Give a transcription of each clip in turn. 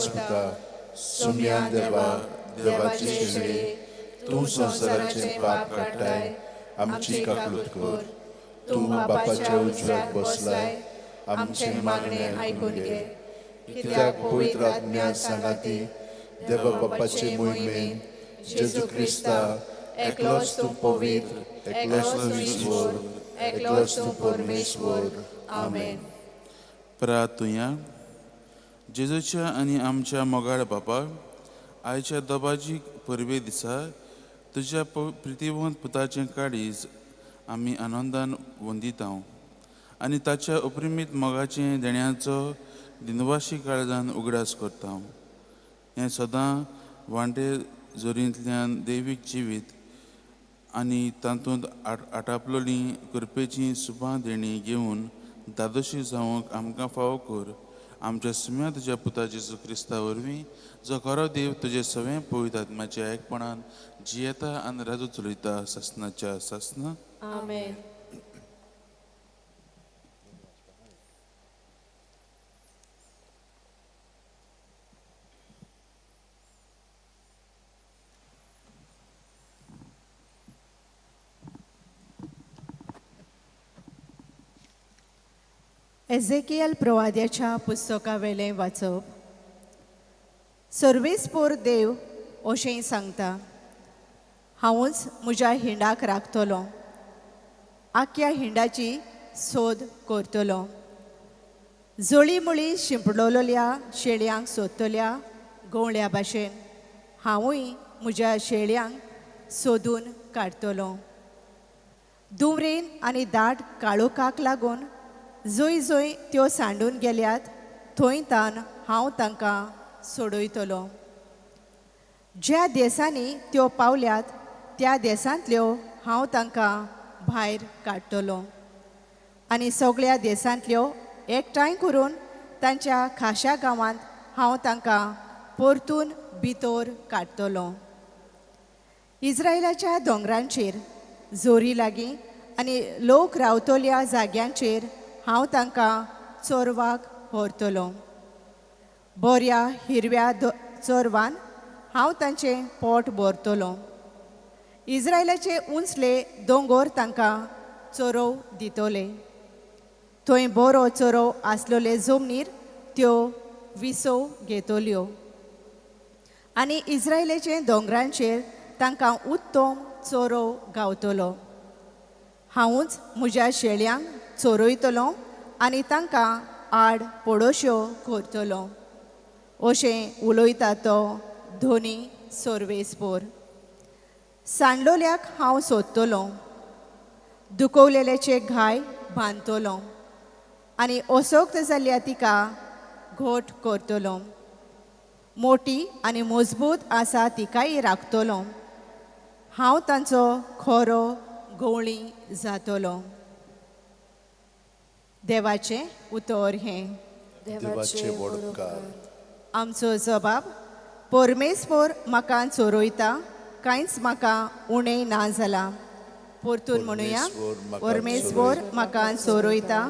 राजपुता सुम्या देवा देवाचे शेळे तू संसाराचे पाप काडटाय आमची काकूट कर तू बापाच्या उजव्याक बसलाय आमचे मागणे ऐकून घे कित्याक पवित्र आत्म्या सांगाती देवा बापाचे मोहिमेन जेजू क्रिस्ता एकलोच तू पवित्र एकलोच तू ईश्वर एकलोच तू परमेश्वर आमेन. प्रार्थुया. जेजूच्या आनी आमच्या मोगाळ बापाक आयच्या दोबाजी परबे दिसा तुज्या प्रितीवंत पुताचें काळीज आमी आनंदान वंदिता आनी ताच्या अप्रिमीत मोगाचें देण्याचो दिनवाशी काळजान उगडास करता. हें सदां वांटे जोरींतल्यान दैवीक जिवीत आनी तातूंत आटापलोलीं कृपेचीं सुपां देणी घेवन दादोशी जावंक आमकां फावो कर. आमच्या सुम्या तुज्या पुता जेजू क्रिस्ता वरवीं जो खरो देव तुजे सगळें पवित्र आत्म्याच्या एकपणान जियेता आनी राजू चलयता ससनाच्या ससना. आमेन. एझेकियल प्रवाद्याच्या पुस्तका वेलें वाचप. सर्वेस्पोर देव अशें सांगता, हांवूच म्हज्या हिंडाक राखतलों, आख्या हिंडाची सोद करतलों. जळी मुळी शिंपडलोल्या शेळयांक सोदतल्या गवळ्या भाशेन हांवूय म्हज्या शेळयांक सोदून काडटलों. दुवरेन आनी दाट काळोखाक लागून जंय जंय त्यो सांडून गेल्यात थंय तान हांव तांकां सोडयतलों. ज्या देसांनी त्यो पावल्यात त्या देसांतल्यो हांव तांकां भायर काडटलों आनी सगळ्या देसांतल्यो एकठांय करून तांच्या खाशा गांवांत हांव तांकां परतून भितर काडटलों. इस्रायलाच्या दोंगरांचेर जोरी लागीं आनी लोक रावतल्या जाग्यांचेर हांव तांकां चोरवाक व्हरतलों. बऱ्या हिरव्या चोरवान हांव तांचें पोट भरतलों. इस्रायलाचे उंचले दोंगर तांकां चोरव दितले. थंय बरो चोरव आसलोले जमनीर त्यो विसव घेतल्यो आनी इस्रायलाचे दोंगरांचेर तांकां उत्तम चोरव गावतलो. हांवूच म्हज्या शेळयांक चोरयतलों आनी तांकां आड पडोश्यो करतलों. अशें उलयता तो धोनी सर्वेस्पोर. सांडलोल्याक हांव सोदतलों, दुखवलेल्याचे घाय बांदतलों आनी असोक्त जाल्ल्या तिका घोट करतलों. मोटी आनी मजबूत आसा तिकाय राखतलों. हांव तांचो खरो गवळी जातलों. देवाचें उतर हें. देवाचे वडकार. आमचो जबाब. परमेस्पोर म्हाका चोरयता, कांयच म्हाका उणें ना जाला. परतून म्हणुया, परमेस्पोर म्हाका चोरयता,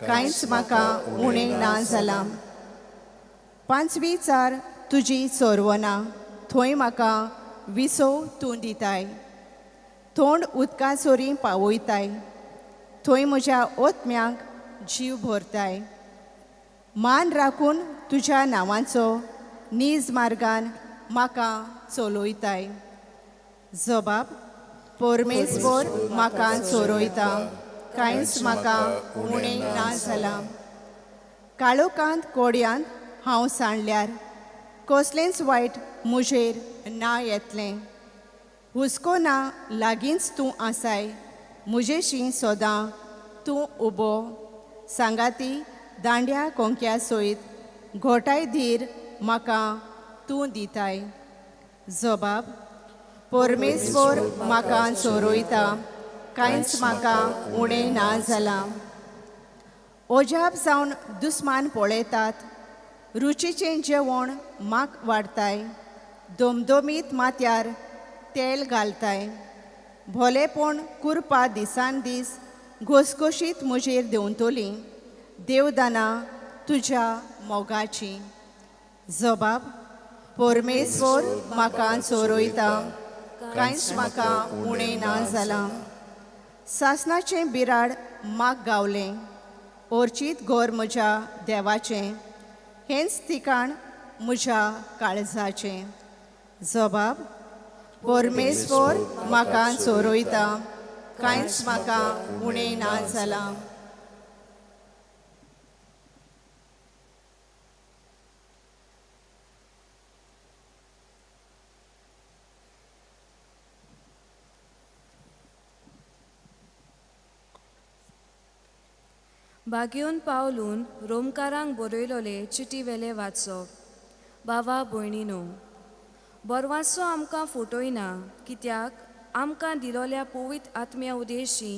कांयच म्हाका उणें ना जाला. पांचवी चार तुजी चोरवना, थंय म्हाका विसव तूं दिताय. तोंड उदका चोरी पावयताय, थंय म्हज्या ओतम्यांक जीव भरताय. मान राखून तुज्या नांवाचो नीज मार्गान म्हाका चलयताय. जबाब. परमेस्पोर म्हाका चोरयता, कांयच म्हाका उणें ना जाला. काळोखांत कोड्यांत हांव सांडल्यार कसलेंच वायट म्हजेर ना येतलें. हुस्को ना लागींच तूं आसाय, म्हजेशी सदां तूं उबो. सांगाती दांड्या कोंक्या सयत घोटाय धीर म्हाका तूं दिताय. जबाब. परमेस्पोर म्हाका चोरयता, कांयच म्हाका उणें ना जाला. ओजाप जावन दुस्मान पळयतात, रुचीचें जेवण म्हाक वाडताय. दोमदोमीत माथ्यार तेल घालताय. भोलेपण कुरपा दिसान दीस घोसघोशीत म्हजेर देंवतलीं. देवदाना तुज्या मोगाची. जबाब परमेश्वर म्हाका चोरयता, कांयच म्हाका उणें ना जालां. सासणाचें बिराड म्हाक गावलें, ओर्चीत घोर म्हज्या देवाचें, हेंच ठिकाण म्हज्या काळजाचें. जबाब परमेश्वर म्हाका चोरयता, कांयच म्हाका उणें ना जालां. बागेवन पावलून रोमकारांक बरयलोले चिटी वेले वाचप. बाबा भयणीनो, बरवाचो आमकां फटयना, कित्याक आमकां दिलोल्या पवित्र आत्म्या उदेशी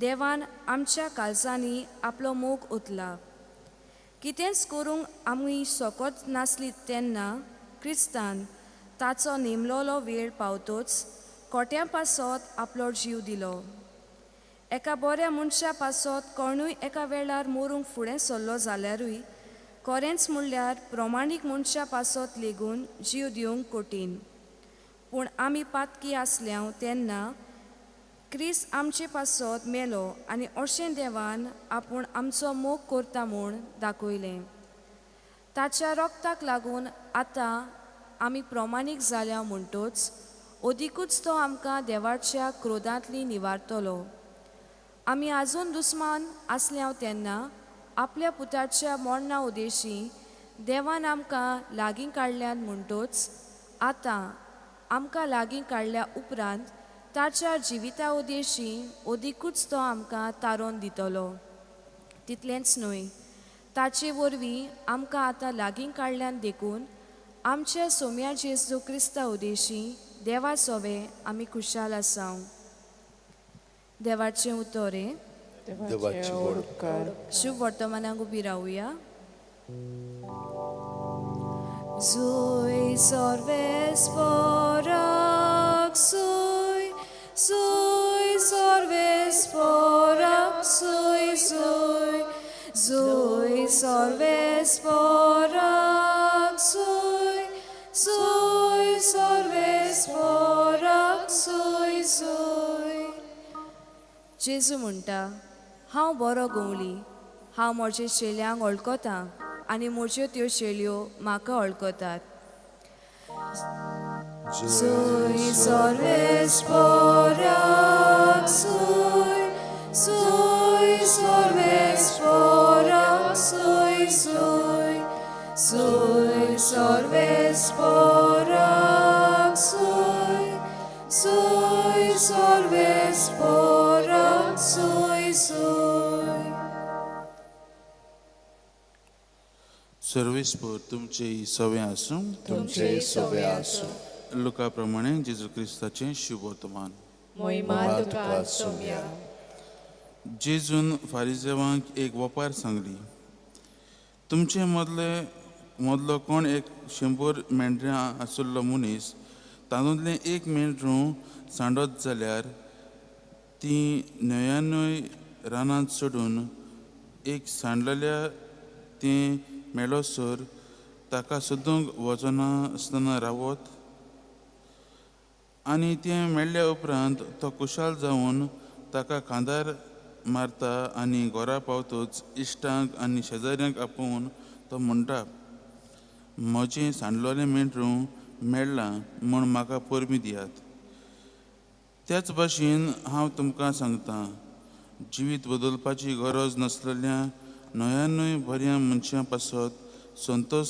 देवान आमच्या काळजांनी आपलो मोग ओतला. कितेंच करूंक आमी सोकोत नासली तेन्ना क्रिस्तान ताचो नेमलोलो वेळ पावतोच कोट्यां पासत आपलो जीव दिलो. एका बऱ्या मनशा पासत कोणूय एका वेळार मरूंक फुडें सरलो जाल्यारूय खरेंच म्हणल्यार प्रमाणीक मनशा पासत लेगून जीव दिवंक कठीण. पूण आमी पातकी आसल्या तेन्ना क्रिस्त आमचे पासत मेलो आनी अशें देवान आपूण आमचो मोग करता म्हूण दाखयलें. ताच्या रोगताक लागून आतां आमी प्रमाणीक जाल्या म्हणटोच अदिकूच तो आमकां देवाच्या क्रोधांतली निवारतलो. आमी आजून दुस्मान आसल्या तेन्ना आपल्या पुताच्या मरणा उदेशी देवान आमकां लागीं काडल्यान म्हणटोच आतां आमकां लागीं काडल्या उपरांत ताच्या जिविता उदेशी अदिकूच तो आमकां तारोन दितलो. तितलेंच न्हय, ताचे वरवीं आमकां आतां लागीं काडल्यान देखून आमच्या सोम्या जेजू क्रिस्ता उदेशी देवा सोवे आमी खुशाल आसांव. देवाचें उतोरे देवाची वडकार. शुभ वर्तमानाक उबी रावया. Zui sorves porak sui, sui sorves porak sui sui, zui sorves porak sui, sui sorves porak sui sui. जेजू म्हणटा, हांव बरो गवळी, हांव म्हज्या शेल्यांक वळखतां आनी म्हज्यो त्यो शेळयो म्हाका वळखतात. Sui sorves porak sui, sui sorves porak sui sui, sui sorves porak sui, sui sorves porak sui sui. सर्वेस्पर तुमचे सवे आसूं. तुमचे सोबे आसूं. लुका प्रमाणे जेजू क्रिस्ताचें शुभ वर्तमान. मोहिमा तुका सोम्या. जेजून फारिसेवांक एक वपार सांगली. तुमचे मदलो कोण एक 100 मेंढरां आसुल्लो मनीस तातूंतलें एक मेंढरूं सांडत जाल्यार ती न्हंयानूय रानांत सोडून एक सांडलेल्या तें मेळोसर ताका सोदूंक वचना आसतना रावत. आनी तें मेळ्ळ्या उपरांत तो खुशाल जावन ताका कांदार मारता आनी घरा पावतूच इश्टांक आनी शेजाऱ्यांक आपोवन तो म्हणटा, म्हजें सांडलोलें मेंढरूं मेळ्ळां म्हूण म्हाका परबीं दियात. त्याच भाशेन हांव तुमकां सांगतां, जिवीत बदलपाची गरज नासलेल्या न्हंयानूय बऱ्या मनशां पासत संतोश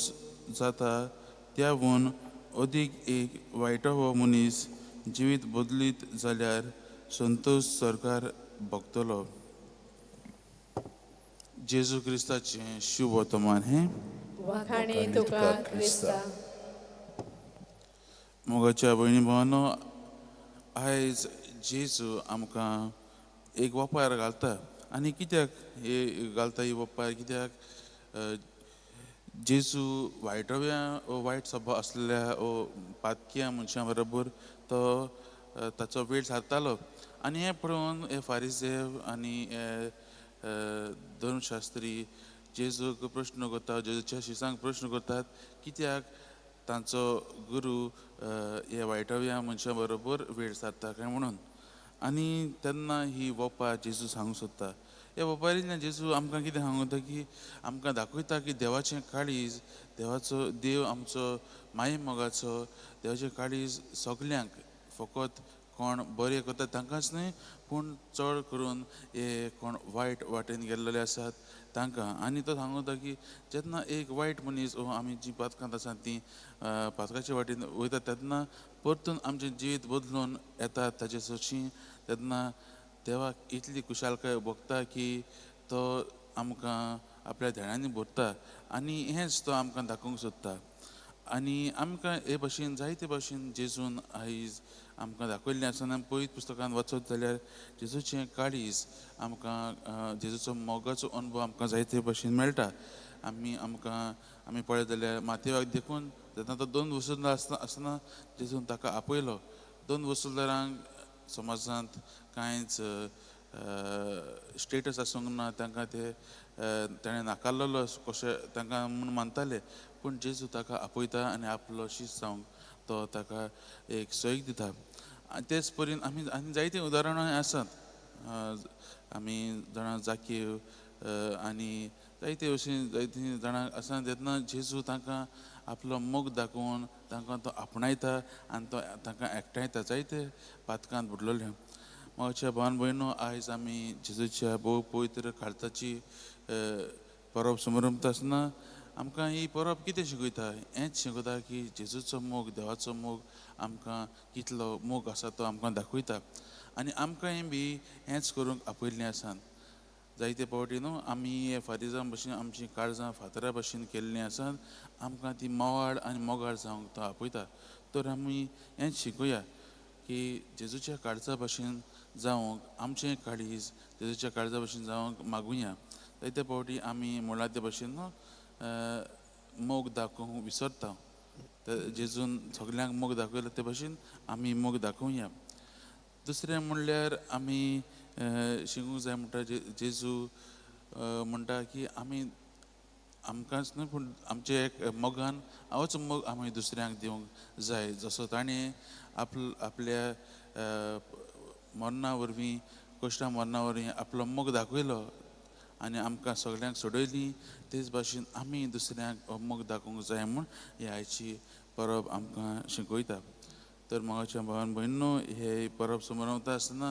जाता त्याहून अदीक एक वायटो मनीस जिवीत बदलीत जाल्यार संतोश सरकार भोगतलो. जेजू क्रिस्ताचें शुभ वर्तमान हें. वखाणी तुका क्रिस्ता. मोगाच्या भयणी भावांनो, आयज जेजू आमकां एक वपार घालता. आनी कित्याक हे घालता ही वपार? कित्याक जेजू वायट स्वभाव आसलेल्या पातकिया मनशां बरोबर तो ताचो वेळ सारतालो. आनी हें पळोवन हे फारिसेव आनी धर्मशास्त्री जेजूक प्रश्न करता, जेजूच्या शिसांक प्रश्न करतात कित्याक तांचो गुरू हे वायटव्या मनशा बरोबर वेळ सारता काय म्हणून. आनी तेन्ना ही वोपा जेजू सांगूंक सोदता. हे वोपारींतल्यान जेजू आमकां कितें सांगता की आमकां दाखयता की देवाचें काळीज, देव आमचो माये मोगाचो देवाचें काळीज सगल्यांक, फकत कोण बरें करता तांकांच न्हय पूण चड करून हे कोण वायट वाटेन गेल्लेले आसात तांकां. आनी तो सांगता की जेन्ना एक वायट मनीस आमी जी पातकांत आसात ती पातकाच्या वाटेन वयता तेन्ना परतून आमचें जिवीत बदलून येतात ताचे सोशी, तेन्ना देवाक इतली खुशालकाय भोगता की तो आमकां आपल्या ध्यानांनी भरता आनी हेंच तो आमकां दाखोवंक सोदता. आनी आमकां हे भाशेन जायते भाशेन जेजून आयज आमकां दाखयल्लें आसा. आमी पयत पुस्तकांत वाचत जाल्यार जेजूचें काळीज आमकां जेजूचो मोगाचो अनुभव आमकां जायते भाशेन मेळटा. आमी पळयत जाल्यार मातयेवाक देखून जेन्ना तो 2 वसुलदार आसतना जेजून ताका आपयलो. 2 वसुलदारांक समाजांत कांयच स्टेटस आसूंक ना, तांकां ताणें नाकारलेलो कशें तांकां म्हूण मानताले, पूण जेजू ताका आपयता आनी आपलो शिश्य जावंक तो ताका एक सैक दिता. तेच परीन आनी जायतीं उदाहरणां आसात. आमी जाणा जाकीव आनी जायते अशीं जायतीं जाणां आसात जेन्ना जेजू तांकां आपलो मोग दाखोवन तांकां तो आपणायता आनी तो तांकां एकठांयता जायते पातकांत बुडलेल्या. म्हज्या भावन भयणो, आयज आमी जेजूच्या भोव पवित्र काळजाची परब समारंभ आसतना आमकां ही परब कितें शिकयता? हेंच शिकयता की जेजूचो मोग, देवाचो मोग आमकां कितलो मोग आसा तो आमकां दाखयता. आनी आमकांय बी हेंच करूंक आपयल्लें आसा. जायते फावटी न्हू आमी हे फारिजां भशेन आमचीं काळजां फातरा भशेन केल्लीं आसात. आमकां ती मोवाळ आनी मोगाळ जावंक तो आपयता. तर आमी हेंच शिकुया की जेजूच्या काळजा भशेन जावंक आमचें काळीज जेजूच्या काळजा भशेन जावंक मागुया. जायते फावटी आमी म्हणला ते भशेन न्हू मोग दाखोवंक विसरता. जेजून सगल्यांक मोग दाखयलो ते भशेन आमी मोग दाखोवया. दुसरें म्हणल्यार आमी शिकूंक जाय म्हणटा जेजू म्हणटा की आमी आमकांच न्हय पूण आमचे एक मोगान हांवच मोग आमी दुसऱ्यांक दिवंक जाय. जसो ताणें आपल्या मरणा वरवीं कश्टां मरणा वरवीं आपलो मोग दाखयलो आनी आमकां सगल्यांक सोडयली, तेच भाशेन आमी दुसऱ्यांक मोग दाखोवंक जाय म्हूण ही आयची परब आमकां शिकयता. तर म्हाज्या भावन भयणीनो, हे परब समारंभ आसतना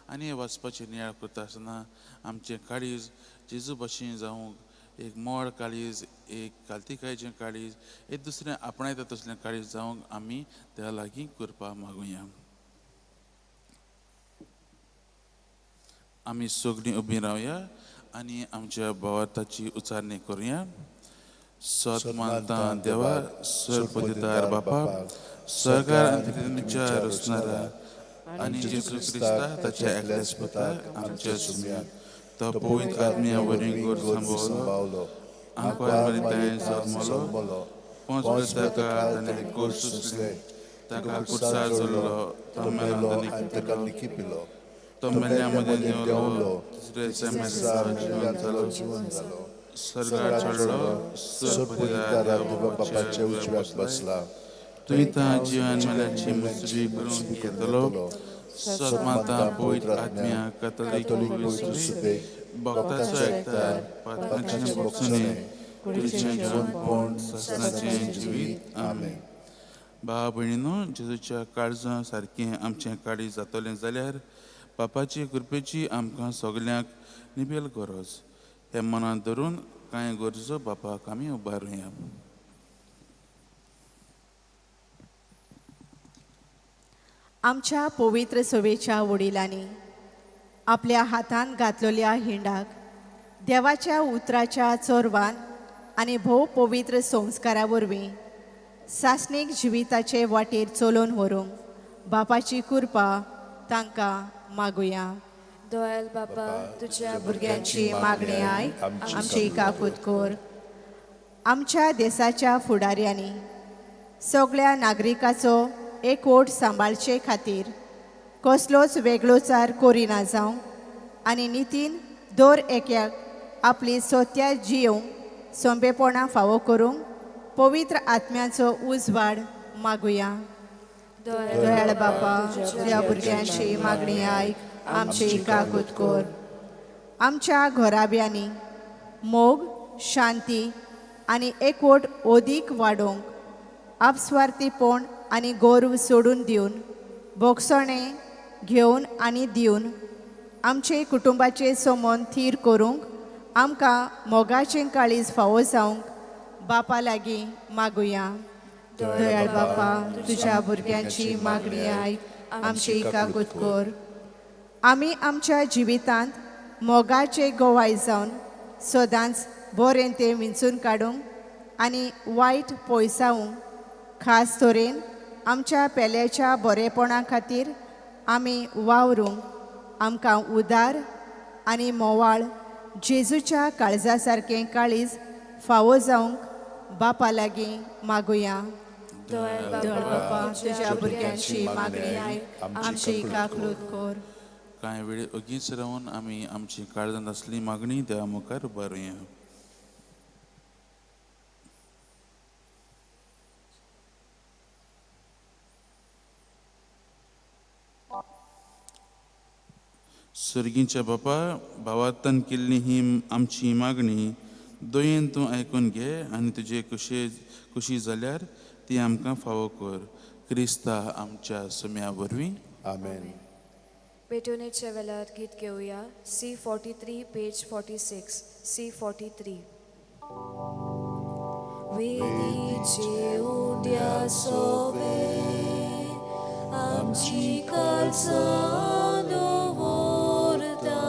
आनी हे वाचपाचें नियाळ करता आसतना आमचें काळीज जेजू भाशेन जावंक एक मोड काळीज, एक काल्तिकायेचें काळीज, एक दुसरें आपणायता तसलें काळीज जावंक आमी त्या लागीं करपा मागुया. आमी सगळीं उबीं रावया आनी आमच्या भावार्थाची उच्चारणी करुया. सत मानता देवा, सर्वपदितार बापा, स्वर्गार आनी पृथ्वीच्या रचणारा आनी जेजू क्रिस्ता ताच्या एकल्याच पुताक आमच्या सुम्या तो पवित्र आत्म्या वरवीं गोड सांबाळलो, आंकवार मरिताय जल्मलो, 5 वर्सां ताणें कोर्स सोंसले, ताका कुडसार जोडलो, तो मेलो आनी ताका लिखिपिलो, तो मेल्ल्या मदें देंवलो, तिसरे दिसा जिवंत जालो, स्वर्गार चडलो, सर्वपदितार देवा बापाच्या उजव्याक बसला, तुयें जिवन मेल्यांची मुसबी करून घेतलो, सतमाता पवित्र आत्म्या कातोलीक पवित्र सुबे भक्ताचो एकठांय पातकांचें भोगसुणें तुजें जेवणपण ससनाचें जिवीत. आमेन. भावा भयणीनो, जेजूच्या काळजां सारकें आमचें काळीज जातलें जाल्यार बापाची कृपेची आमकां सगल्यांक निबेल गरज. हे मनांत धरून कांय गरजो बापाक आमी उबारुया. आमच्या पवित्र सवेच्या वडिलांनी आपल्या हातान घातलेल्या हिंडाक देवाच्या उतराच्या चोरवान आनी भोव पवित्र संस्कारा वरवीं सासणीक जिविताचे वाटेर चलोवन व्हरूंक बापाची कृपा तांकां मागुया. दोयल बापा, तुज्या भुरग्यांची मागणी आय आमची काकूत कोर. आमच्या देशाच्या फुडाऱ्यांनी सगळ्या नागरिकाचो एकवट सांबाळचे खातीर कसलोच वेगळोचार करिना जावं आनी नितीन दर एक्याक आपली सोत्या जियोंक सोंपेपणां फावो करूंक पवित्र आत्म्याचो उजवाड मागुया. दयाळ बापा, तुझ्या भुरग्यांची मागणी आयक, आमची काकूत कर. आमच्या घोराब्यांनी मोग, शांती आनी एकवट ओदीक वाडोवंक आपस्वार्थीपण आनी गौरव सोडून दिवन भोगसणे घेवन आनी दिवन आमचे कुटुंबाचे संबंद थीर करूंक आमकां मोगाचें काळीज फावो जावंक बापा लागीं मागुया. दयाळ बापा, तुझ्या भुरग्यांची मागणी आयक, आमची काकूत कर. आमी आमच्या जिवितांत मोगाचे गोवाय जावन सदांच बरें तें विंचून काडूंक आनी वायट पयसावंक खास तरेन आमच्या पेल्याच्या बरेपणा खातीर आमी वावरूंक आमकां उदार आनी मोवाळ जेजूच्या काळजा सारकें काळीज फावो जावंक बापा लागीं मागुया. दयाळ बापा, तुझ्या भुरग्यांची मागणी आयक, आमची काकूत कर. कांय वेळ ओगीच रावन आमी आमची काळजांत आसली मागणी देवा मुखार उबारुया. सर्गीच्या बापा, भावार्थान केल्ली ही आमची मागणी दोयेन तूं आयकून घे आनी तुजे खुशी जाल्यार ती आमकां फावो कर. क्रिस्ता आमच्या सुम्या वरवीं. आमेन. पेटोनेच्या वेळार गीत घेवया. C43 page 46. C43. वेदीचे उड्या सोबे आमची काळजां दवरता,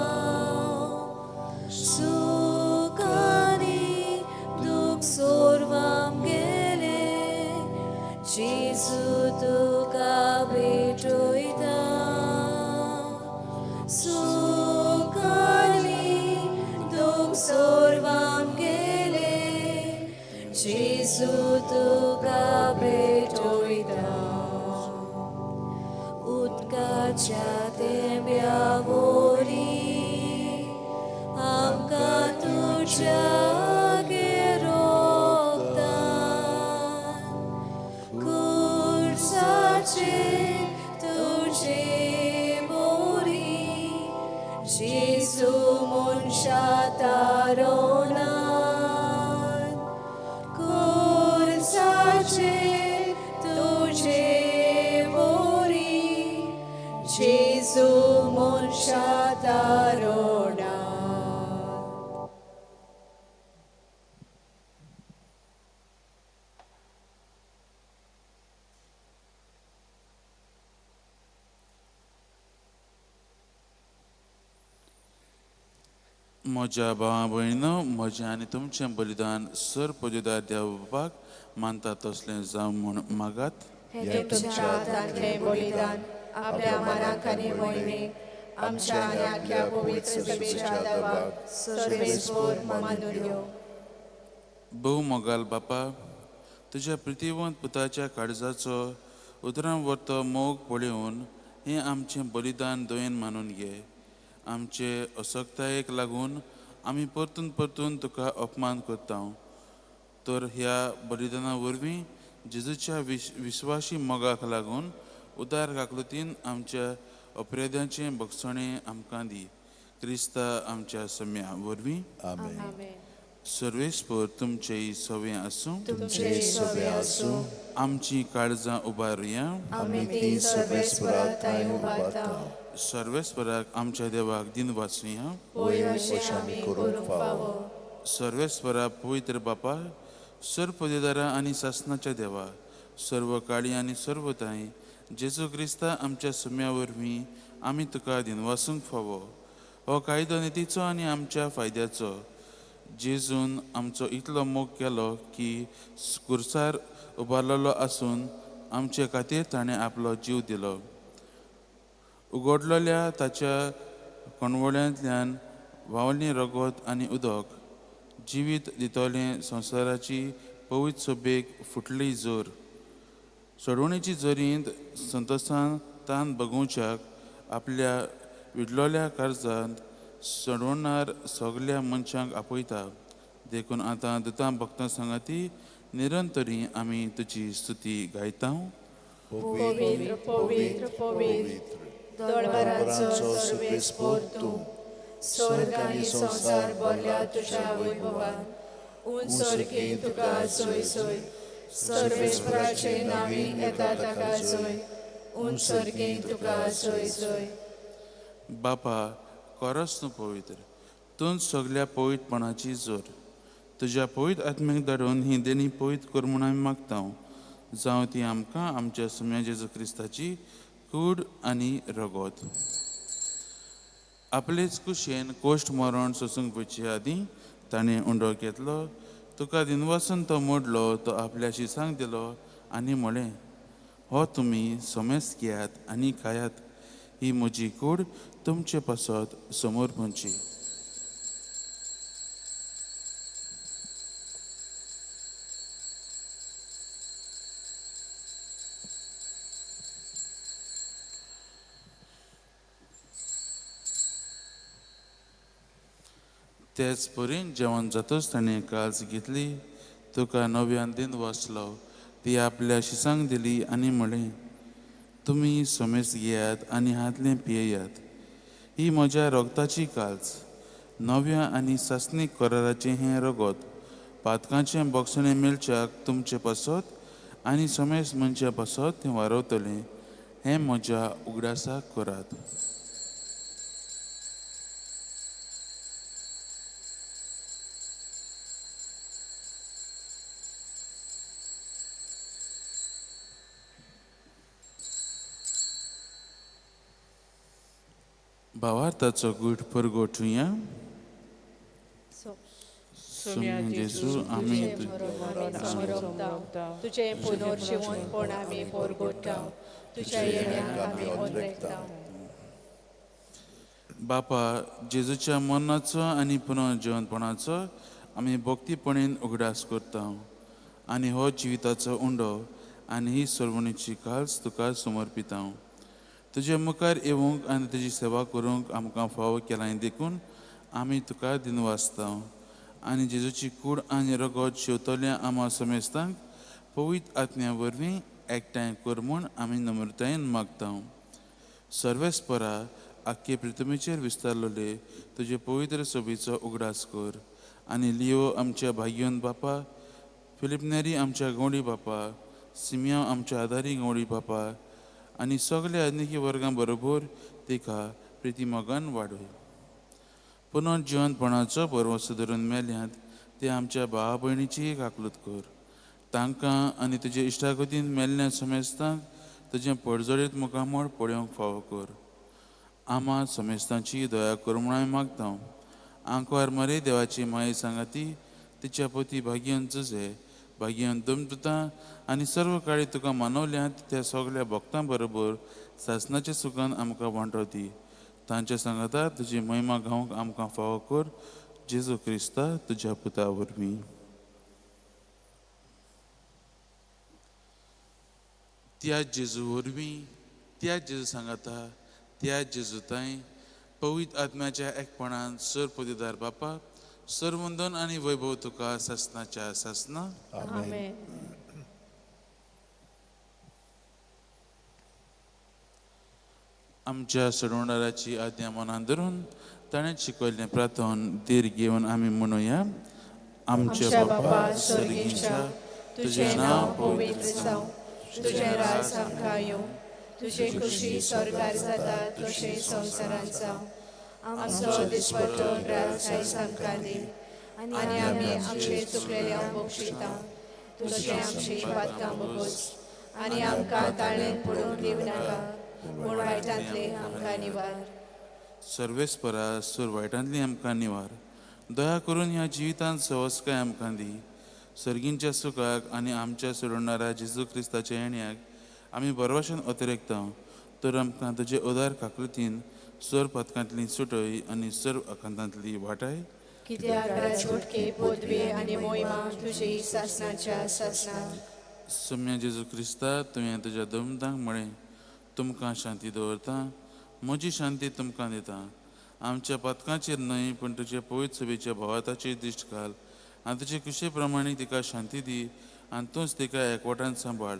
सूख आनी दूख सोरवाम गेले जेजू तुका भेटोयता. सूख आनी दूख सोरवाम गेले जेजू तुका भेटोयता. उदकाच्या तेंब्या वोरी आमकां तुज्या गेरोगता. कुर्साचे तुजे मोरी जेजू मनशा तारोनान. कुर्साचे तुजे मोरी जेजू मनशा तारोनान. म्हज्या भावा भयणीनो, म्हजें आनी तुमचें बलिदान सर पोजदार देवबापाक मानता तसलें जावं म्हूण मागात. हे तुमच्या हातांतलें बलिदान आपल्या मनाक आनी मोहिमेक आमच्या आनी आख्या पवित्र सभेच्या दाबाक सर्वेस्पोर मानून घेवं. भोव मोगाल बापा, तुज्या प्रितीवंत पुताच्या काळजाचो उतरां वरतो मोग पळोवन हें आमचें बलिदान दोयेन मानून घे. आमचे असक्तायेक लागून आमी परतून परतून तुका अपमान करता, तर ह्या बलिदाना वरवीं जेजूच्या विस्वासी मोगाक लागून उदार काकलुतीन आमच्या अपराध्यांचें भक्षणें आमकां दी. क्रिस्ता आमच्या सम्या वरवीं. आमेन. सर्वेस्पर तुमचेय सवें आसूं. तुमचे सगळे आसूं. आमची काळजां उबारुया. आमी ती सर्वेस्पराक थंय उबारता. सर्वेस्पराक आमच्या देवाक दिन वाचुया. वयर अशें आमी करूंक फावो. सर्वेस्परा पवित्र बापा, सर्व पदेदारा आनी सासणाच्या देवा, सर्व काळी आनी सर्व ताई जेजू क्रिस्ता आमच्या सम्या वरवीं आमी तुका दिनवासूंक फावो. हो कायदो नितीचो आनी आमच्या फायद्याचो. जेजून आमचो इतलो मोग केलो की कुर्सार उबारलेलो आसून आमचे खातीर ताणें आपलो जीव दिलो. उगडलेल्या ताच्या कणवळ्यांतल्यान व्हांवली रगत आनी उदक जिवीत दितोलें संवसाराची पवित्र सभेक फुटली जोर. सोडवणेची जोरींत संतोशान तान बगुच्याक आपल्या विडलोल्या काळजांत सोडवणार सगल्या मनशांक आपयता. देखून आतां दुतां भक्तां सांगाती निरंतरी आमी तुजी स्तुती गायता. पवित्र पवित्र पवित्र दळवरांचो सर्वेस्पोर तूं, स्वर्ग आनी संसार भरल्या तुज्या वैभवान. उंचरके तुका सोय सोय, सर्वेस्पराचे नावी येता ताका सोय. उंचरके तुका सोय सोय. बापा, खरोच तूं पवित्र, तूं सगळ्या पवित्रपणाची जोर. तुज्या पवित्र आत्म्याक धाडून ही देणी पवित्र कर म्हूण आमी मागता. जावं ती आमकां आमच्या सुम्या जेजू क्रिस्ताची कूड आनी रगत. आपलेच कुशेन कोश्ट मरण सोसूंक वयचे आदीं ताणें उंडो घेतलो. तुका दिनवासून तो मोडलो, तो आपल्या शिसांक दिलो आनी म्हळें, हो तुमी सोमेस घेयात आनी खायात. ही म्हजी कूड तुमचे पासत समोर पोंची. तेच परीन जेवण जातच ताणें काल्स घेतली. तुका नव्यान दिन वाचलो, ती आपल्या शिसांक दिली आनी म्हळें, तुमी सोमेस घेयात आनी हातलें पियेयात. ही म्हज्या रोगताची काल्स, नव्या आनी सासणीक कराराचें हें रगत. पातकांचें बोगसणें मेलच्याक तुमचे पासत आनी सोमेस मनच्या पासत तें वारवतलें. हें म्हज्या उगडासाक करात. भावार्थाचो गूट परगोठुया. सुम्या जेजू, आमी तुझे पुनर्जीवनपण आमी परगोडटा. तुज्या येण्याक आमी ओंद्रेकता. बापा, जेजूच्या मरणाचो आनी पुनर्जीवनपणाचो आमी भक्तीपणेन उगडास करता. आनी हो जिविताचो उंडो आनी ही सोडवणीची काल्स तुका समर्पिता. तुजे मुखार येवंक आनी तुजी सेवा करूंक आमकां फावो केलां देखून आमी तुका दिनवासता. आनी जेजूची कूड आनी रगत शेवतल्या आमा समेस्तांक पवित्र आत्म्या वरवीं एकठांय कर म्हूण आमी नम्रतायेन मागता. सर्वेस्परा आख्खे पृथ्वीचेर विस्तारलोले तुजे पवित्र सोबीचो उगडास कर. आनी लियो आमच्या भाग्योन बापा, फिलिपनेरी आमच्या गवडी बापा, सिमिया आमच्या आदारी गवडी बापा आनी सगल्या आदनिकी वर्गां बरोबर तिका प्रिती मोगान वाडय. पुनर्जीवनपणाचो बरवसो धरून मेल्यांत ते आमच्या भावा भयणीची काकलूत कर. तांकां आनी तुजे इश्टागतीन मेल्ल्या समेस्तांक तुजें पडजडीत मुखामळ पळोवंक फावो कर. आमा समेस्तांची दया कर म्हूण हांवें मागता. आंकवार मरे देवाची माये सांगाती तिच्या पती भाग्यन जुजे, भाग्यन दमदुतां आनी सर्व काळी तुका मानवल्यांत त्या सगळ्या भक्तां बरोबर सासणाच्या सुखान आमकां वांटवती. तांच्या सांगाता तुजी महिमा गावंक आमकां फावो कर. जेजू क्रिस्ता तुज्या पुता वरवीं. त्या जेजू वरवीं, त्या जेजू सांगाता, त्या जेजू ताई पवित्र आत्म्याच्या एकपणान सर पदवीदार बापा, सर्वंदन आनी वैभव तुका सासणाच्या सासना. आमेन. आमच्या सोडवणाराची आज्ञा मनान धरून ताणें शिकयल्लें प्रार्थन धीर घेवन आमी म्हणुया. आमच्या बापा स्वर्गीच्या, तुझें नांव पवित्र जावं. तुझें राज आमकां येवं. तुजे खुशी स्वर्गार जाता तशें संवसारांत जावं. आमचो दिसपट्टो रात आयज आमकां दी. आनी आमी आमचे चुकलेल्यांक बक्षिता. तुजें आमची पातकां बगोस. आनी आमकां ताळेन पडूंक दिवं नाका, पूण वायटांतले आमकां निवार. सर्वेस्परा सूर वायटांतली आमकां निवार. दया करून ह्या जिवितांत सवस्काय आमकां दी. सर्गींच्या सुखाक आनी आमच्या सोडवणाऱ्या जेजू क्रिस्ताच्या येण्याक आमी बरवशान अतिरेकता. तर आमकां तुजे उदार काकलुतीन सर पथकांतली सुटय आनी सर्व अकांतांतली वाटाय. कित्याक राजवटके पदवी आनी मोहिमा तुजी सासणाच्या सासणाक. सम्या जेजू क्रिस्ता, तुवें तुज्या दमदांक म्हळें, तुमकां शांती दवरता, म्हजी शांती तुमकां दिता. आमच्या पथकांचेर न्हय, पूण तुजे पवित्र सभेच्या भोवताचेर दिश्ट घाल आनी तुजे कुशे प्रमाणे तिका शांती दी आनी तूंच तिका एकवटान सांबाळ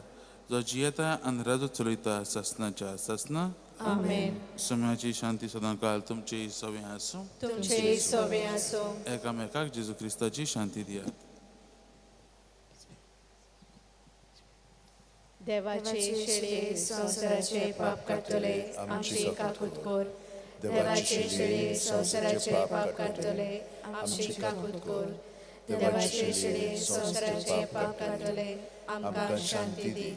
जो जियेता आनी राजो चलयता ससनाच्या ससना आमेन. सम्याची शांती सदां काल तुमची सवय आसूं तुमचे सोवे आसो. एकामेकाक जेजू क्रिस्ताची शांती दियात. देवाचे शेळे संवसाराचे पाप काडटले आमची काकूत कोर. देवाचे शेळे संवसाराचे पाप काडटले आमची काकूत कोर. देवाचे शेळे संवसाराचे पाप काडटले आमकां शांती दी.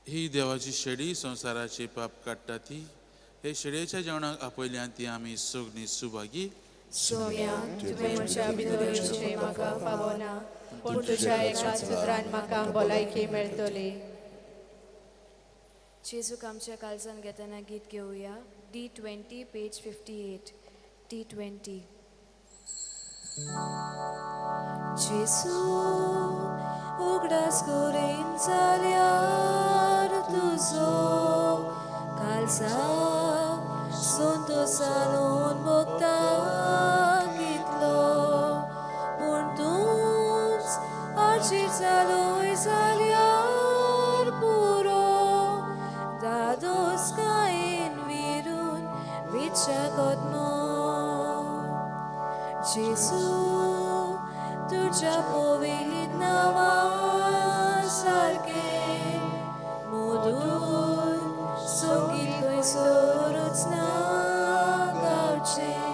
ही देवाची शेळी संवसाराचे पाप काडटा ती. हे शेळयेच्या जेवणाक आपयल्यान ती आमी सगळीं सुभागी. सोम्या तुवें म्हज्या भितर येवचें म्हाका फावना, पूण तुज्या एकाच उतरान म्हाका भलायकी मेळटली. जेजूक आमच्या काळजान घेतना गीत घेवया. D20 page 58. D20. जेजू उगडास करीन जाल्यार तुजो काळजा संतोषान भोगता कितलो, पूण तूंच आर्चीर चालोय जाल्यार पुरो दादोस कायेन विरून विचाकोत्मो. जेजू तुज्या पवित्र नांवा सारकें मोदूर संगीत खंयसरूच ना गावचें.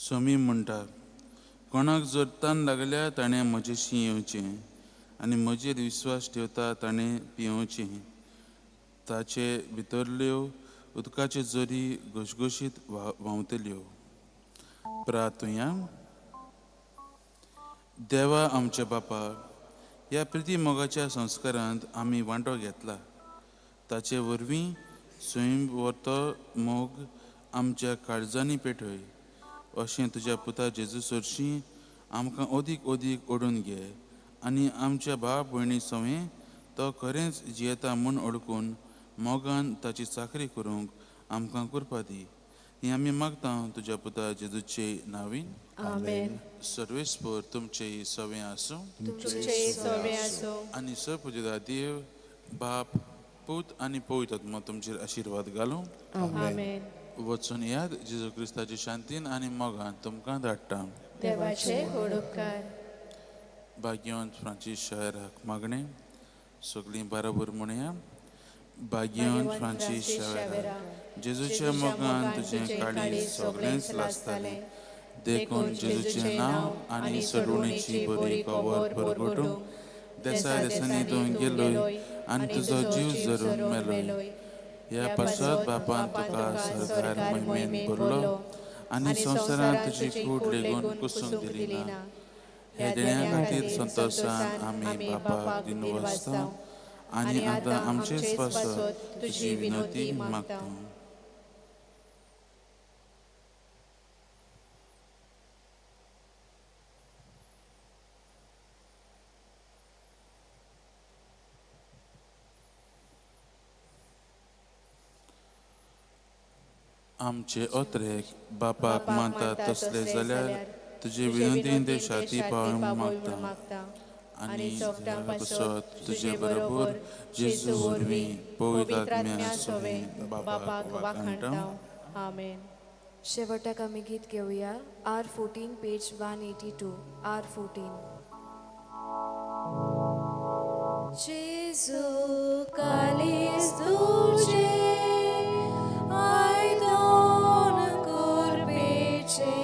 स्वामी म्हणटा, कोणाक जर तान लागल्या ताणें म्हजेशी येवचें आनी म्हजेर विस्वास ठेवता ताणें पिवचें. ताचे भितरल्यो उदकाच्यो झरी घसघशीत व्हांवतल्यो. प्रार्थुया. देवा आमच्या बापा, ह्या प्रिती मोगाच्या संस्कारांत आमी वांटो घेतला. ताचे वरवीं स्वयंवरतो मोग आमच्या काळजांनी पेटय. अशें तुज्या पुता जेजू सरशीं आमकां ओदीक ओदीक ओडून घे आनी आमच्या भाव भयणी सवें तो खरेंच जियेता म्हूण ओळखून मोगान ताची चाकरी करूंक आमकां करपा दी. ही आमी मागता तुज्या पुता जेजूचे नांवीन. आमेन. सर्वेस्पर तुमचे सवें आसूं तुमचे सोवे आसो. आनी सपुजिता देव बाप पूत आनी पवित्र आत्मा तुमचेर आशिर्वाद घालूं. आमेन. वचून याद जेजू क्रिस्ताची शांतीन आनी मोगान तुमकां धाडटा. देवाचे उपकार. भाग्यवंत फ्रांसीस शावेराक मागणें. सगळीं बरोबर म्हणया. भाग्यवंत फ्रांसीस शावेराक, जेजूच्या मोगान तुजें काळीज सगळेंच लासतालें. देखून जेजूचें नांव आनी सडवणेची बरी कवर परगटूंक देसाय देसांनी तूं गेलोय आनी तुजो जीव जरून मेलोय. ह्या पासत बापान तुका सरकार महिमेन भरलो आनी संवसारान तुजी कूड लेगून कुसूंक दिली ना. हे देण्या खातीर संतोशान आमी बापाक दिनू वाचता आनी आतां आमचेच पासत तुजी विनंती मागता. आमचे ओत्रेक बापाक मानतात तसले जाल्यार तुजे विनंतीन ते शाती पावूंक मागता. आनी सोपटां पासत तुजे बरोबर जेजू वरवीं पवित्र आत्म्या सोवे बापाक वाखाणटां आमेन. शेवटाक आमी गीत घेवया R14 पेज 182 R14. जेजू कालीस तुझे आयदोन कुरपेचे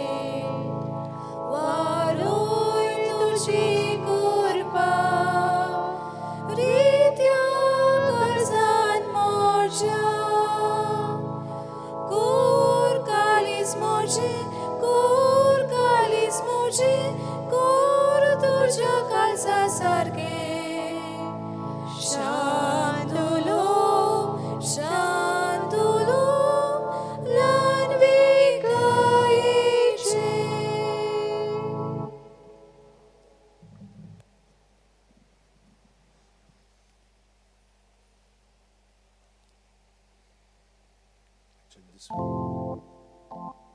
वारोय तुझी कुरपा रित्या कर्जान मोर्जा कोर कालीस मोर्जे कोर तुझ्या काळजा सारखे शांतुलो लानविकायेचे.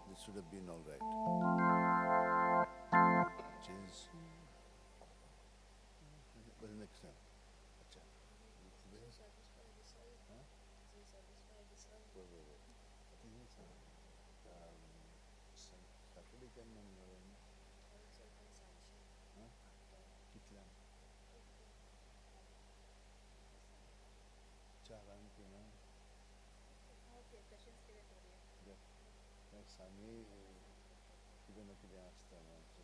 This should have been all right. Change. But next time. Acha. Saturday can kitlan. Charan kina. Next आम्ही किती ना किती असतं आमचं.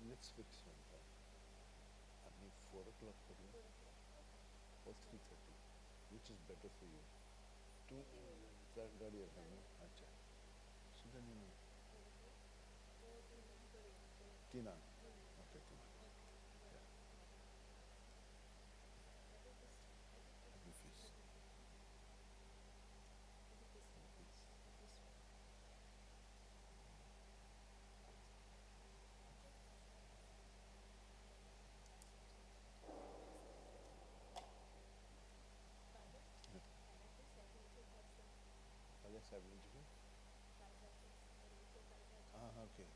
Let's fix one time. आम्ही 4 o'clock करूया or 3:30, which is better for you? 2 गाडी आहे ना. अच्छा सुद्धा नाही. 3 okay 3. Okay.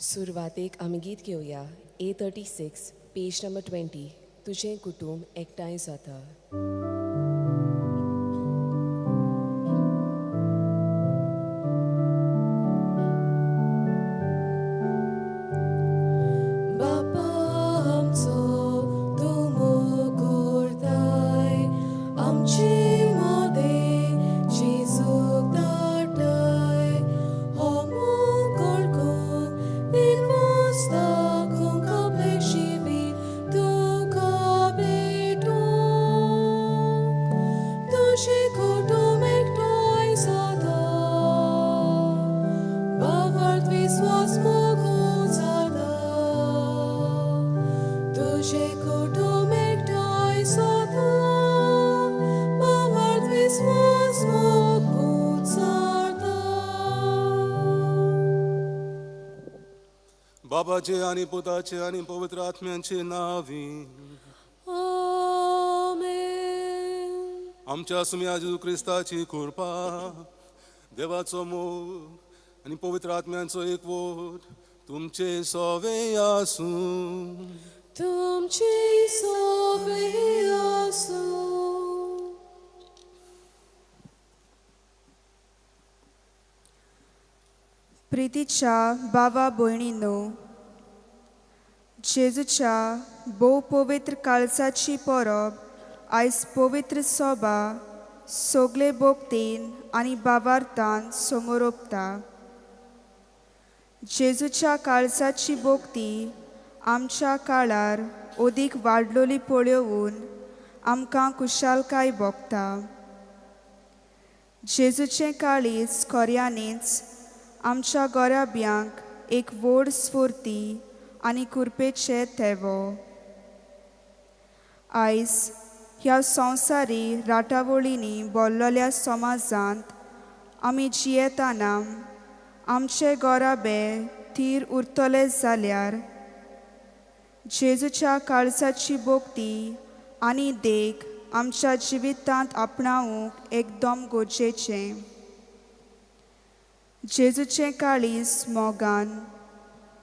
सुरवातेक आमी गीत घेवया A36 पेज नंबर 20 तुजें कुटुंब एकठांय जाता. बापा आमचो तूं मोग करताय, आमची मोदें जेजूक धाडटाय. हो मोग कळकून निर्वस्त दाखोवंक आपलें जिवीत तुका भेटूंक. तुजें कुटुंब एकठांय जाता, भावार्थ विस्वास मोगून जाता. तुजें कुटुंब एकठांय जाता, भावार्थ विस्वास मोगून जाता. बाबाचे आणि पुताचे आणि पवित्र आत्म्यांचे नावी आमेन. आमच्या सुम्या जेजू क्रिस्ताची कृपा, देवाचो मोग आणि पवित्र आत्म्यांचो एकवट तुमचे सोवे आसूं. तुमची सोबे आसूं. प्रितीच्या बाबा भयणींनो, जेजूच्या भोव पवित्र काळजाची परब आयज पवित्र सभा सगळे भोगतीन आनी भावार्थान समोर ओंपता. जेजूच्या काळजाची भोगती आमच्या काळार ओदीक वाडलोली पळोवन आमकां कुशालकाय भोगता. जेजूचें काळीज खऱ्यांनीच आमच्या गोराब्यांक एक व्हड स्फूर्ती आनी कुरपेचे थेवो. आयज ह्या संवसारी राटावळींनी भरलेल्या समाजांत आमी जियेतना आमचे गोराबे थीर उरतले जाल्यार जेजूच्या काळजाची भोगती आनी देख आमच्या जिवितांत आपणावंक एकदम गरजेचें. जेजूचें काळीज मोगान,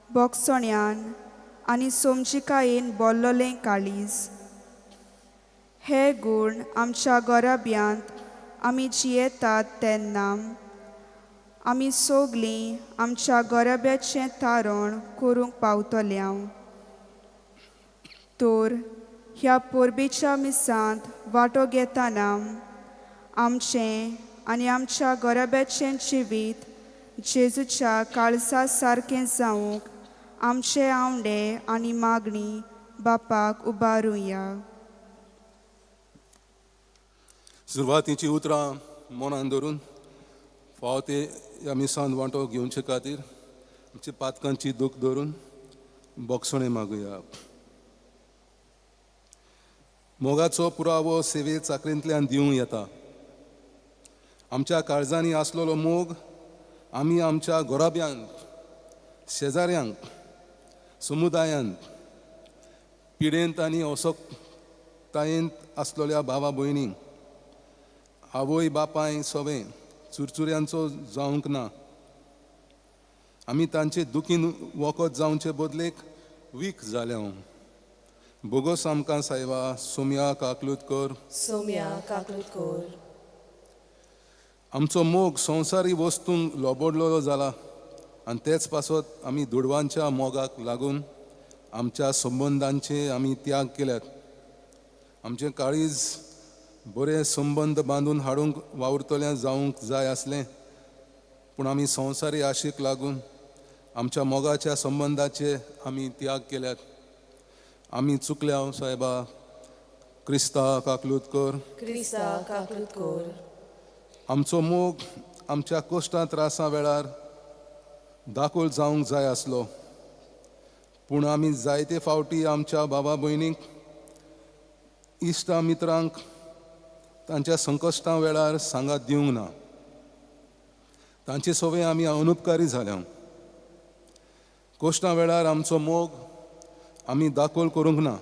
बोगसण्यान आनी समजिकायेन भरलोलें काळीज. हे गूण आमच्या गोराब्यांत आमी जियेतात तेन्ना आमी सगलीं आमच्या गोराब्याचें तारण करूंक पावतल्यांव. तर ह्या परबेच्या मिसांत वांटो घेतना आमचें आनी आमच्या गोराब्याचें जिवीत जेजूच्या काळजा सारकें जावंक आमचे आवडे आनी मागणी बापाक उबारुया. सुरवातीची उतरां मनान धरून फावते ह्या मिसांत वांटो घेवचे खातीर आमचे पातकांची दूख धरून बोगसणे मागुया. मोगाचो पुरावो सेवे चाकरेंतल्यान दिवं येता. आमच्या काळजांनी आसलेलो मोग आमी आमच्या गोराब्यांक, शेजाऱ्यांक, समुदायांत, पिडेंत आनी असोकतायेंत आसलेल्या भावा भयणींक, आवय बापाय सवें चुरचुऱ्यांचो जावंक ना. आमी तांचे दुखीन वखद जावचे बदलेक वीक जाल्या. बोगस आमकां सायबा सोम्या काकलूतकर. सोम्या काकलूतकर. आमचो मोग संवसारी वस्तूंक लोबडलो जाला आनी तेच पासत आमी दुडवांच्या मोगाक लागून आमच्या संबंदांचे आमी त्याग केल्यात. आमचें काळीज बरे संबंद बांदून हाडूंक वावुरतलें जावंक जाय आसलें, पूण आमी संवसारी आशेक लागून आमच्या मोगाच्या संबंदाचे आमी त्याग केल्यात. आमी चुकल्या सायबा क्रिस्ता काकलूतकर. क्रिस्ता काकलूतकर. आमचो मोग आमच्या कश्टां त्रासां वेळार दाखोल जावंक जाय आसलो, पूण आमी जायते फावटी आमच्या भावा भयणीक, इश्टा मित्रांक तांच्या संकश्टां वेळार सांगात दिवंक ना. तांचे सवें आमी अनुपकारी जाल्या. कश्टां वेळार आमचो मोग आमी दाखोल करूंक ना.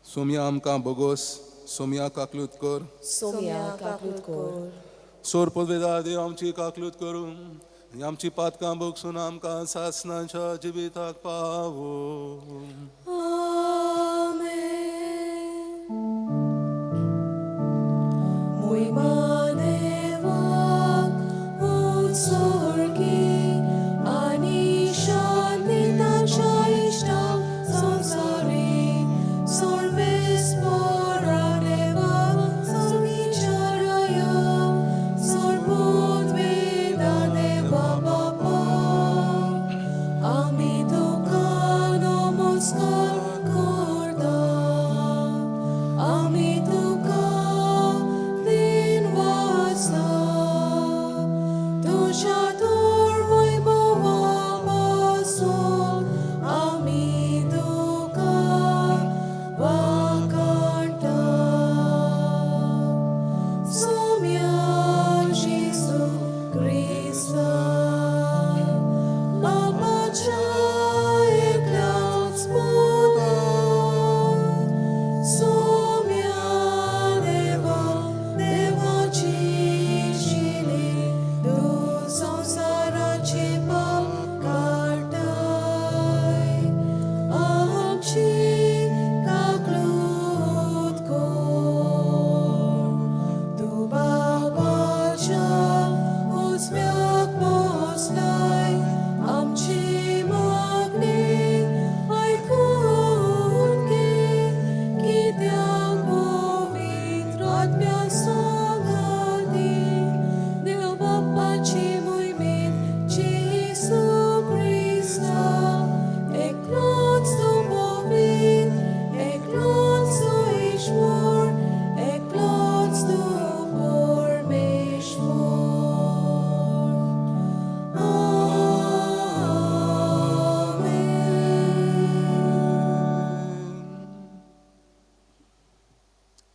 सोम्या आमकां बोगोस. सोम्या काकलूतकर. सोम्या काकलूतकर. सोर पदवेदार देव आमची काकलूत करून आनी आमची पातकां भोगसून आमकां सासणाच्या जिविताक पावो.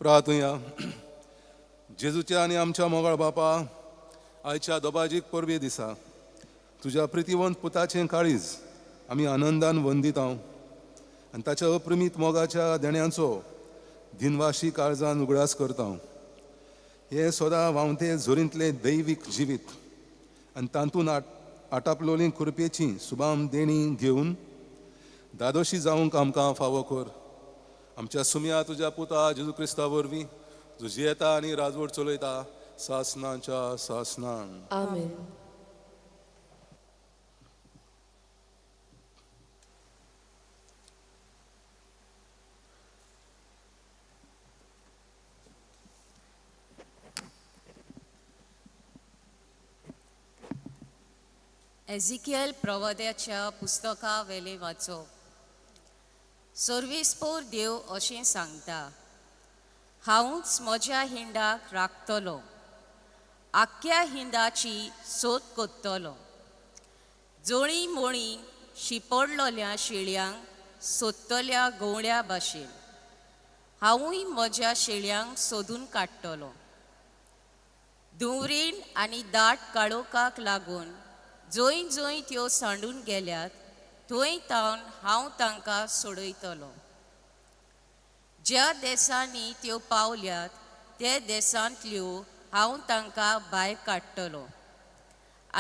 प्रार्थुया. जेजूच्या आनी आमच्या मोगाळ बापा, आयच्या दोबाजीक परबे दिसा तुज्या प्रितीवंत पुताचें काळीज आमी आनंदान वंदितां आनी ताच्या अप्रमीत मोगाच्या देण्यांचो दिनवाशी काळजान उगडास करता. हे सदां व्हांवते झोरींतले दैवीक जिवीत आनी तातूंत आटापलोली कृपेची सुबाम देणी घेवन दादोशी जावंक आमकां फावो कर. आमच्या सुम्या तुज्या पुता जेजू क्रिस्ता वरवीं जो जियेता आनी राजवट चलयता सासणाच्या सासणान. आमेन. एझिकियल प्रवद्याच्या पुस्तका वेले वाचो. सर्वेस्पोर देव अशें सांगता, हांवूच म्हज्या हिंडाक राखतलो, आख्या हिंडाची सोद कोत्तलो. जोळी मोळी शिपडलोल्या शेळयांक सोदतल्या गवळ्या भाशेन हांवूय म्हज्या शेळयांक सोदून काडटलो. धुंवरेन आनी दाट काळोखाक लागून जंय जंय त्यो सांडून गेल्यात थंय तावन हांव तांकां सोडयतलो. ज्या देसांनी त्यो पावल्यात ते देसांतल्यो हांव तांकां भायर काडटलो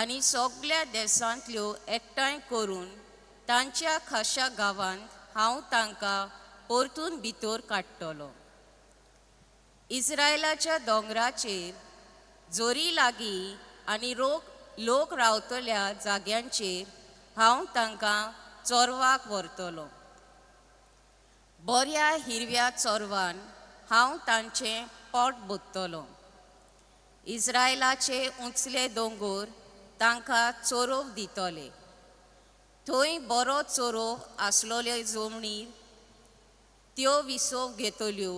आनी सगळ्या देसांतल्यो एकठांय करून तांच्या खाशा गांवांत हांव तांकां परतून भितर काडटलो. इस्रायलाच्या दोंगराचेर जोरी लागीं आनी लोक रावतल्या जाग्यांचेर हांव तांकां चोरवाक व्हरतलो. बऱ्या हिरव्या चोरवान हांव तांचें पोट भरतलो. इस्रायलाचे उंचले दोंगर तांकां चोरोव दितले. थंय बरो चोरोव आसलोल्यो जमनीर त्यो विसव घेतल्यो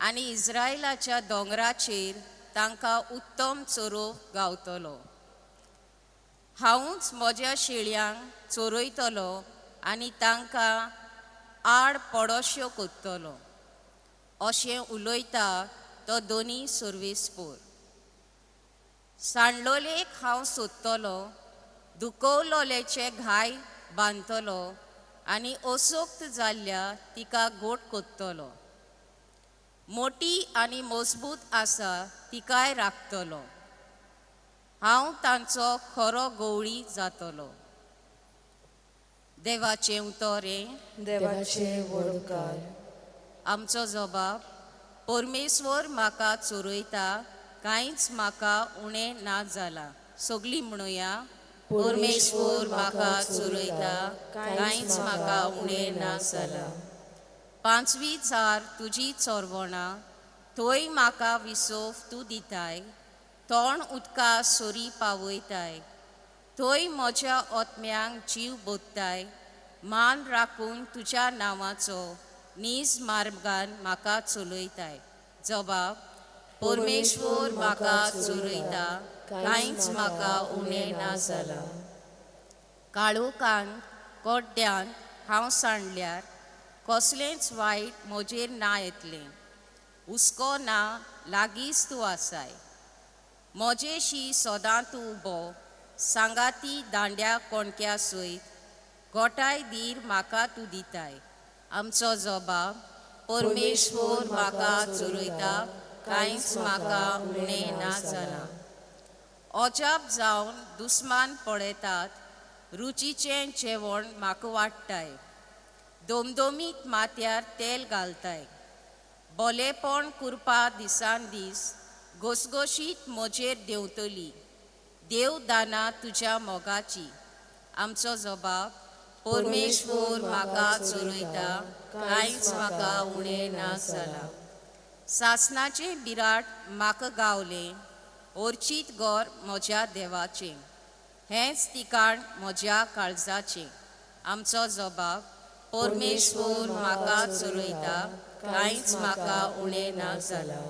आनी इस्रायलाच्या दोंगराचेर तांकां उत्तम चोरोव गावतलो. हांवूच म्हज्या शेळयांक चोरयतलो आनी तांकां आड पडोश्यो कोत्तलो. अशें उलयता तो दोनी सर्वेस्पोर. सांडलोलेक हांव सोदतलो, दुखवलोलेचे घाय बांदतलो आनी असोक्त जाल्ल्या तिका गोट कोत्तलो. मोटी आनी मजबूत आसा तिकाय राखतलो. हांव तांचो खरो गवळी जातलो. देवाचें उतर हें देवाचे वडकार. आमचो जबाब. परमेश्वर म्हाका चोरयता, कांयच म्हाका उणें ना जाला. सगळीं म्हणुया. परमेश्वर म्हाका चोरयता, कांयच म्हाका उणें ना जाला. पांचवी झार तुजी चोरवणां, थंय म्हाका विसोव तूं दिताय. तोंड उदका सोरी पावयताय. थंय म्हज्या ओतम्यांक जीव बोत्ताय. मान राखून तुज्या नांवाचो नीज मार्गान म्हाका चलयताय. जबाब. परमेश्वर म्हाका चोरयता, कांयच म्हाका उणें ना जाला. काळोखान कोड्ड्यान हांव सांडल्यार कसलेंच वायट म्हजेर ना येतलें. हुस्को ना, लागींच तूं आसाय. म्हजेशी सदां तूं उबो, सांगाती दांड्या कोणक्या सयत. गोठाय धीर म्हाका तूं दिताय. आमचो जबाब. परमेश्वर म्हाका चोरयता, कांयच म्हाका उणें ना जाला. अजाप जावन दुस्मान पळयतात, रुचीचें जेवण म्हाका वाडटाय. दोमदोमीत माथ्यार तेल घालताय. बोलेपण करपा दिसान दीस घसघशीत म्हजेर देंवतली. देव दाना तुज्या मोगाची. आमचो जबाब. परमेश्वर म्हाका चोरयता, कांयच म्हाका उणें ना जाला. सासणाचें बिराट म्हाका गावलें, ओर्चीत गोर म्हज्या देवाचें. हेंच तिकाण म्हज्या काळजाचें. आमचो जबाब. परमेश्वर म्हाका चोरयता, कांयच म्हाका उणें ना जाला.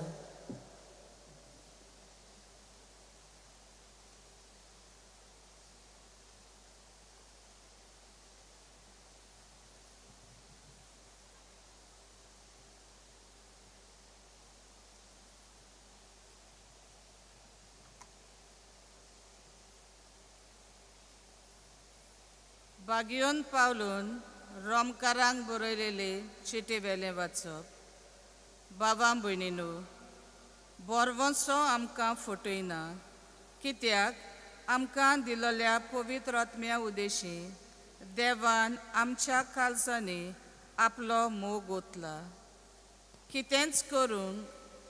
बागयोन पावलून रोमकारांक बरयलेले चिटे वेलें वाचप. बाबा भयणीनो, बोरवोसो आमकां फटयना, कित्याक आमकां दिलोल्या पवित्र आत्म्या उदेशी देवान आमच्या काळजांनी आपलो मोग ओतला. कितेंच करूंक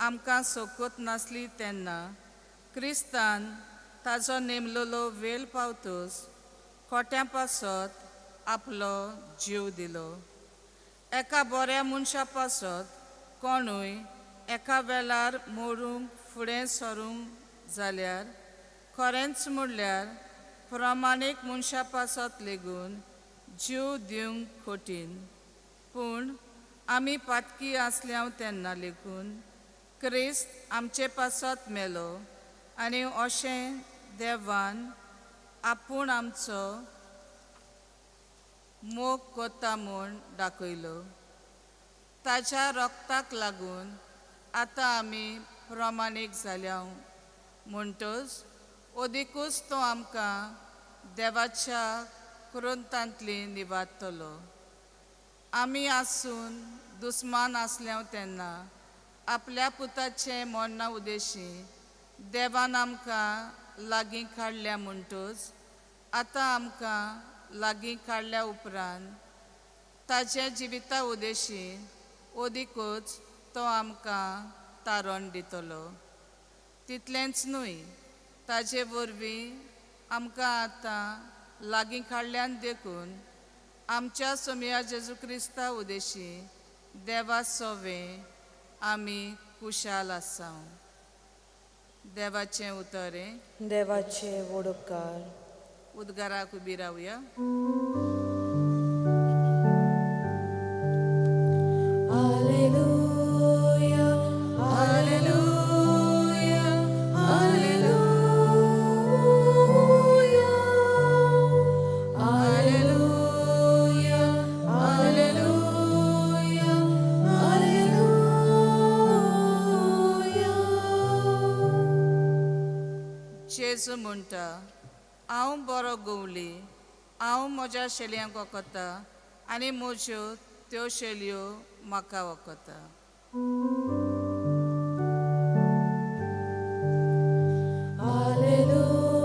आमकां सोकोत नासली तेन्ना क्रिस्तान ताजो नेमलेलो वेळ पावतच खोट्यां पासत आपलो जीव दिलो. एका बऱ्या मनशा पासत कोणूय एका वेळार मोडूंक फुडें सरूंक जाल्यार खरेंच म्हणल्यार प्रमाणीक मनशा पासत लेगून जीव दिवंक कठीण. पूण आमी पातकी आसल्या तेन्ना लेगून क्रिस्त आमचे पासत मेलो आनी अशें देवान आपूण आमचो मोग कोता म्हूण दाखयलो. ताच्या रोगताक लागून आतां आमी प्रमाणीक जाल्या म्हणटच ओदिकूच तो आमकां देवाच्या क्रोंतांतली निवाडटलो. आमी आसून दुस्मान आसल्या तेन्ना आपल्या पुताचे मरणा उदेशी देवान आमकां लागीं काडल्या म्हणटच आतां आमकां लागीं काडल्या उपरांत ताचे जिविता उदेशी ओदिकूच तो आमकां तारण दितलो. तितलेंच न्हय, ताजे वरवीं आमकां आतां लागीं काडल्यान देखून आमच्या सोमया जेजू क्रिस्ता उदेशी देवा सोवें आमी कुशाल आसा. देवाचें उतरें. देवाचे वडकार. उद्गाराक उबी रावया. Hallelujah, hallelujah, hallelujah, hallelujah, hallelujah, hallelujah. जेजू म्हणटा, हांव बरो गवली, हांव म्हज्या शेलयांक वखता आनी म्हज्यो त्यो शेलयो म्हाका वखता. हालेलुया.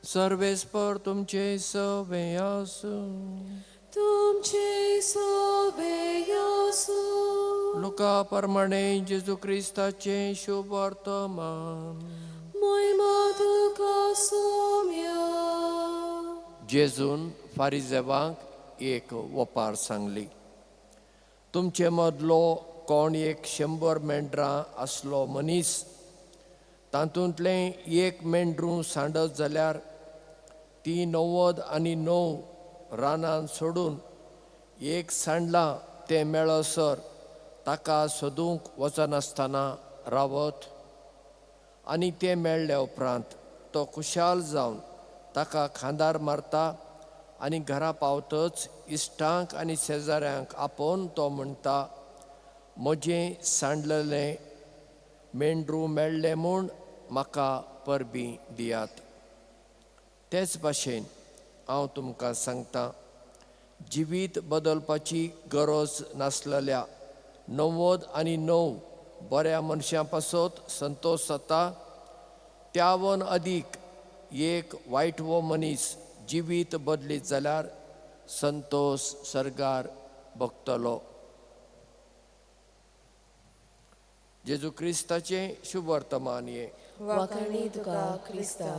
सर्वेस्पर तुमचे सवे आसूं. तुमचे सवे आसूं. लुका प्रमाणे जेजू क्रिस्ताचे शुभ वर्तमान. मोहिमा तुका सौम्या. जेजून फारिजेवांक एक वपार सांगली. तुमचे मदलो कोण एक 100 मेंढरां आसलो मनीस तातूंतलें एक मेंढरूं सांडत जाल्यार ती 99 रानान सोडून एक सांडलां तें मेळसर ताका सोदूंक वचनासतना रावत आनी तें मेळ्ळ्या उपरांत तो खुशाल जावन ताका खांदार मारता आनी घरा पावतच इश्टांक आनी शेजाऱ्यांक आपोवन तो म्हणटा, म्हजें सांडलेलें मेंढरूं मेळ्ळें म्हूण म्हाका परबीं दियात. तेच भाशेन हांव तुमकां सांगतां, जिवीत बदलपाची गरज नासलेल्या 99 बऱ्या मनशां पासत संतोश जाता, त्यावन अदीक एक वायटवो मनीस जिवीत बदलीत जाल्यार संतोष सर्गार भोगतलो. जेजू क्रिस्ताचें शुभ वर्तमान हे. वाखाणी तुका क्रिस्ता.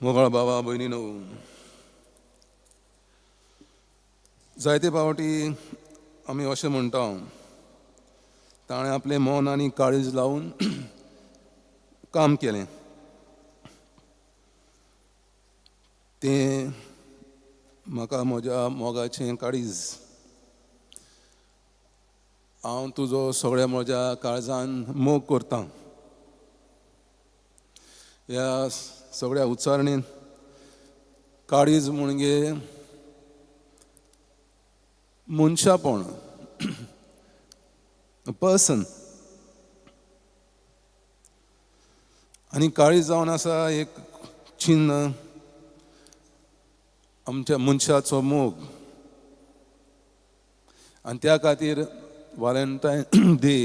मोगाळ बाबा भयणीनो, जायते फावटी आमी अशें म्हणटा, ताणें आपलें मन आनी काळीज लावन काम केलें, तें म्हाका म्हज्या मोगाचें काळीज. हांव तुजो सगळ्या म्हज्या काळजान मोग करतां. ह्या सगळ्या उच्चारणेन काळीज म्हणजे मनशापण, पर्सन. आनी काळीज जावन आसा एक चिन्ह आमच्या मनशाचो मोग. आनी त्या खातीर व्हॅलेंटायन डे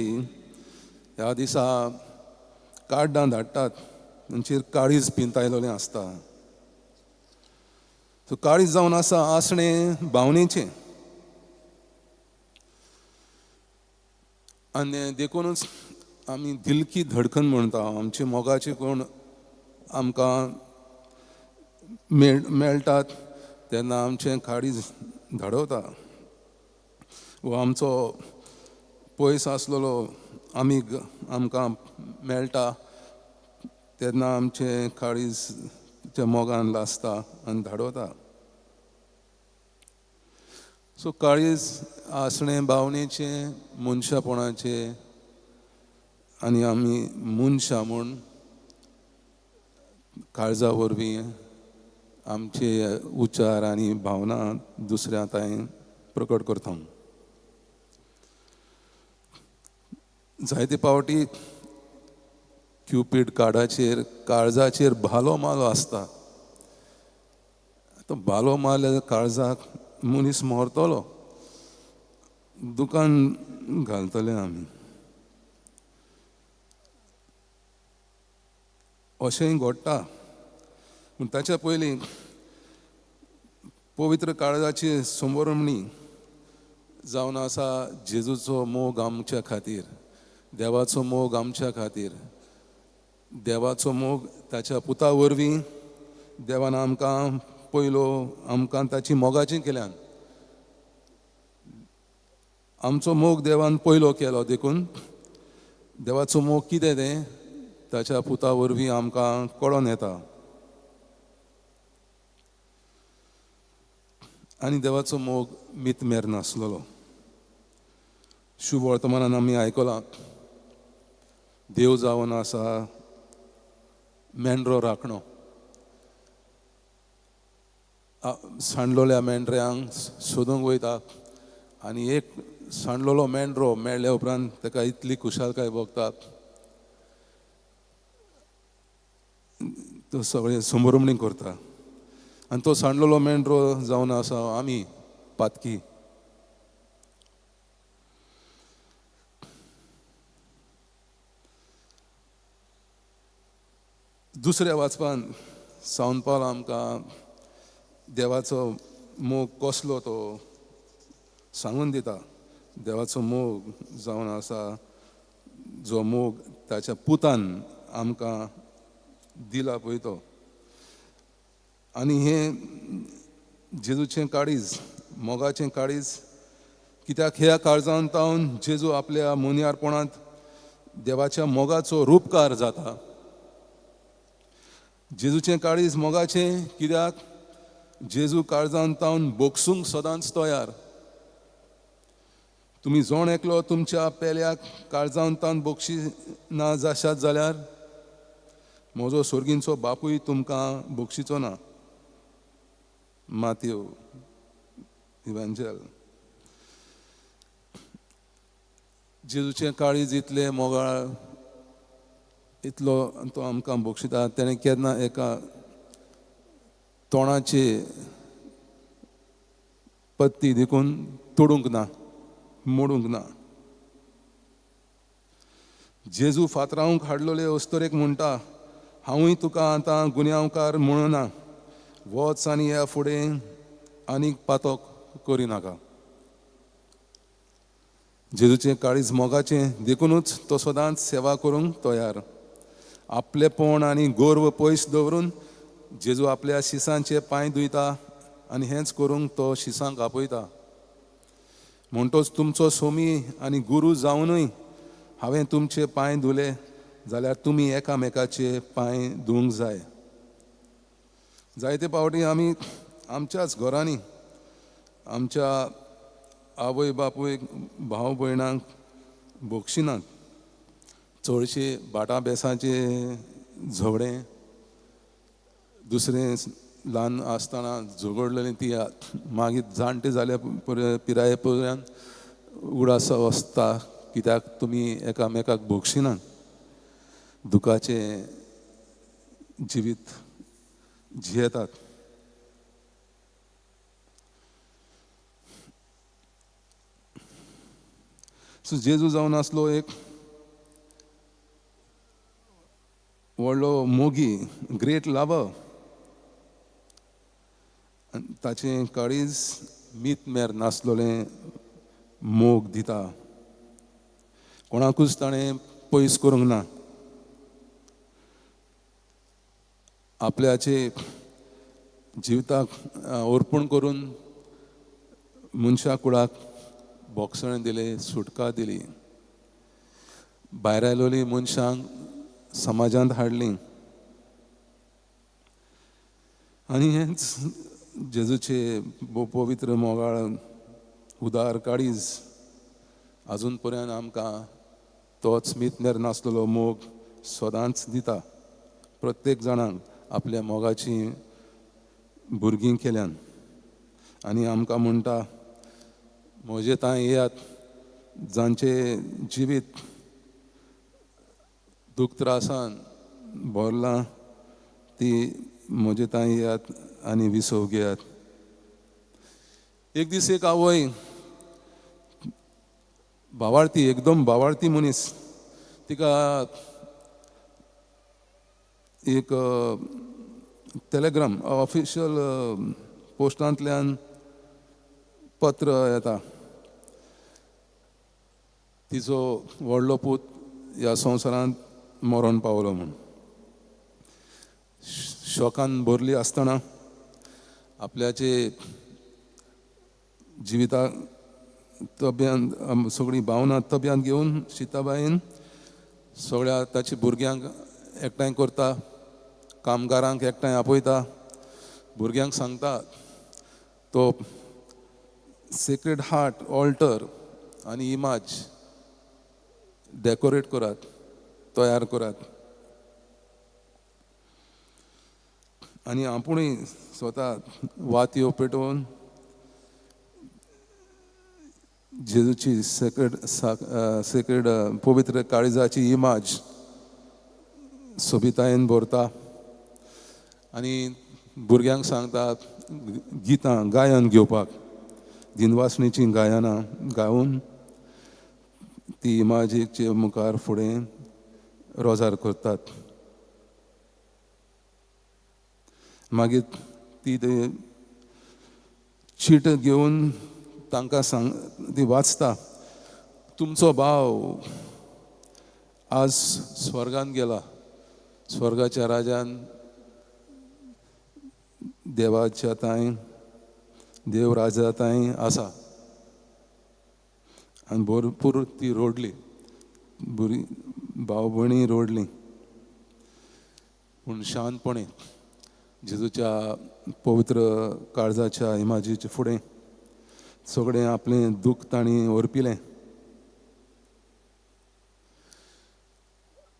ह्या दिसा कार्डां धाडटात, तांचेर काळीज पिंतायलोलें आसता. सो काळीज जावन आसा आसणें भावनेचें. आनी देखूनच आमी दिलकी धडकन म्हणटा, आमचे मोगाचे कोण आमकां मेळटात तेन्ना आमचें काळीज धाडवता. वो आमचो पयस आसलेलो आमकां मेळटा तेन्ना आमचें काळीज त्या मोगान लासता आनी धाडवता. सो काळीज आसणें भावनेचें, मनशापणाचें, आनी आमी मनशां म्हूण काळजा वरवीं आमचे उच्चार आनी भावना दुसऱ्या ताईं प्रकट करता. जायते फावटी क्युपीड कार्डाचेर काळजाचेर भालो मालो आसता. तो भालो मारल्या काळजाक मनीस मरतलो, दुकान घालतले आमी. अशेंय घडटा. पूण ताच्या पयलीं पवित्र काळजाची संभरमणी जावन आसा जेजूचो मोग आमच्या खातीर, देवाचो मोग आमच्या खातीर. देवाचो मोग ताच्या पुता वरवीं देवान आमकां पयलो आमकां ताची मोगाचें केल्यान. आमचो मोग देवान पयलो केलो, देखून देवाचो मोग कितें तें ताच्या पुता वरवीं आमकां कळोन येता. आनी देवाचो मोग मितमेर नासलेलो. शुभ वर्तमानान आमी आयकलां, देव जावन आसा मेंढरो राखणो. सांडलोल्या मेंढऱ्यांक सोदूंक वयता आनी एक सांडलोलो मेंढरो मेळ्ळ्या उपरांत ताका इतली खुशालकाय भोगता. तो सगळें संभरमणी करता आनी तो सांडलेलो मेंढरो जावन आसा आमी पातकी. दुसऱ्या वाचपान सावन पावल आमकां देवाचो मोग कसलो तो सांगून दिता. देवाचो मोग जावन आसा जो मोग ताच्या पुतान आमकां दिला पळय तो. आनी हें जेजूचें काळीज, मोगाचें काळीज, कित्याक ह्या काळजांत तावन जेजू आपल्या मोनियारपणांत देवाच्या मोगाचो रूपकार जाता. जेजूचें काळीज मोगाचें कित्याक जेजू काळजांत तावन बोगसूंक सदांच तयार. तुमी जोण एकलो तुमच्या पेल्याक काळजांत तावन बोगशी ना जाशात जाल्यार म्हजो सोर्गींचो बापूय तुमकां बोगशीचो ना. मातयेव इव्हँजल. जेजूचें काळीज इतलें मोगाळ, इतलो तो आमकां बोगशिता. तेणें केन्ना एका तोंडाची पत्ती देखून तोडूंक ना, मोडूंक ना. जेजू फातरावंक हाडलोले अस्तोरेक म्हणटा, हांवूय तुका आतां गुन्यांवकार म्हणना, वच आनी ह्या फुडें आनीक पातोक करिनाका. जेजूचें काळीज मोगाचें देखूनच तो सदांच सेवा करूंक तयार. आपलेपण आनी गोर्व पयस दवरून जेजू आपल्या शिसांचे पांय धुयता आनी हेंच करूंक तो शिसांक आपयता. म्हणटोच तुमचो सोमी आनी गुरू जावनूय हांवें तुमचे पांय धुले जाल्यार तुमी एकामेकाचे पांय धुवंक जाय. जायते पावटी आमी आमच्याच घरांनी आमच्या आवय बापूयक, भाव भयणांक बोगशिनात. चडशे भाटां बेसांचे झगडें, दुसरें ल्हान आसतना झगडलेलीं ती मागीर जाणटे जाल्या पिराये पर्यंत उगडास वसता, कित्याक तुमी एकामेकाक बोगशिनात. दुखाचें जिवीत जियेतात. सो जेजू जावन आसलो एक व्हडलो मोगी, ग्रेट लावर. ताचें काळीज मीत मेर नासलोलें मोग दिता. कोणाकूच ताणें पयस करूंक ना. आपल्याचे जिविताक अर्पण करून मनशा कुळाक बोगसण दिलें, सुटका दिली. भायर आयलोलीं मनशांक समाजांत हाडलीं. आनी हेंच जेजूचे पवित्र मोगाळ उदार काळीज आजून पर्यंत आमकां तोच मीतमेर नासलेलो मोग सदांच दिता. प्रत्येक जाणांक आपल्या मोगाची भुरगीं केल्यान. आनी आमकां म्हणटा, म्हजे तांय येयात जांचे जिवीत दूख त्रासान भरलां, ती म्हजे तांय येयात आनी विसव घेयात. एक दीस एक आवय भावार्थी, एकदम भावार्थी मनीस, तिका एक टॅलिग्राम ऑफिशियल पोस्टांतल्यान पत्र येता. तिचो व्हडलो पूत ह्या संवसारांत मरोन पावलो म्हूण. शोकान भरली आसतना आपल्याचे जिविताक तब्यांत सगळीं भावना तब्यांत घेवन सीताबाईन सगळ्या ताच्या भुरग्यांक एकठांय करता, कामगारांक एकठांय आपयता, भुरग्यांक सांगता तो सेक्रेड हार्ट ऑल्टर आनी इमाज डेकोरेट करात, तयार करात. आनी आपुणूय स्वता वातयो पेटोवन जेजूची सेक्रेड पवित्र काळिजाची इमाज सोबितायेन भरता. आनी भुरग्यांक सांगतात गितां गायन घेवपाक, दिनवासणीचीं गायनां गावन ती इमाजीचे मुखार फुडें रोजार करतात. मागीर ती चीट घेवन तांकां ती वाचता, तुमचो भाव आज स्वर्गान गेला, स्वर्गाच्या राज्यान देवाच्या थंय देव राजा थंय आसा. आनी भरपूर ती रोडली, बरी भाव भयणी रोडली. पूण शांतपणी जेजूच्या पवित्र काळजाच्या इमाजीचे फुडें सगळें आपलें दूख तांणी ओरपिलें.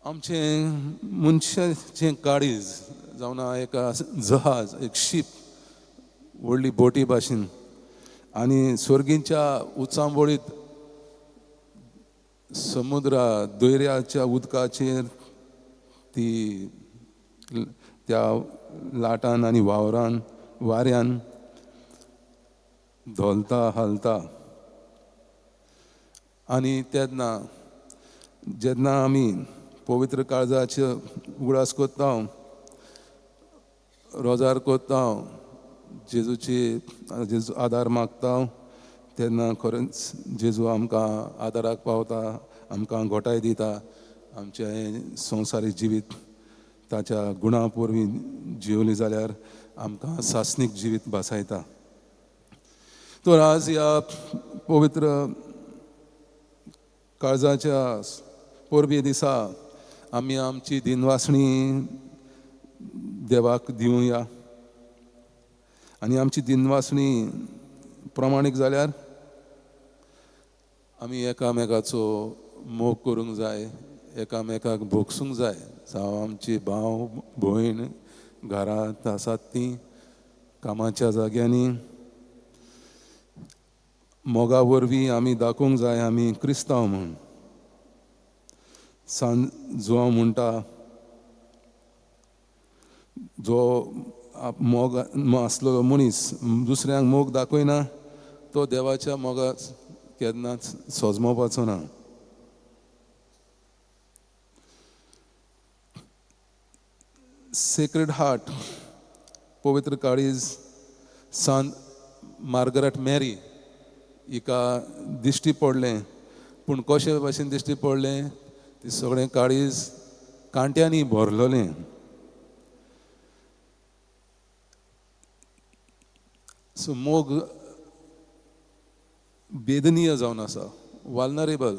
आमचें मनशाचें काळीज जावन एक जहाज, एक शीप, व्हडली बोटी भाशेन, आनी स्वर्गींच्या उचांबोळीत समुद्रा दर्याच्या उदकाचेर ती त्या लाटान आनी वाऱ्यान धोलता हालता. आनी जेन्ना आमी पवित्र काळजाचे उगडास कोत्ता, रोजार कोत्ता, जेजू आदार मागता, तेन्ना खरेंच जेजू आमकां आदाराक पावता, आमकां घोटाय दिता. आमचें संवसारीक जिवीत ताच्या गुणां परवीं जिवली जाल्यार आमकां सासणीक जिवीत भासायता. तर आज ह्या पवित्र काळजाच्या परबी दिसा आमी आमची दिनवासणी देवाक दिवया. आनी आमची दिनवासणी प्रमाणीक जाल्यार आमी एकामेकाचो मोग करूंक जाय, एकामेकाक भोगसूंक जाय. जावं आमची भाव भयण घरांत आसात तीं, कामाच्या जाग्यांनी, मोगा वरवीं आमी दाखोवंक जाय आमी क्रिस्तांव म्हूण. जो म्हणटा, जो मोग आसलेलो मनीस दुसऱ्यांक मोग दाखयना, तो देवाच्या मोगाक केन्नाच सोजमोवपाचो ना. सेक्रेड हार्ट, पवित्र काळीज, सांत मार्गरेट मॅरी हिका दिश्टी पडलें. पूण कशे भाशेन दिश्टी पडलें, ती सगळें काळीज कांट्यांनी भरलेलें. सो मोग बेदनीय जावन आसा, वाल्नरेबल.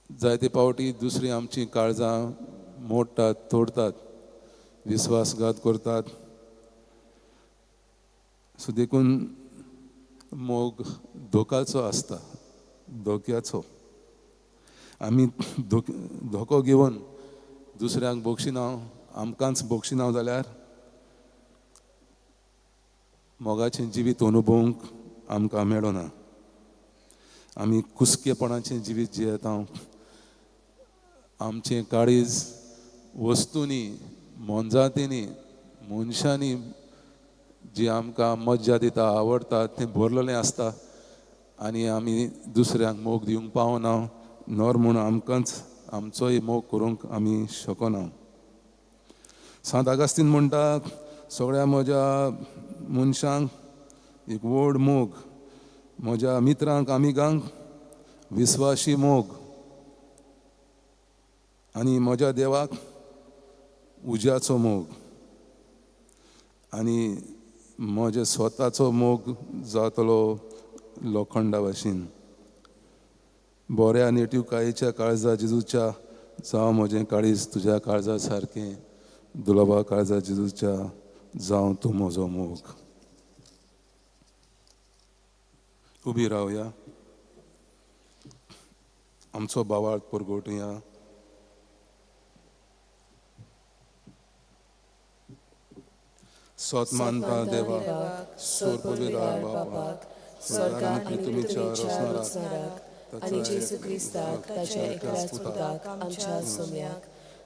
जायते पावटी दुसरी आमची काळजां मोडटात, तोडतात, विस्वासघात करतात. सो देखून मोग धोकाचो आसता, धोक्याचो. आमी धोको घेवन दुसऱ्यांक बोगशिनाव, आमकांच बोगशिनाव जाल्यार मोगाचें जिवीत अनुभवूंक आमकां मेळना. आमी कुसकेपणाचें जिवीत जियेता. आमचें काळीज वस्तूंनी, मोनजातींनी, मनशांनी जी आमकां मज्जा दिता, आवडटा, तें भरलेलें आसता. आनी आमी दुसऱ्यांक मोग दिवंक पावना, नॉर म्हूण आमकांच आमचोय मोग करूंक आमी शकना. सांत आगस्तीन म्हणटा, सगळ्या म्हज्या मनशांक एक व्हड मोग, म्हज्या मित्रांक आमिगांक विस्वाशी मोग, आनी म्हज्या देवाक उज्याचो मोग. आनी म्हजे स्वताचो मोग जातलो लोखंडा भाशेन. बऱ्या नेटिवकायेच्या काळजा जेजूच्या जावं म्हजें काळीज तुज्या काळजा सारकें. दुलोबा काळजा जेजूच्या जावं तूं म्हजो मोग. उबी रावया, आमचो भावार्थ परगोटुया. सोतमानपा देवाक, सोरपविदार बापाक, स्वर्गांत आनी पृथ्वीच्या रचणाराक, आनी जेजू क्रिस्ताक ताच्या एकल्याच पुताक आमच्या सोम्याक,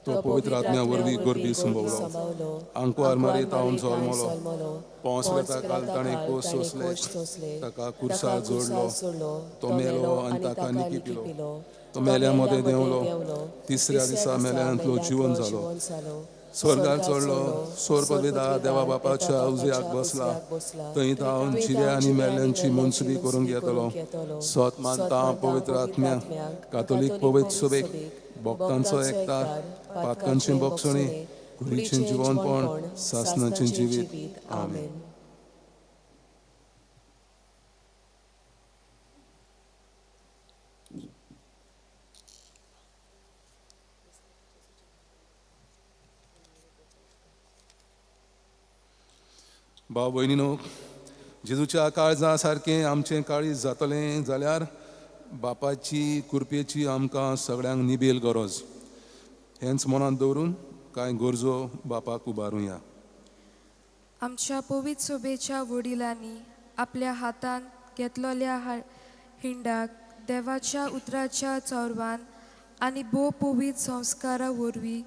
तो पवित्र आत्म्या वरवीं गोरबी संभोवलो आंकवार मारी तावन जल्मलो पोंस वेता काल ताणें कोस सोंसले ताका कुर्सार जोडलो तो मेलो आनी ताका निकी पिलो तो मेल्या मदें देंवलो तिसऱ्या दिसा मेल्यांतलो जिवन जालो स्वर्गार चडलो सोर पदवीदार देवा बापाच्या उजव्याक बसला थंय तावन जिऱ्या आनी मेल्यांची मनसुबी करूंक येतलो सोत मानता पवित्र आत्म्याक कातोलीक पवित्र सभेक भक्तांचो एकठार पातकांची बोगसणी कुडीचें जिवनपण सासणाचें जिवीत आमेन. भाव भयणीनो, जेजूच्या काळजा सारकें आमचें काळीज जातलें जाल्यार बापाची कृपेची आमकां सगळ्यांक निबेल गरज. हेंच मनांत दवरून कांय गरजो बापाक उबारुया. आमच्या पवित्र सभेच्या वडिलांनी आपल्या हातान घेतलेल्या हिंडाक देवाच्या उतराच्या चौरवान आनी भोव पवित्र संस्कारा वरवीं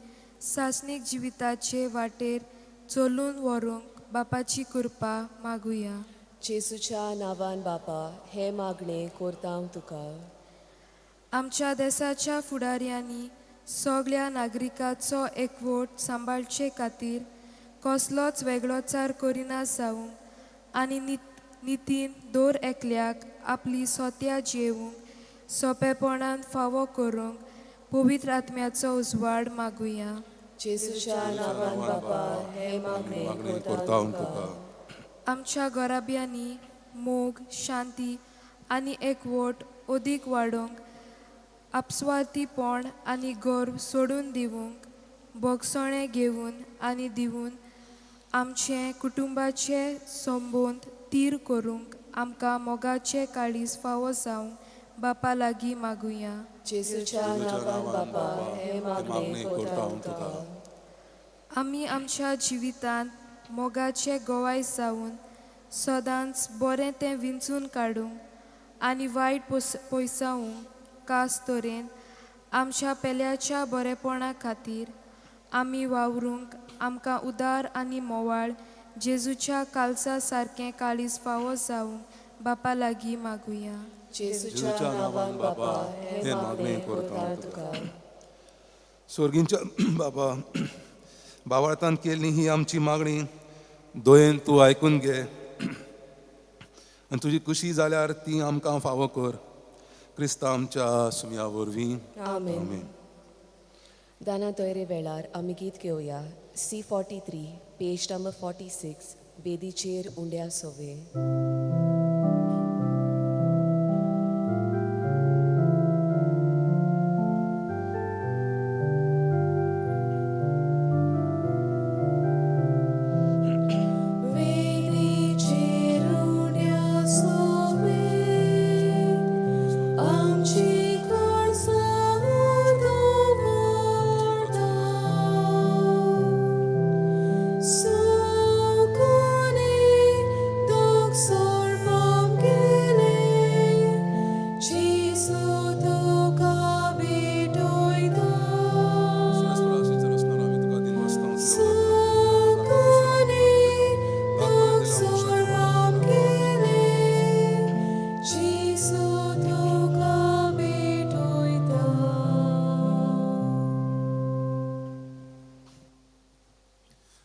सासणीक जिविताचे वाटेर चलून व्हरूंक बापाची कृपा मागुया. जेजूच्या नांवान बापा हे मागणे करता तुका. आमच्या देशाच्या फुडाऱ्यांनी सगळ्या नागरिकाचो एकवट सांबाळचे खातीर कसलोच वेगळोचार करिना जावंक आनी नितीन दर एकल्याक आपली स्वत्या जेवूंक सोंपेपणान फावो करूंक पवित्र आत्म्याचो उजवाड मागुया. जेजूच्या नांवान बापा हे मागणे करता तुका. आमच्या गोराब्यांनी मोग शांती आनी एकवट अदीक वाडोवंक आपस्वार्थीपण आनी गर्व सोडून दिवंक बोगसणे घेवन आनी दिवन आमचे कुटुंबाचे संबंद तीर करूंक आमकां मोगाचे काळीज फावो जावंक बापा लागीं मागुया. जेजूच्या नांवान बापा हे मागणे करता तुका. आमी आमच्या जिवितांत मोगाचे गोवाय जावन सदांच बरें तें विंचून काडूंक आनी वायट पयसावूंक कास तरेन आमच्या पेल्याच्या बरेपणा खातीर आमी वावरूंक आमकां उदार आनी मोवाळ जेजूच्या कालसा सारकें काळीज फावो जावंक बापा लागीं मागुया. जेजूच्या नांवान बापा हे मागणे करता तुका. स्वर्गींच्या बापा, भावार्थान केल्ली ही आमची मागणी दोयेन तूं आयकून घे आनी तुजी खुशी जाल्यार ती आमकां फावो कर. क्रिस्ता आमच्या सुमया वरवीं आमेन. दाना तोयरे वेळार आमी गीत घेवया. C43 पेज नंबर 46 बेदीचेर उंड्या सोवे.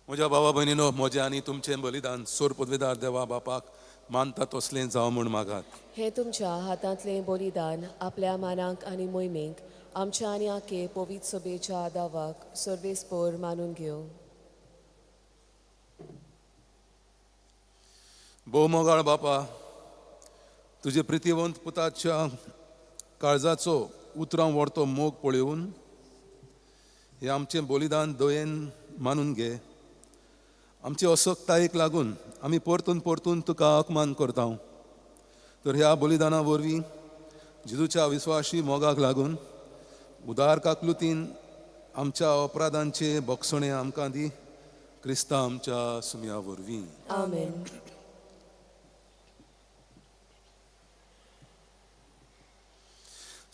म्हज्या भावा भयणीनो, म्हजें आनी तुमचें बलिदान सोर पदवीदार देवा बापाक मानता तसलें जावं म्हूण मागात. हे तुमच्या हातांतलें बलिदान आपल्या मानाक आनी मोहिमेक आमच्या आनी आखे पवित्र सभेच्या दावाक सर्वेस्पर मानून घेव. भोव मोगाळ बापा, तुजे प्रितीवंत पुताच्या काळजाचो उतरां व्हरतो मोग पळोवन हे आमचें बलिदान दयेन मानून घे. आमचे असक्तायेक लागून आमी परतून परतून तुका अपमान करता. तर ह्या बलिदाना वरवीं जेजूच्या विस्वासी मोगाक लागून उदार काकलुतीन आमच्या अपराधांचे बोगसणे आमकां दी. क्रिस्ता आमच्या सुमया वरवीं आमेन.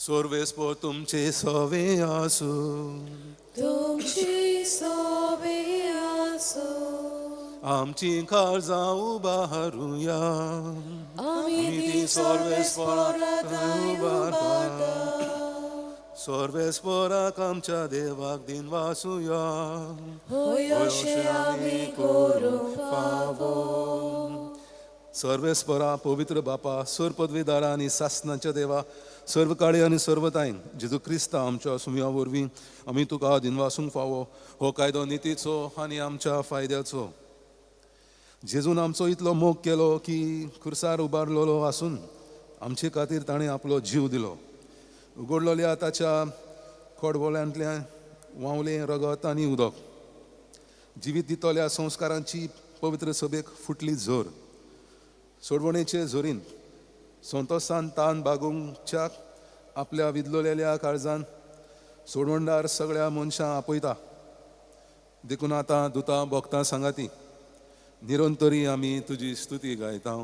सोर्वेस्पो तुमचे सवे आसू तुमची सोबे आसो आमची काळजां उबारूया आमी ती सर्वेस्पराक उबारता सर्वेस्पराक आमच्या देवाक दिन वासुया होय अशें आमी करूंक फावो सर्वेस्परा पवित्र बापा सर पदवीदारा आनी सासनाच्या देवा सर्व काळी आनी सर्व ताईं जेजू क्रिस्ता आमच्या सुमया वरवीं आमी तुका दिनवासूंक फावो हो कायदो नितीचो आनी आमच्या फायद्याचो जेजून आमचो इतलो मोग केलो की खुर्सार उबारलेलो आसून आमचे खातीर ताणें आपलो जीव दिलो उगडलेल्या ताच्या खोडवोल्यांतल्यान व्हांवलें रगत आनी उदक जिवीत दितल्या संस्कारांची पवित्र सभेक फुटली झोर सोडवणेचे झोरीन संतोशान तान बागोवच्या आपल्या विदलोलेल्या काळजान सोडवणदार सगळ्या मनशां आपयता देखून आतां दुतां भोगतां सांगाती निरंतरी आमी तुजी स्तुती गायता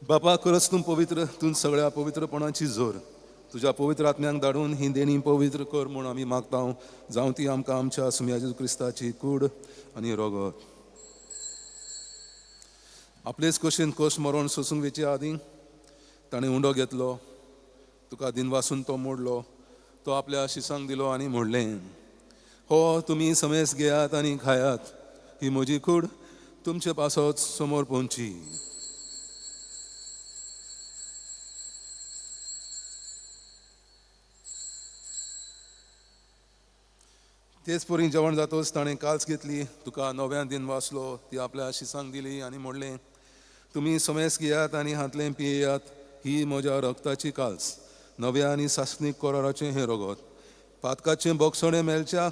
बापा खरंच तूं पवित्र तूं सगळ्या पवित्रपणाची जोर तुज्या पवित्र आत्म्यांक धाडून ही देणी पवित्र कर म्हूण आमी मागता जावं ती आमकां आमच्या सुम्या जेजू क्रिस्ताची कूड आनी रगत आपलेच कशेन कश्ट मरण सोसूंक वेचे आदीं ताणें उंडो घेतलो तुका दिनवासून तो मोडलो तो आपल्या शिसांक दिलो आनी म्हणलें हो तुमी समेस घेयात आनी खायात ही म्हजी कूड तुमचे पासत समोर पोवची तेच परी जेवण जातोच ताणें काल्स घेतली तुका नव्यान दिन वाचलो ती आपल्या शिसांक दिली आनी म्हणलें तुमी समेस घेयात आनी हातलें पियेयात ही म्हज्या रक्ताची काल्स नव्या आनी सासणीक कराराचें हें रगत पातकाचें बोगसणें मेलच्या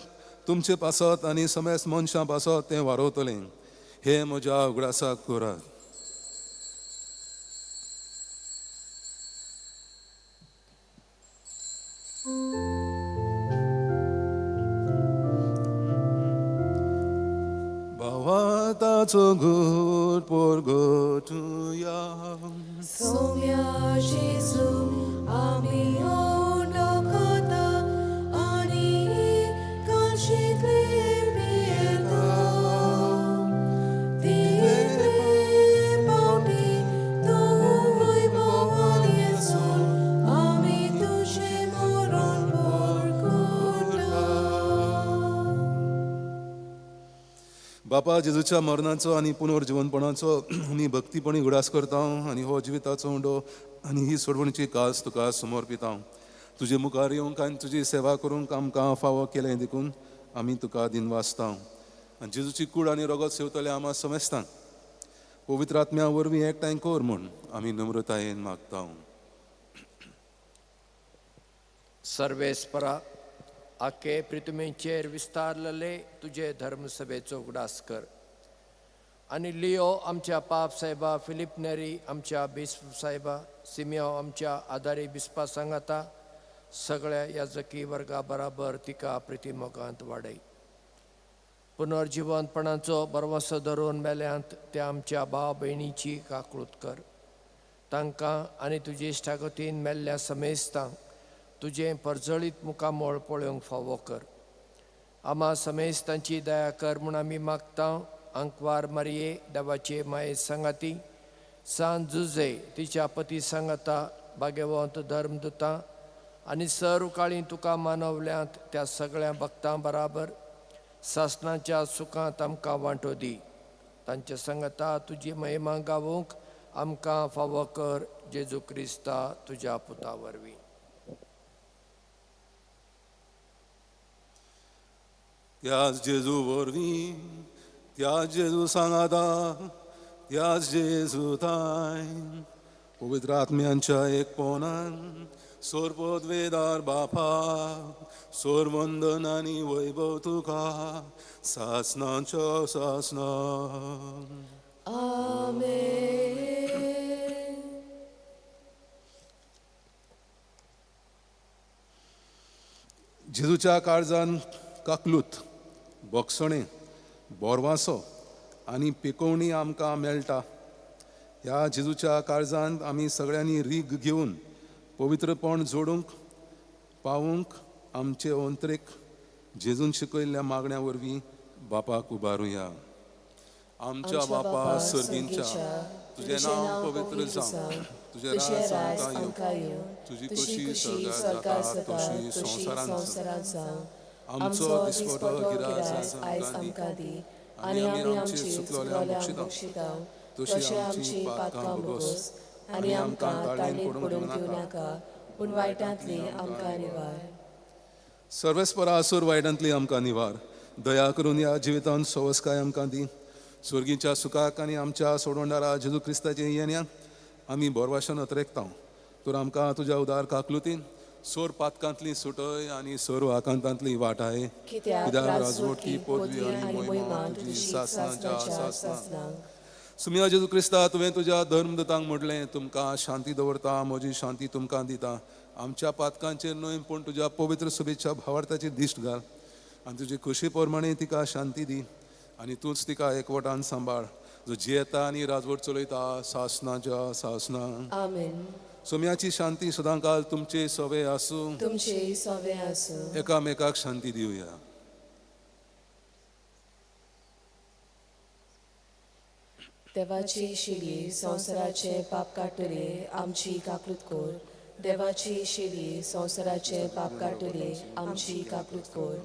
तुमचे पासत आनी समेस मनशां पासत तें वारोवतलें हें म्हज्या उगडासाक करात ताचो घोट पोरगोटुया सोम्या जेजू आमी ओंडो खाता आनी काशींतले पियेता ती पावटी तूं वैभवान येसून आमी तुजें मरण पोरगोटा बापा जेजूच्या मरणाचो आनी पुनर्जीवनपणाचो आमी भक्तीपणी उडास करता आनी हो जिविताचो उंडो आनी ही सोडवणीची कास तुका समर्पिता तुजे मुखार येवंक आनी तुजी सेवा करूंक आमकां फावो केलें देखून आमी तुका दिन वाचता आनी जेजूची कूड आनी रगत सेवतले आमां समेस्तांक पवित्र आत्म्या वरवीं एकठांय कर म्हूण आमी नम्रतायेन मागता सर्वेस्परा आखे पृथ्वीचेर विस्तारलेले तुजे धर्मसभेचो उगडास कर आनी लिओ आमच्या पाप साहेबा फिलिप नेरी आमच्या बिस्प साहेबा सिमियो आमच्या आदारी बिस्पा सांगाता सगळ्या याजकी वर्गा बराबर तिका प्रितीमोगांत वाडय पुनर्जीवनपणाचो बरवसो धरून मेल्यांत त्या आमच्या भाव भयणीची काकळूत कर तांकां आनी तुजे इश्टागतीन मेल्ल्या समेस्तांक तुजें परजळीत मुखामोळ पळोवंक फावो कर आमा समेस्तांची दया कर म्हूण आमी मागता अंकवार मारये देवाचे माये सांगाती सांत जुजे तिच्या पती सांगाता भाग्यवंत धर्मदुतां आनी सर उकाळी तुका मानवल्यांत त्या सगळ्या भक्तां बराबर सासणाच्या सुखांत आमकां वांटो दी तांच्या सांगाता तुजी महिमा गावूंक आमकां फावो कर जेजू क्रिस्ता तुज्या पुता वरवीं त्याच जेजू वरवीं त्याच जेजू सांगाता त्याच जेजू ताय पवित्र आत्म्यांच्या एकपणान सोरपद वेदार बापा सोर वंदन आनी वैभव तुका सासनांच्या सासना. जेजूच्या काळजान काकलूत बोगसणे बोरवासो आनी पिकोवणी आमकां मेळटा. ह्या जेजूच्या काळजांत आमी सगळ्यांनी रीग घेवन पवित्रपण जोडूंक पावूंक आमचे अंतरेक जेजून शिकयल्ल्या मागण्या वरवीं बापाक उबारुया. आमच्या बापा सर्गींच्या तुझें नांव पवित्र जावं, तुझें राज आमकां येवं, तुजी कशी स्वर्गार जाता तशी संवसारांत जावं. आमचो दिसपटो गिरास आयज आमकां दी आनी आमी आमची चुकलोल्यांक बक्षिता तशी आमची पातकां बगोस आनी आमकां ताळणेक पडूंक दिवं नाका पूण वायटांतली आमकां निवार. सर्वेस्परा आसूर वायटांतली आमकां निवार. दया करून ह्या जिवितांत सवस्काय आमकां दी. स्वर्गीच्या सुखाक आनी आमच्या सोडवणारा जेजू क्रिस्ताचे येण्याक आमी बोरवाशान अत्रेकता. तर आमकां तुज्या उदार काकलुतीन सोर पातकांतली सुटय आनी सोर वाकांतांतली वाटाय. कित्याक राजवटी पदवी आनी महिमा तुजी सासनाच्या सासना. सुम्या जेजू क्रिस्ता तुवें तुज्या धर्मदूतांक म्हटलें तुमकां शांती दवरता म्हजी शांती तुमकां दिता. आमच्या पातकांचेर न्हय पूण तुज्या पवित्र सुबेच्या भावार्थाचेर दिश्ट घाल आनी तुजी खुशी प्रमाणे तिका शांती दी आनी तूंच तिका एकवटान सांबाळ जो जियेता आनी राजवट चलयता सासनाच्या सासना. आमेन. सोम्याची शांती सदांकाल तुमचे सवे आसूं. तुमचे सवे आसूं. एकामेकाक शांती दिवया. देवाची शिडी संवसाराचे पाप काडटले आमची काकूत कोर. देवाची शिडी संवसाराचे पाप काडटले आमची काकूत कोर.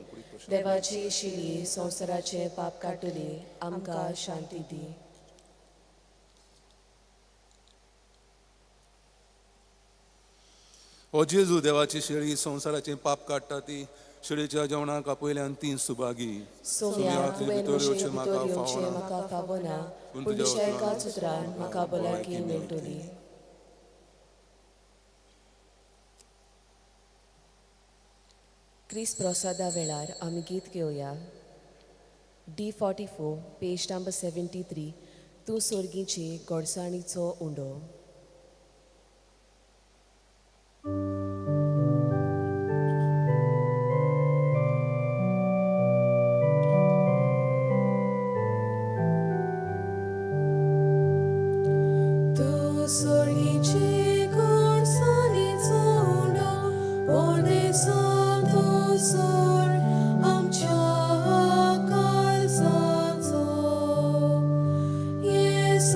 देवाची शिडी संवसाराचे पाप काडटले आमकां शांती दी. ओ जेजू देवाची शेळी संवसाराचे पाप काडटा ती शेळीच्या जेवणाक आपयल्यान ती सुभागी. सोम्या तुवें म्हजे भितर येवचें म्हाका फावना पूण तुज्या एकाच उतरान म्हाका भलायकी मेळटली. क्रिस्त प्रसादा वेळार आमी गीत घेवया. D44 पेज नंबर 73 तूं सोर्गीची गोडसाणीचो उंडो. Yes,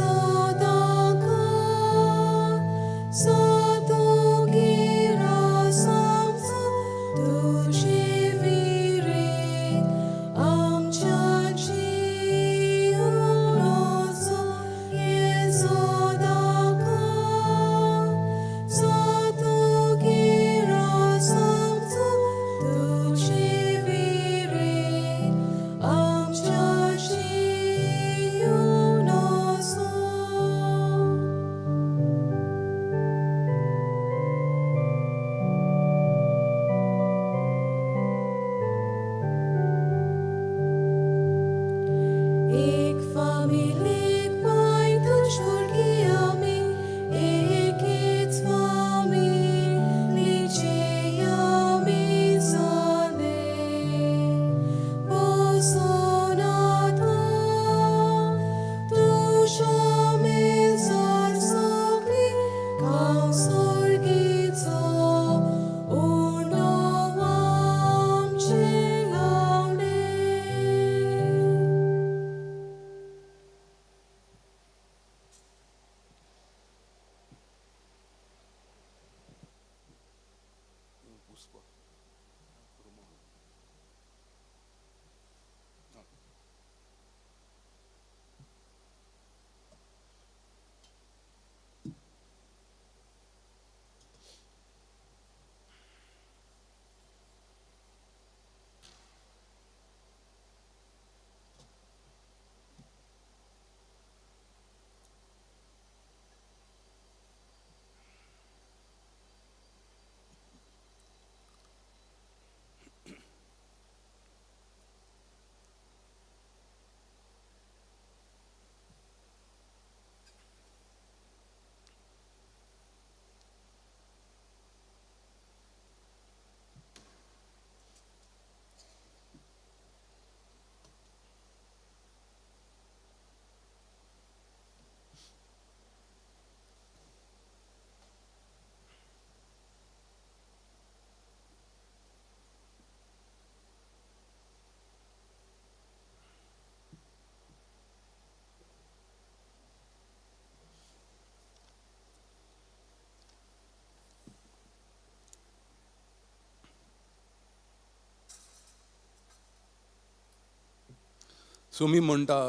सुमी म्हणटा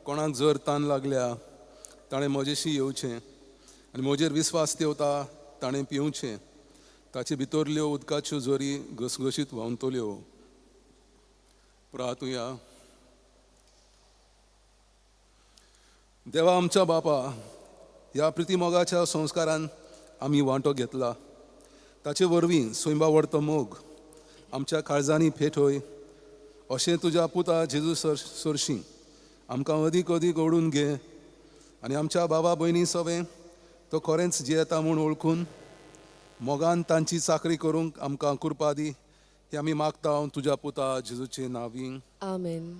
कोणाक जर तान लागल्या ताणें म्हजेशी येवचें आनी म्हजेर विस्वास ठेवता ताणें पिवचें. ताचे भितरल्यो उदकाच्यो झरी घसघशीत व्हांवतल्यो. प्रार्थुया. देवा आमच्या बापा, ह्या प्रितीमोगाच्या संस्कारान आमी वांटो घेतला. ताचे वरवीं स्वयंभावडतो मोग आमच्या काळजांनी फेटय अशें तुज्या पुता जेजू सरशी आमकां अदीक अदीक ओडून घे आनी आमच्या बाबा भयणी सवें तो खरेंच जियेता म्हूण ओळखून मोगान तांची चाकरी करूंक आमकां कृपा दी. हे आमी मागता तुज्या पुता जेजूचे नांवीं. आमेन.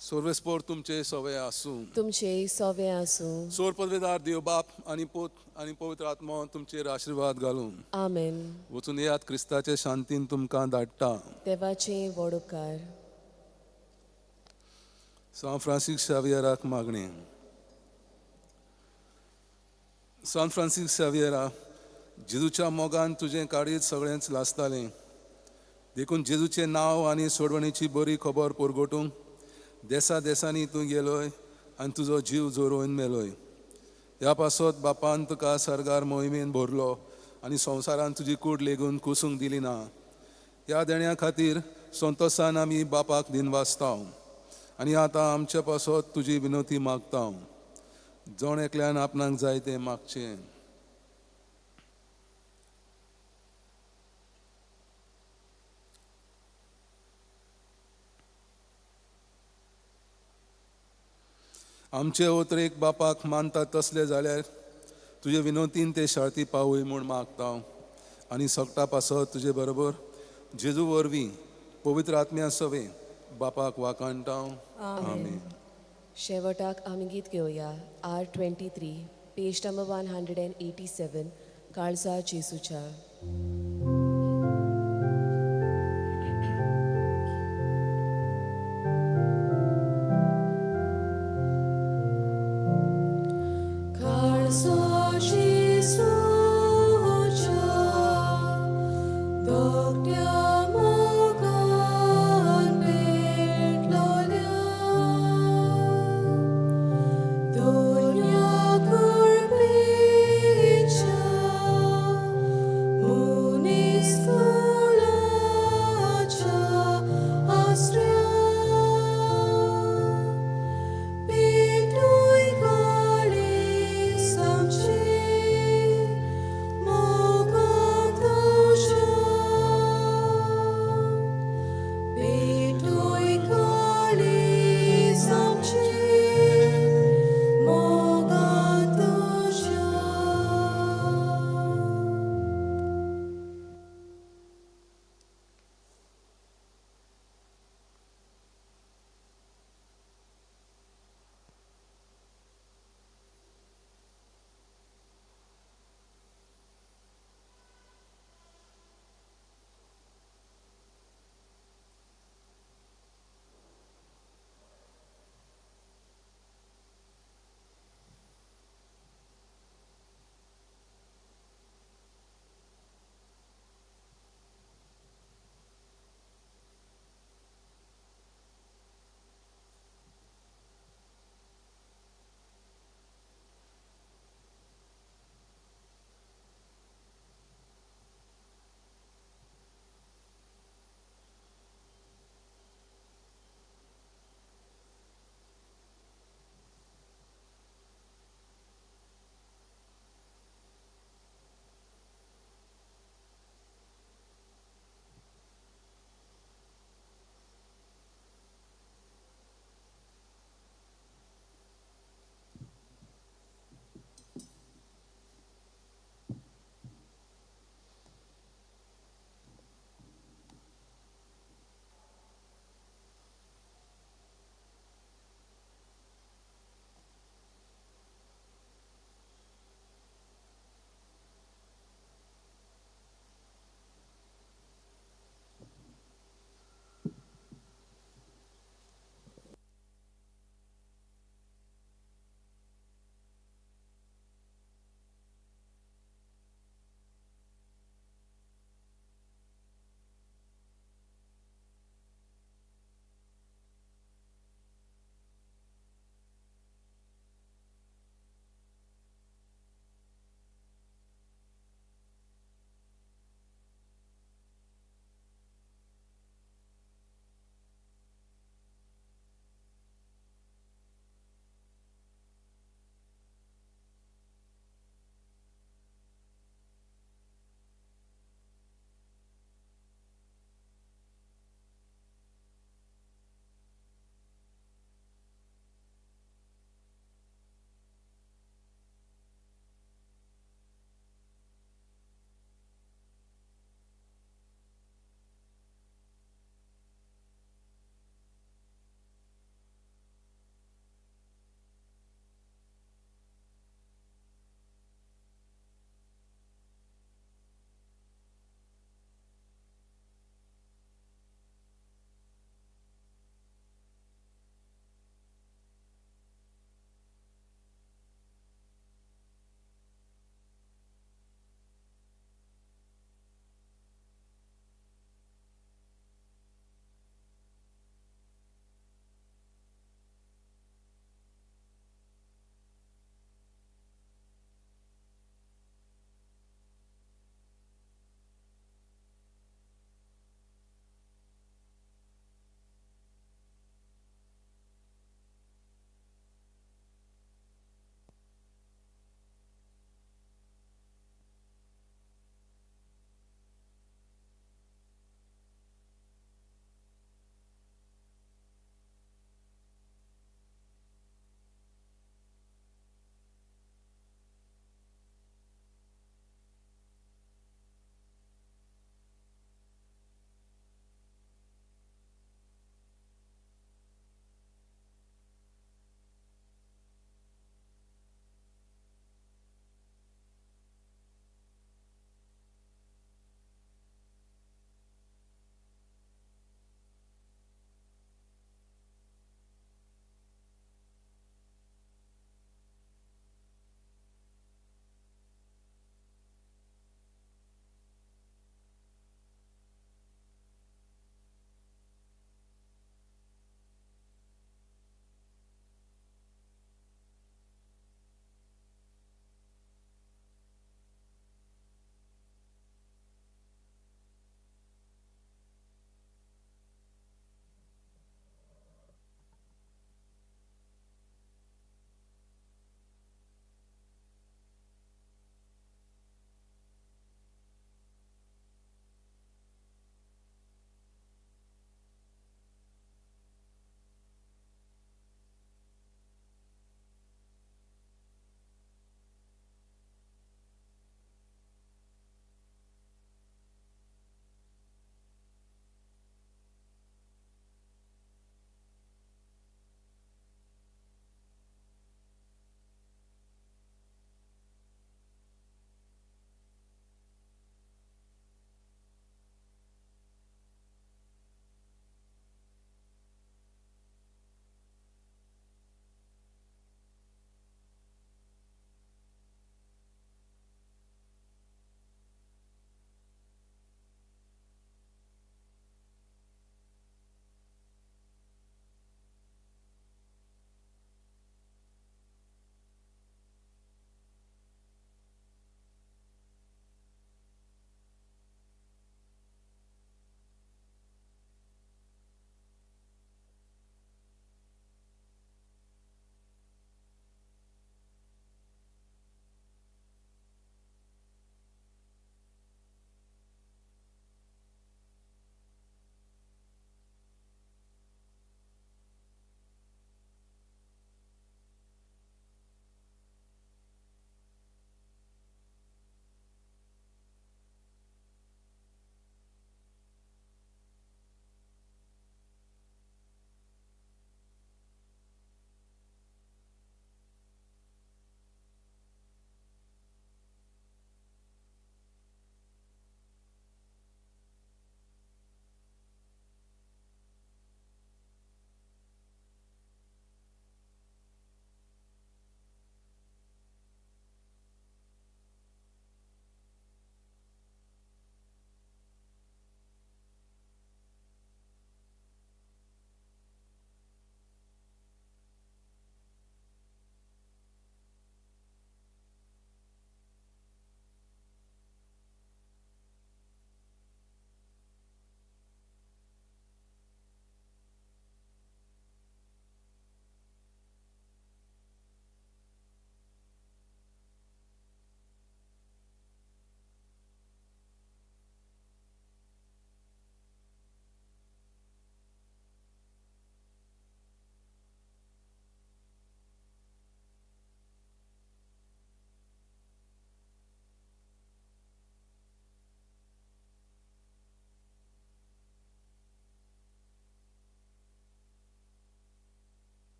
सर्वेस्पोर तुमचे सवे आसूं. तुमचे सवे आसूं. सोर पदवेदार देव बाप आनी पूत आनी पवित्र आत्मा तुमचेर आशिर्वाद घालूं. आमेन. वचून येयात क्रिस्ताचे शांतीन तुमकां धाडटा. देवाचे वडोवकार. सान फ्रांसीस शावियराक मागणें. सान फ्रांसीस शावियरा, जेजूच्या मोगान तुजें काळीज सगळेंच लासतालें. देखून जेजूचें नांव आनी सोडवणेची बरी खबर परगटूंक देसा देसांनी तूं गेलोय आनी तुजो जीव जोरोवन मेलोय. ह्या पासत बापान तुका सरगार मोहिमेन भरलो आनी संवसारान तुजी कूड लेगून कुसूंक दिली ना. ह्या देण्या खातीर संतोशान आमी बापाक दिनवासता आनी आतां आमचे पासत तुजी विनोती मागता. जण एकल्यान आपणाक जाय तें मागचें. आमचे ओतरेक बापाक मानता तसले जाल्यार तुजे विनोतीन ते शाळती पावय म्हूण मागता आनी सगटा पासत तुजे बरोबर जेजू वरवीं पवित्र आत्म्या सवे बापाक वाकाणटा. आमेन. शेवटाक आमी गीत घेवया. R23 पेज नंबर 187 काळजा जेजूच्या. Some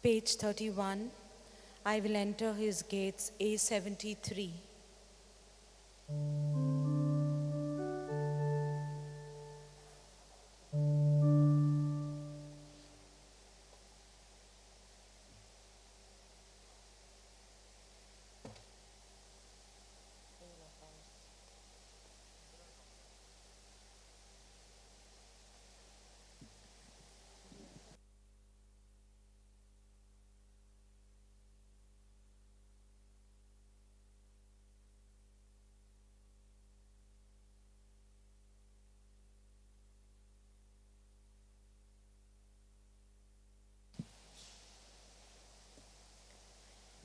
Page 31. I will enter his gates, A73.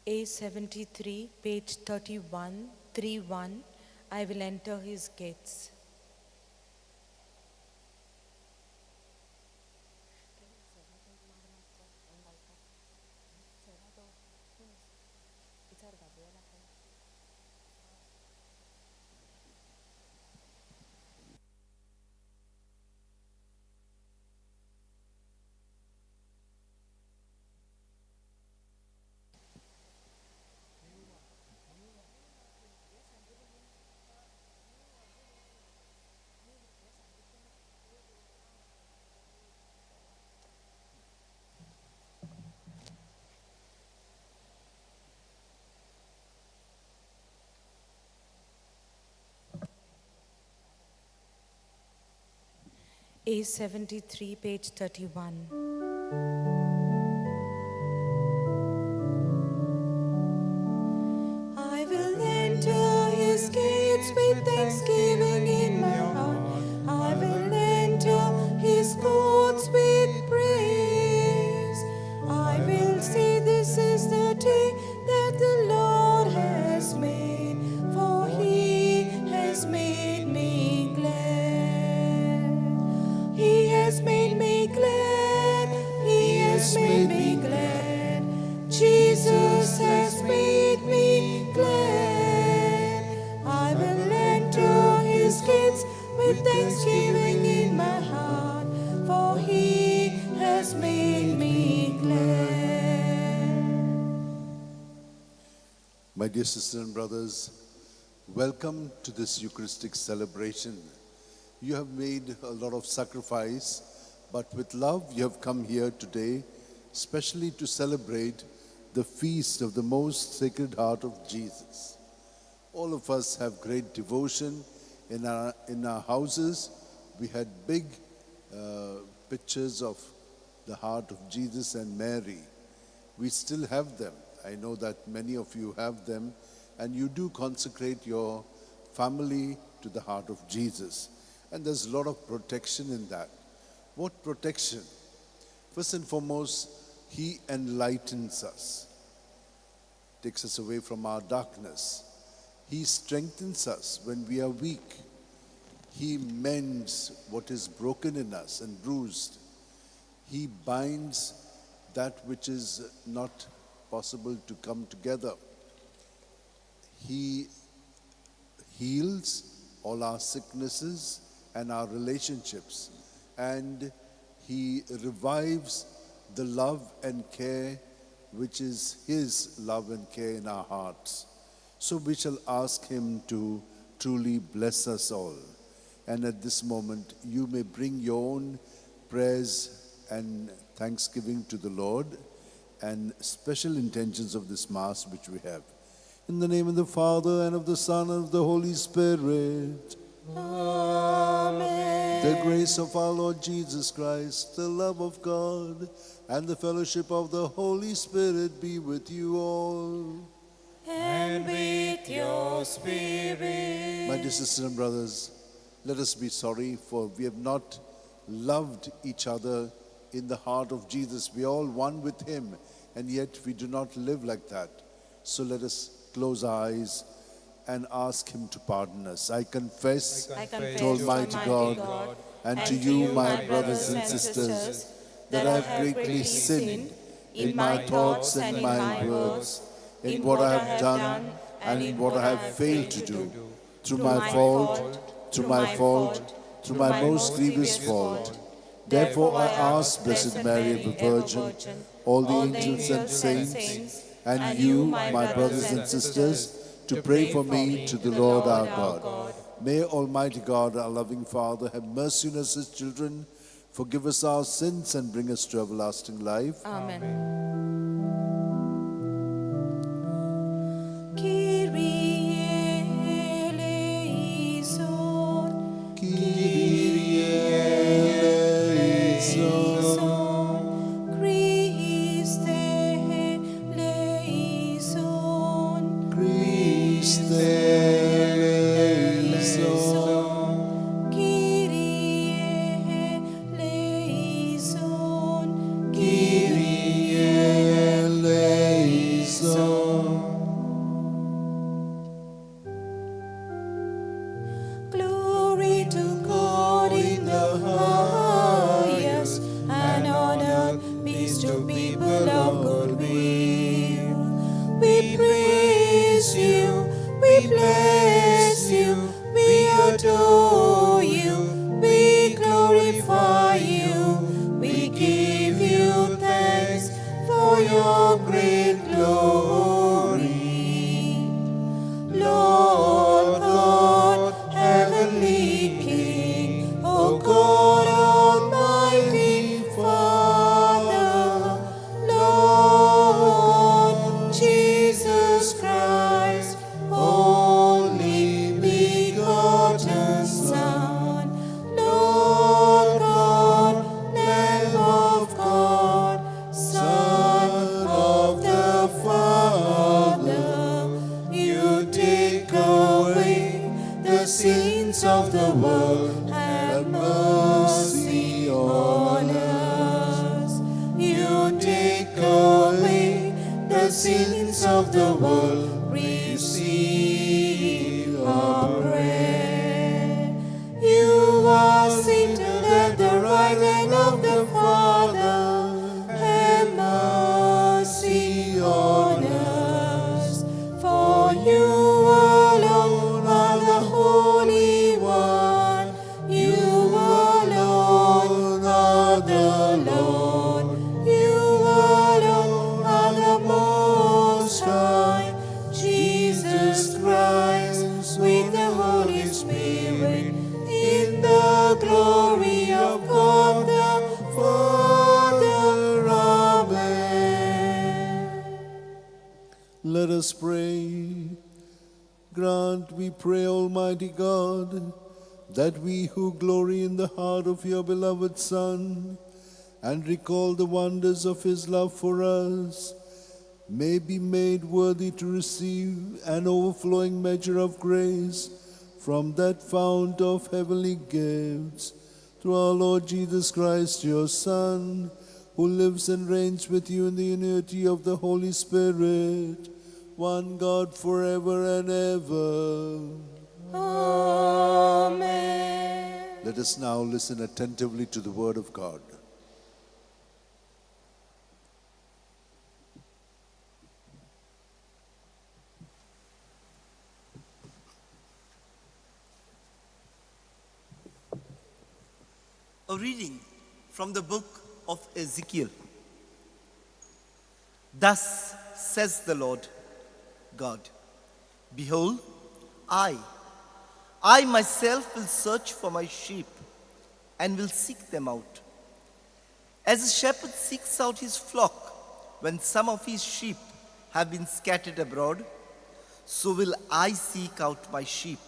A73, page 31, 31. I will enter his gates. A73, page 31. I will enter his gates with thanksgiving in my heart. I will enter his courts with praise. I will say, this is the day that the Lord has made, for he has made me glad. He has made me glad. He has made me glad. Jesus has made me glad. I will enter his gates with thanksgiving in my heart, for he has made me glad. My dear sisters and brothers, welcome to this Eucharistic celebration. You have made a lot of sacrifice, but with love you have come here today, especially to celebrate the feast of the most Sacred Heart of Jesus. All of us have great devotion. In our houses, we had big pictures of the heart of Jesus and Mary. We still have them. I know that many of you have them, and you do consecrate your family to the heart of Jesus. And there's a lot of protection in that. What protection? First and foremost, he enlightens us, takes us away from our darkness. He strengthens us when we are weak. He mends what is broken in us and bruised. He binds that which is not possible to come together. He heals all our sicknesses and our relationships, and he revives the love and care which is his love and care in our hearts. So we shall ask him to truly bless us all. And at this moment, you may bring your own prayers and thanksgiving to the Lord and special intentions of this Mass which we have. In the name of the Father, and of the Son, and of the Holy Spirit. Amen. The grace of our Lord Jesus Christ, the love of God, and the fellowship of the Holy Spirit be with you all. And with your spirit. My dear sisters and brothers, let us be sorry, for we have not loved each other in the heart of Jesus. We are all one with him, and yet we do not live like that. So let us close our eyes and ask him to pardon us. I confess to Almighty God and to you, my brothers and sisters, that I have greatly sinned in my thoughts and my words, in what I have done and in what I have failed to do, through my fault, through my most grievous fault. Therefore I ask Blessed Mary, the Virgin, all the angels and saints, and you, my brothers and sisters, to pray for me to the Lord our God. May Almighty God, our loving Father, have mercy on us, his children, forgive us our sins, and bring us to everlasting life. Amen. Kyrie eleison, Kyrie eleison, Christe eleison, Christe eleison, Kyrie eleison, Kyrie eleison. Glory to God in the highest, and on earth peace to people of good will. We praise you, we bless you, we adore you, we glorify you, we give you thanks for your great glory. Lord God, heavenly King, O God Almighty Father, Lord Jesus Christ, only begotten Son, Lord God, Lamb of God, Son of the Father, you take away the sins of the world, have mercy on us. You take away the sins of the world, receive our prayer. You are seated at the right hand of the Father, have mercy on us. For you alone are the Holy One, you alone are the Lord, you alone are the Most High, Jesus Christ, with the Holy Spirit, in the glory of God the Father. Amen. Let us pray. Grant, we pray, Almighty God, that we who glory in the heart of your beloved Son and recall the wonders of his love for us, may be made worthy to receive an overflowing measure of grace from that fount of heavenly gifts, through our Lord Jesus Christ, your Son, who lives and reigns with you in the unity of the Holy Spirit, one God forever and ever. Amen. Let us now listen attentively to the word of God. A reading from the book of Ezekiel. Thus says the Lord God, behold, I myself will search for my sheep and will seek them out. As a shepherd seeks out his flock when some of his sheep have been scattered abroad, so will I seek out my sheep,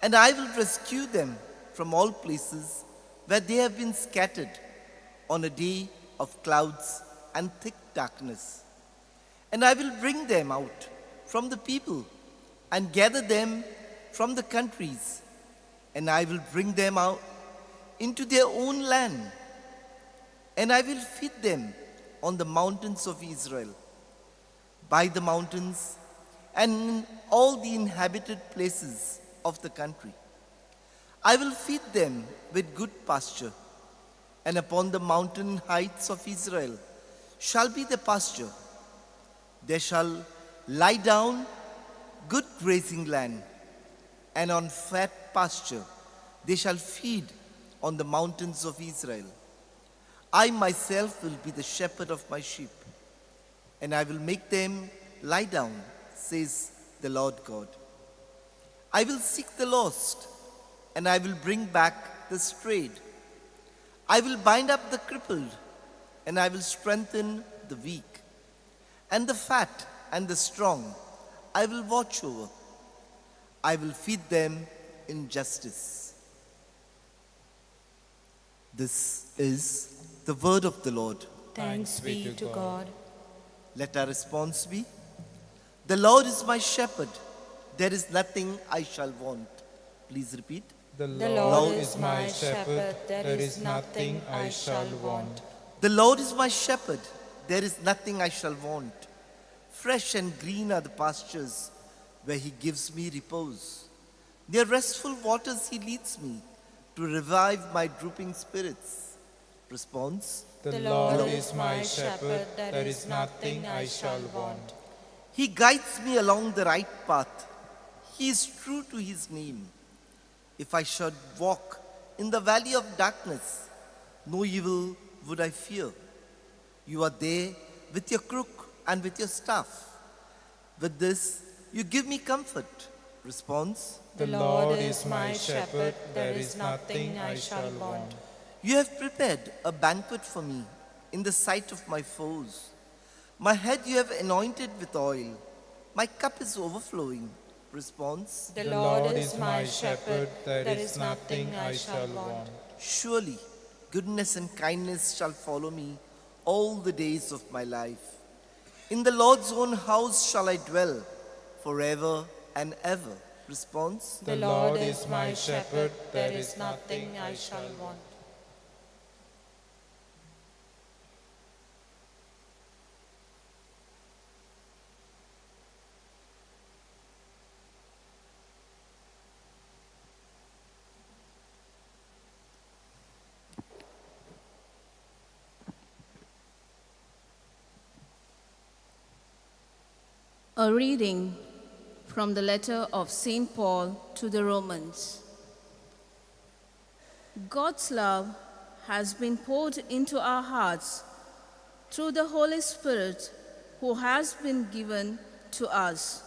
and I will rescue them from all places where they have been scattered on a day of clouds and thick darkness. And I will bring them out from the people and gather them from the countries, and I will bring them out into their own land, and I will feed them on the mountains of Israel, by the mountains and in all the inhabited places of the country. I will feed them with good pasture, and upon the mountain heights of Israel shall be the pasture. They shall lie down good grazing land, and on fat pasture they shall feed on the mountains of Israel. I myself will be the shepherd of my sheep, and I will make them lie down, says the Lord God. I will seek the lost, and I will bring back the strayed. I will bind up the crippled, and I will strengthen the weak. And the fat and the strong I will watch over. I will feed them in justice. This is the word of the Lord. Thanks be to God. Let our response be, the Lord is my shepherd, there is nothing I shall want. Please repeat. The Lord is my shepherd, there is nothing I shall want. The Lord is my shepherd, there is nothing I shall want. Fresh and green are the pastures where he gives me repose. Near restful waters he leads me to revive my drooping spirits. Response. The Lord is my shepherd, there is nothing I shall want. He guides me along the right path. He is true to his name. If I should walk in the valley of darkness, no evil would I fear. You are there with your crook and with your staff. With this, you give me comfort. Response. The Lord is my shepherd, there is nothing I shall want. You have prepared a banquet for me in the sight of my foes. My head you have anointed with oil. My cup is overflowing. Response. The Lord is my shepherd, there is nothing I shall want. Surely, goodness and kindness shall follow me all the days of my life. In the Lord's own house shall I dwell forever and ever. Response. The Lord is my shepherd, there is nothing I shall want. A reading from the letter of St. Paul to the Romans. God's love has been poured into our hearts through the Holy Spirit who has been given to us.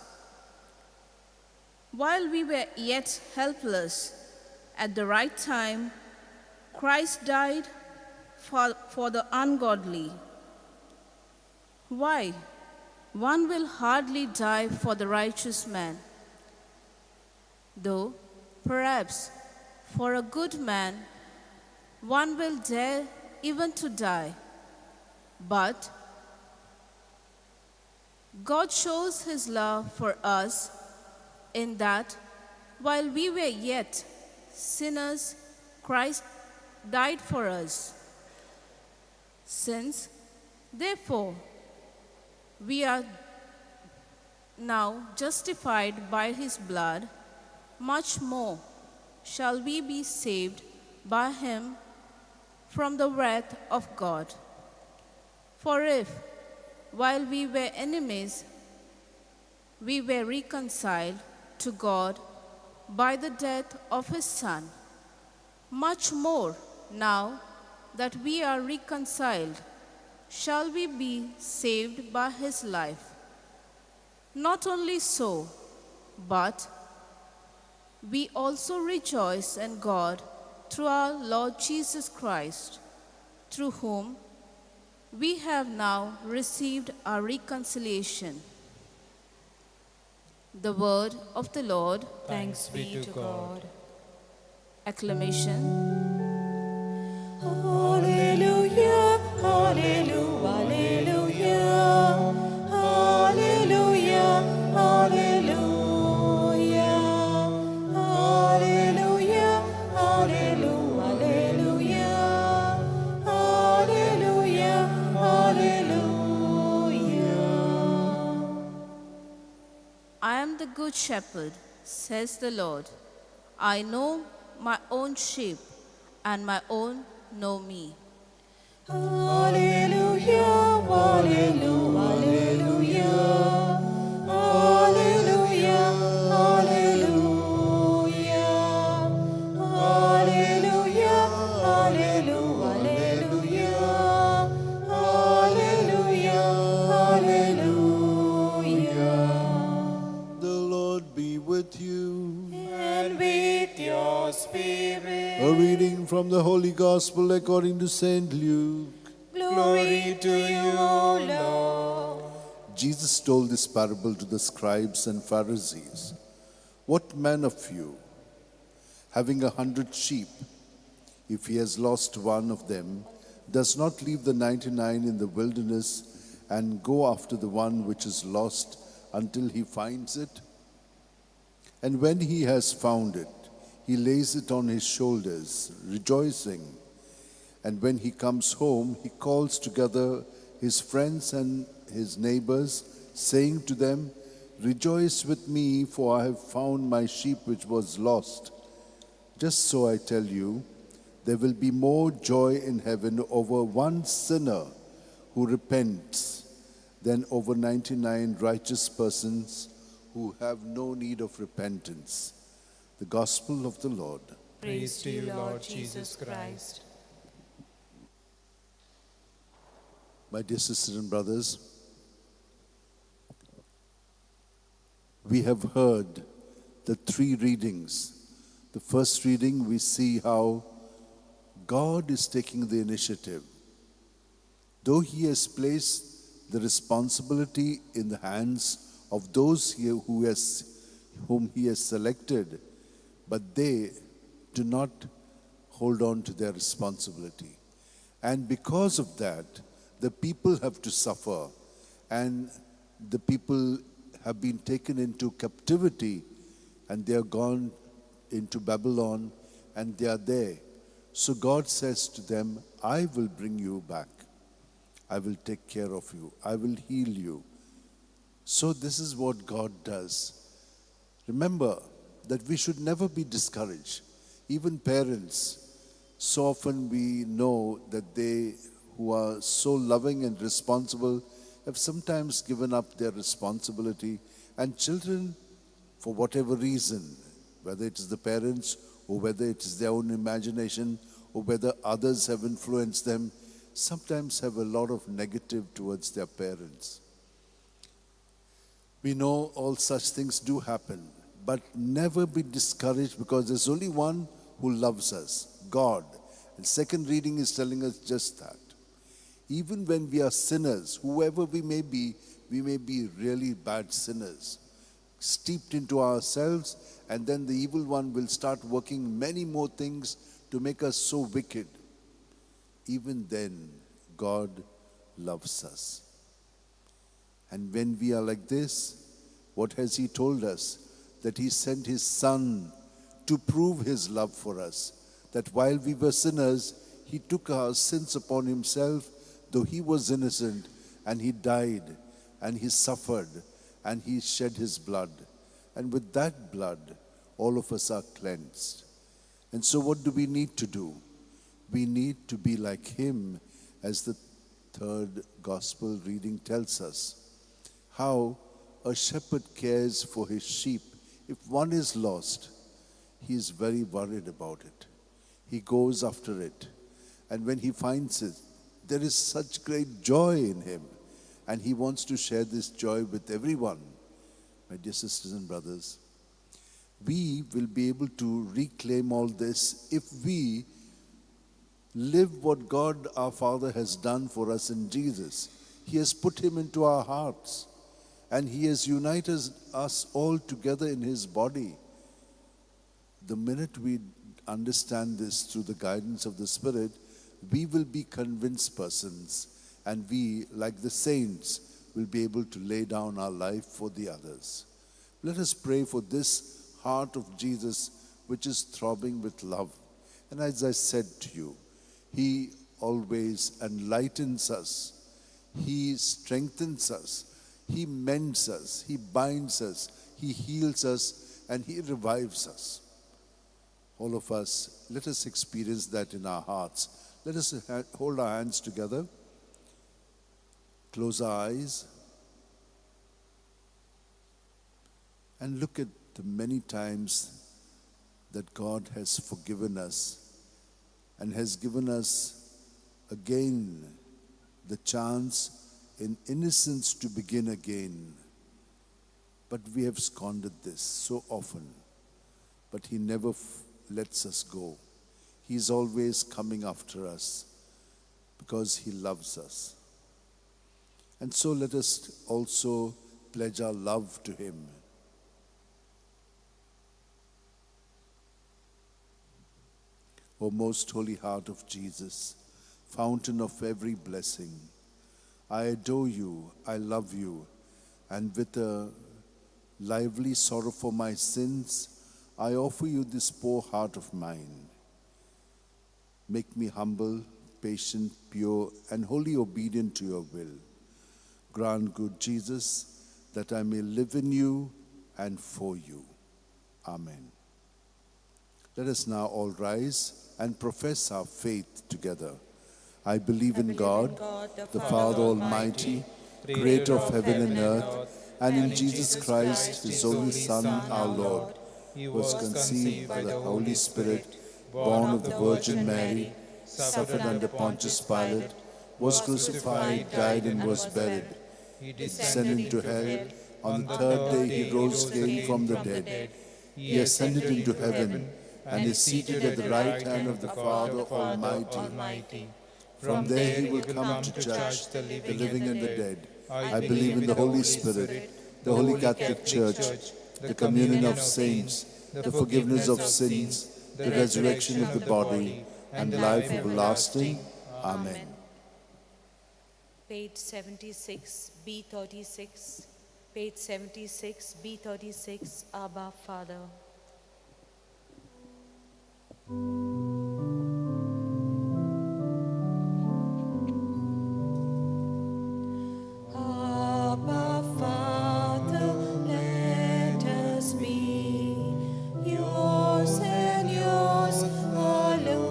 While we were yet helpless, at the right time, Christ died for the ungodly. Why? One will hardly die for the righteous man, though perhaps for a good man one will dare even to die. But God shows his love for us in that while we were yet sinners, Christ died for us. Since, therefore, we are now justified by his blood, much more shall we be saved by him from the wrath of God. For if, while we were enemies, we were reconciled to God by the death of his Son, much more now that we are reconciled, shall we be saved by his life. Not only so, but we also rejoice in God through our Lord Jesus Christ, through whom we have now received our reconciliation. The word of the Lord. Thanks be to God. Acclamation. Hallelujah, hallelujah, hallelujah, hallelujah, hallelujah, hallelujah, hallelujah, hallelujah. I am the good shepherd, says the Lord. I know my own sheep, and my own know me. Hallelujah, hallelujah, hallelujah, hallelujah, hallelujah, hallelujah, A reading from the Holy Gospel according to St. Luke. Glory to you, O Lord. Jesus told this parable to the scribes and Pharisees. What man of you, having 100 sheep, if he has lost one of them, does not leave the 99 in the wilderness and go after the one which is lost until he finds it? And when he has found it, he lays it on his shoulders, rejoicing. And when he comes home, he calls together his friends and his neighbors, saying to them, Rejoice with me, for I have found my sheep which was lost. Just so I tell you, there will be more joy in heaven over one sinner who repents than over 99 righteous persons who have no need of repentance. The Gospel of the Lord. Praise to you, Lord Jesus Christ. My dear sisters and brothers, we have heard the three readings. The first reading, we see how God is taking the initiative. Though He has placed the responsibility in the hands of those whom He has selected, but they do not hold on to their responsibility. And because of that, the people have to suffer, and the people have been taken into captivity, and they are gone into Babylon, and they are there. So God says to them, I will bring you back. I will take care of you. I will heal you. So this is what God does. Remember that we should never be discouraged. Even parents, so often we know that they who are so loving and responsible have sometimes given up their responsibility, and children, for whatever reason, whether it is the parents or whether it is their own imagination or whether others have influenced them, sometimes have a lot of negative towards their parents. We know all such things do happen, but never be discouraged, because there's only one who loves us, God. And second reading is telling us just that. Even when we are sinners, whoever we may be really bad sinners, steeped into ourselves, and then the evil one will start working many more things to make us so wicked. Even then, God loves us. And when we are like this, what has He told us? That He sent His Son to prove His love for us. That while we were sinners, He took our sins upon Himself, though He was innocent, and He died, and He suffered, and He shed His blood. And with that blood, all of us are cleansed. And so what do we need to do? We need to be like Him, as the third gospel reading tells us. How a shepherd cares for his sheep. If one is lost, he is very worried about it. He goes after it. And when he finds it, there is such great joy in him. And he wants to share this joy with everyone. My dear sisters and brothers, we will be able to reclaim all this if we live what God our Father has done for us in Jesus. He has put Him into our hearts, and He has united us all together in His body. The minute we understand this through the guidance of the Spirit, we will be convinced persons, and we, like the saints, will be able to lay down our life for the others. Let us pray for this heart of Jesus, which is throbbing with love. And as I said to you, He always enlightens us. He strengthens us. He mends us. He binds us. He heals us, and He revives us. All of us, let us experience that in our hearts. Let us hold our hands together. Close our eyes. And look at the many times that God has forgiven us and has given us again the chance in innocence to begin again. But we have squandered this so often. But He never lets us go. He is always coming after us because he loves us. And so let us also pledge our love to him. O most holy heart of Jesus, fountain of every blessing, I adore you, I love you, and with a lively sorrow for my sins, I offer you this poor heart of mine. Make me humble, patient, pure, and wholly obedient to your will. Grant, good Jesus, that I may live in you and for you. Amen. Let us now all rise and profess our faith together. I believe in God, the Father Almighty, creator of heaven and earth, and in Jesus Christ, his only Son, our Lord, who was conceived by the Holy Spirit, born of the Virgin Mary, suffered under Pontius Pilate, was crucified, died, and was buried. He descended into hell. On the third day he rose again from the dead. He ascended into heaven and is seated at the right hand of the Father Almighty. From there he will come to judge the living and the dead. I believe in the Holy Spirit, the Holy Catholic Church, the communion of saints, the forgiveness of sins, the resurrection of the body, and life everlasting. Amen. Page 76, B36. Page 76, B36, Abba, Father. Abba, Father, let us be yours and yours alone.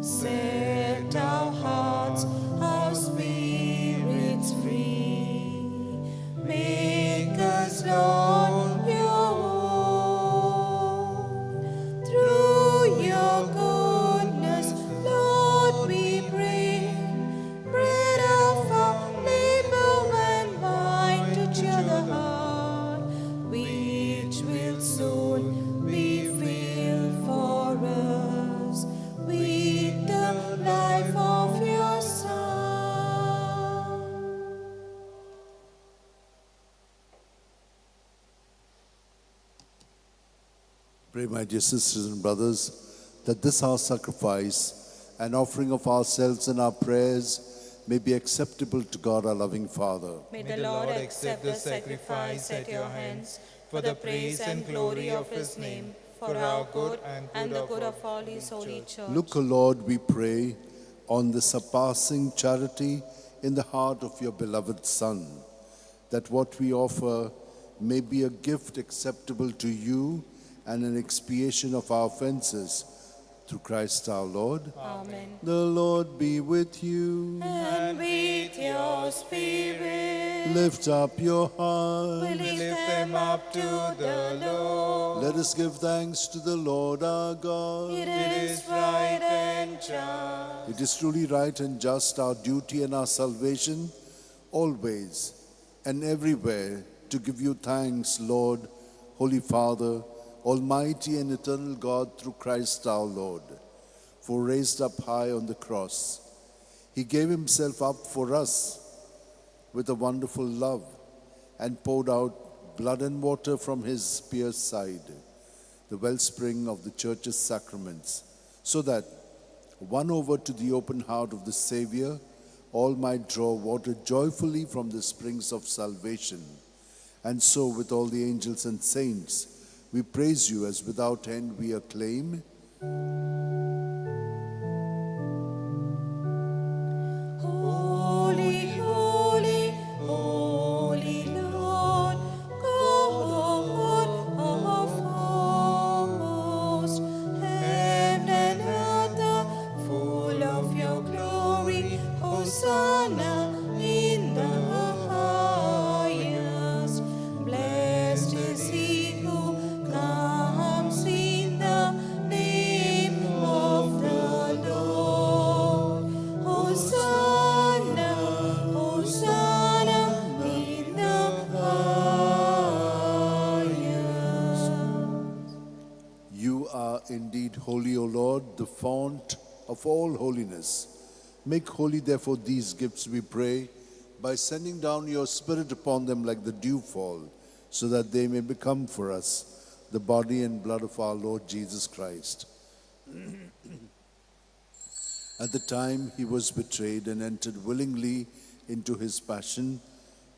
Set our hearts, our spirits free. Make us, Lord, your own. Through your goodness, Lord, we pray. Bread of our labor and wine to cheer the heart, which will soon be filled for us with the life of your Son. Pray, my dear sisters and brothers, that this our sacrifice and offering of ourselves and our prayers may be acceptable to God, our loving Father. May the Lord accept the sacrifice at your hands for the praise and glory of his name, for our good and the good of all his holy church. Look, O Lord, we pray, on the surpassing charity in the heart of your beloved Son, that what we offer may be a gift acceptable to you and an expiation of our offenses, through Christ our Lord. Amen. The Lord be with you. And with your spirit, Lift up your hearts. we lift them up to the Lord. Let us give thanks to the Lord our God. It is right and just. It is truly right and just, our duty and our salvation, always and everywhere, to give you thanks, Lord, Holy Father, Almighty and eternal God, through Christ our Lord. For raised up high on the cross, he gave himself up for us with a wonderful love, and poured out blood and water from his pierced side, the wellspring of the Church's sacraments, so that, won over to the open heart of the Savior, all might draw water joyfully from the springs of salvation. And so, with all the angels and saints, we praise you as without end we acclaim. Holy, holy, holy Lord, God of hosts, heaven and earth are full of your glory. Hosanna in the highest. Blessed is he who comes in the name of the holy, O Lord, the fount of all holiness. Make holy, therefore, these gifts, we pray, by sending down your Spirit upon them like the dewfall, so that they may become for us the body and blood of our Lord Jesus Christ. At the time he was betrayed and entered willingly into his passion,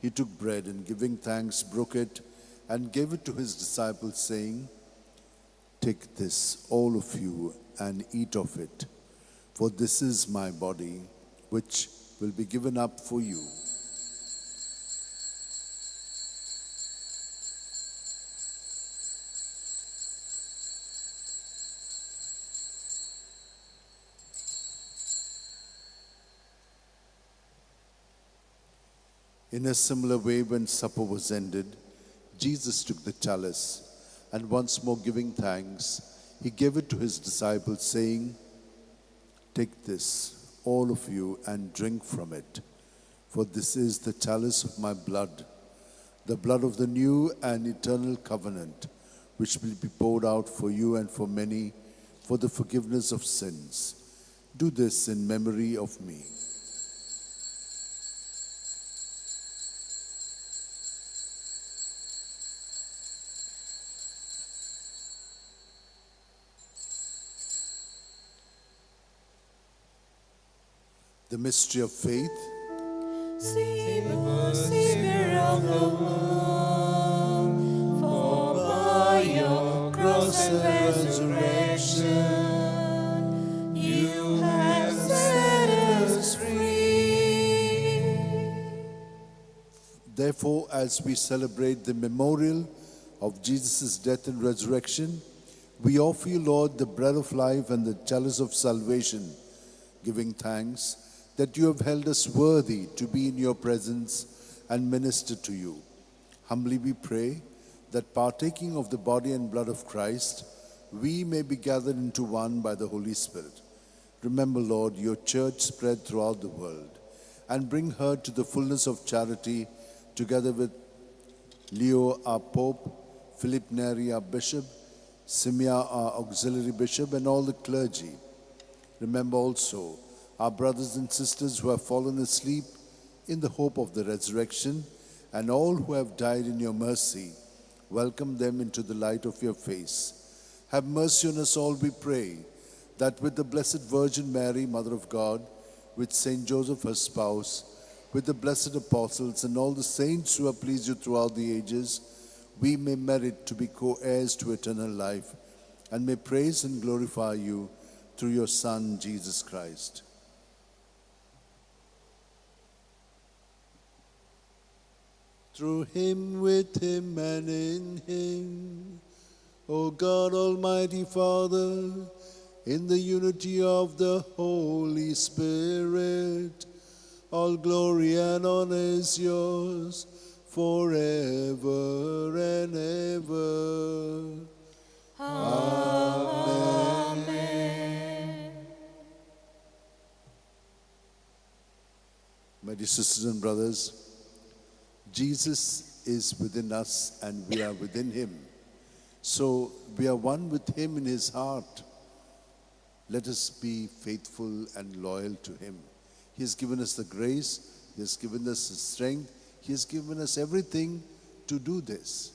he took bread and, giving thanks, broke it and gave it to his disciples, saying, "Take this, all of you, and eat of it, for this is my body, which will be given up for you." In a similar way, when supper was ended, Jesus took the chalice, and once more giving thanks, he gave it to his disciples, saying, "Take this, all of you, and drink from it, for this is the chalice of my blood, the blood of the new and eternal covenant, which will be poured out for you and for many for the forgiveness of sins. Do this in memory of me." The mystery of faith. Save us, Savior of the world, for by your cross and resurrection you have set us free. Therefore, as we celebrate the memorial of Jesus' death and resurrection, we offer you, Lord, the bread of life and the chalice of salvation, giving thanks that you have held us worthy to be in your presence and minister to you. Humbly we pray that, partaking of the body and blood of Christ, we may be gathered into one by the Holy Spirit. Remember, Lord, your church spread throughout the world, and bring her to the fullness of charity, together with Leo, our Pope, Philip Neri, our Bishop, Simea, our Auxiliary Bishop, and all the clergy. Remember also our brothers and sisters who have fallen asleep in the hope of the resurrection, and all who have died in your mercy. Welcome them into the light of your face. Have mercy on us all, we pray, that with the Blessed Virgin Mary, Mother of God, with Saint Joseph, her spouse, with the blessed apostles and all the saints who have pleased you throughout the ages, we may merit to be co-heirs to eternal life, and may praise and glorify you through your Son, Jesus Christ. Through him, with him, and in him, O God, Almighty Father, in the unity of the Holy Spirit, all glory and honor is yours forever and ever. Amen. My dear sisters and brothers, Jesus is within us and we are within him. So we are one with him in his heart. Let us be faithful and loyal to him. He has given us the grace, he has given us the strength, he has given us everything to do this.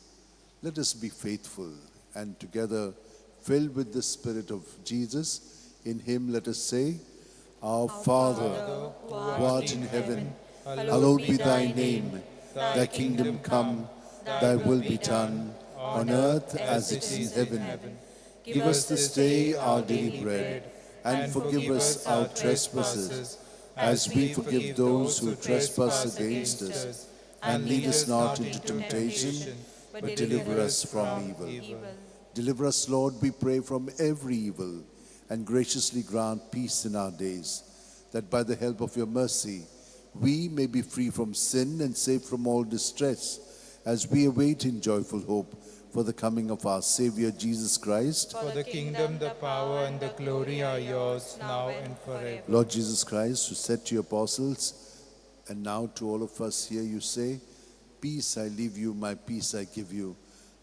Let us be faithful and together, filled with the Spirit of Jesus, in him let us say, Our Father, who art in heaven, hallowed be thy name. Thy kingdom come, thy will be done, on earth as it is in heaven. Give us this day our daily bread, and forgive us our trespasses, as we forgive those who trespass against us. And lead us not into temptation, but deliver us from evil. Deliver us, Lord, we pray, from every evil, and graciously grant peace in our days, that by the help of your mercy, we may be free from sin and safe from all distress, as we await in joyful hope for the coming of our Savior Jesus Christ. For the kingdom, the power, and the glory are yours, now and forever. Lord Jesus Christ, who said to your apostles, and now to all of us here you say, Peace I leave you, my peace I give you.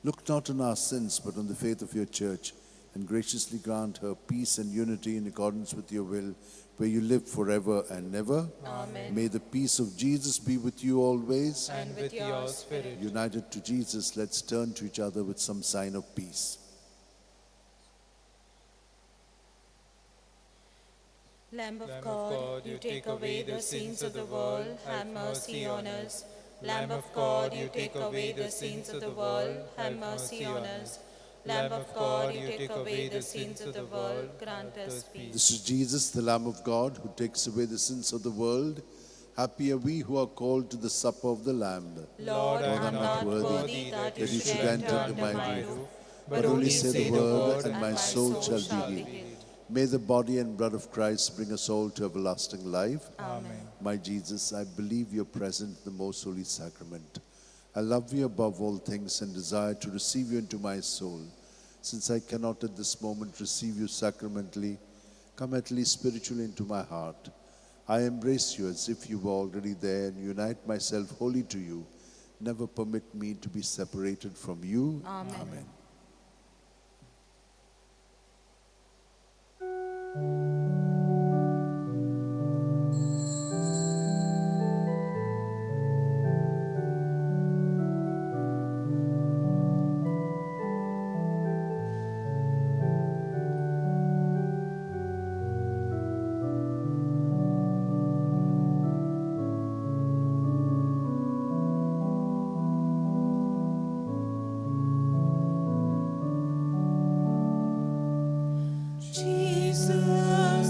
Look not on our sins, but on the faith of your church, and graciously grant her peace and unity in accordance with your will, where you live forever and ever. Amen. May the peace of Jesus be with you always. And with your spirit. United to Jesus, let's turn to each other with some sign of peace. Lamb of God, you take away the sins of the world, have mercy on us. Lamb of God, you take away the sins of the world, have mercy on us. Lamb of God, you take away the sins of the world, grant us peace. This is Jesus, the Lamb of God, who takes away the sins of the world. Happy are we who are called to the supper of the Lamb. Lord, I am not worthy that you should enter under my roof, but only say the word, and my soul shall be healed. May the body and blood of Christ bring us all to everlasting life. Amen. My Jesus, I believe you're present in the most holy sacrament. I love you above all things and desire to receive you into my soul. Since I cannot at this moment receive you sacramentally, come at least spiritually into my heart. I embrace you as if you were already there and unite myself wholly to you. Never permit me to be separated from you. Amen. Amen. Jesus.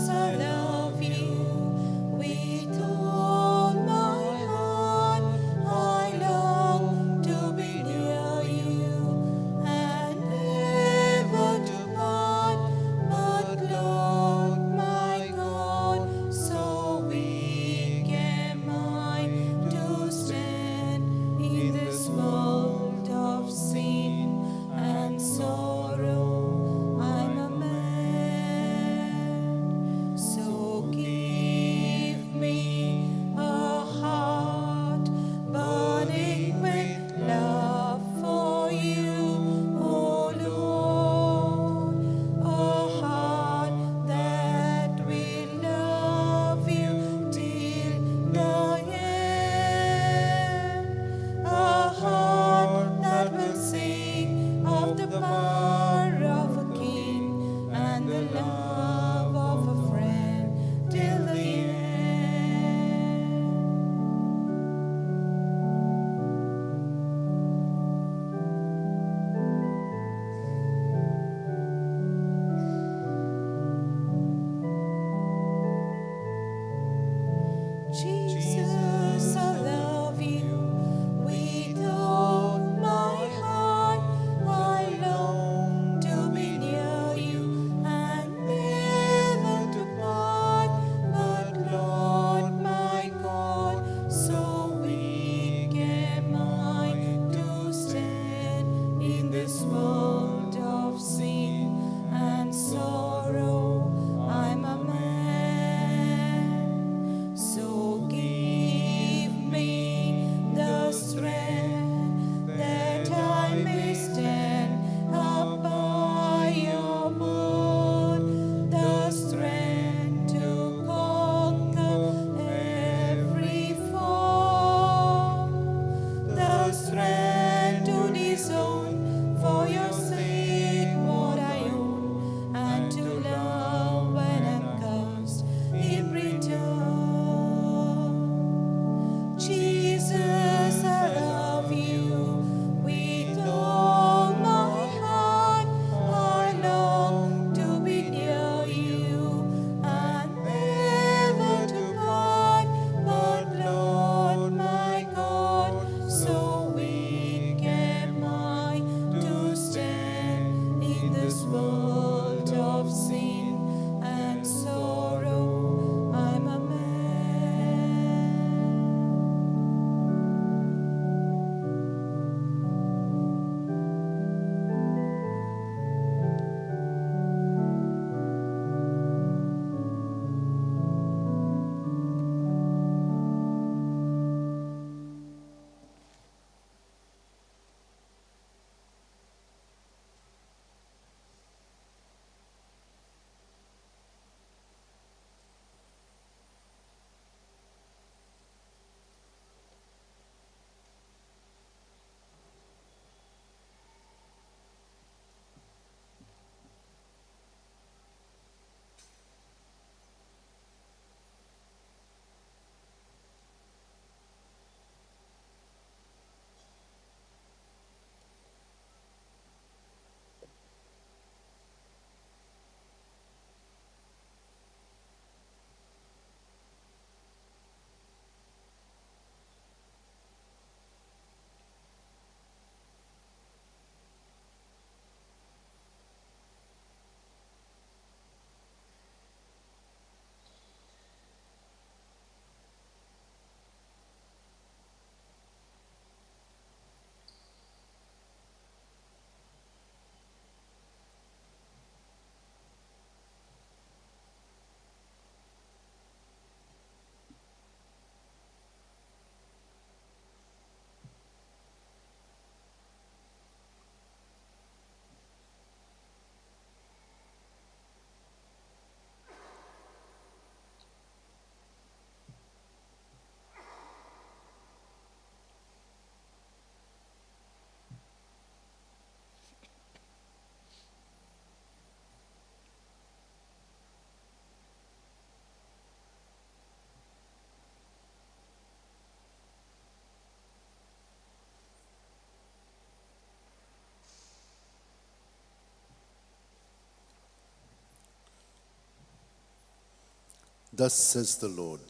Thus says the Lord,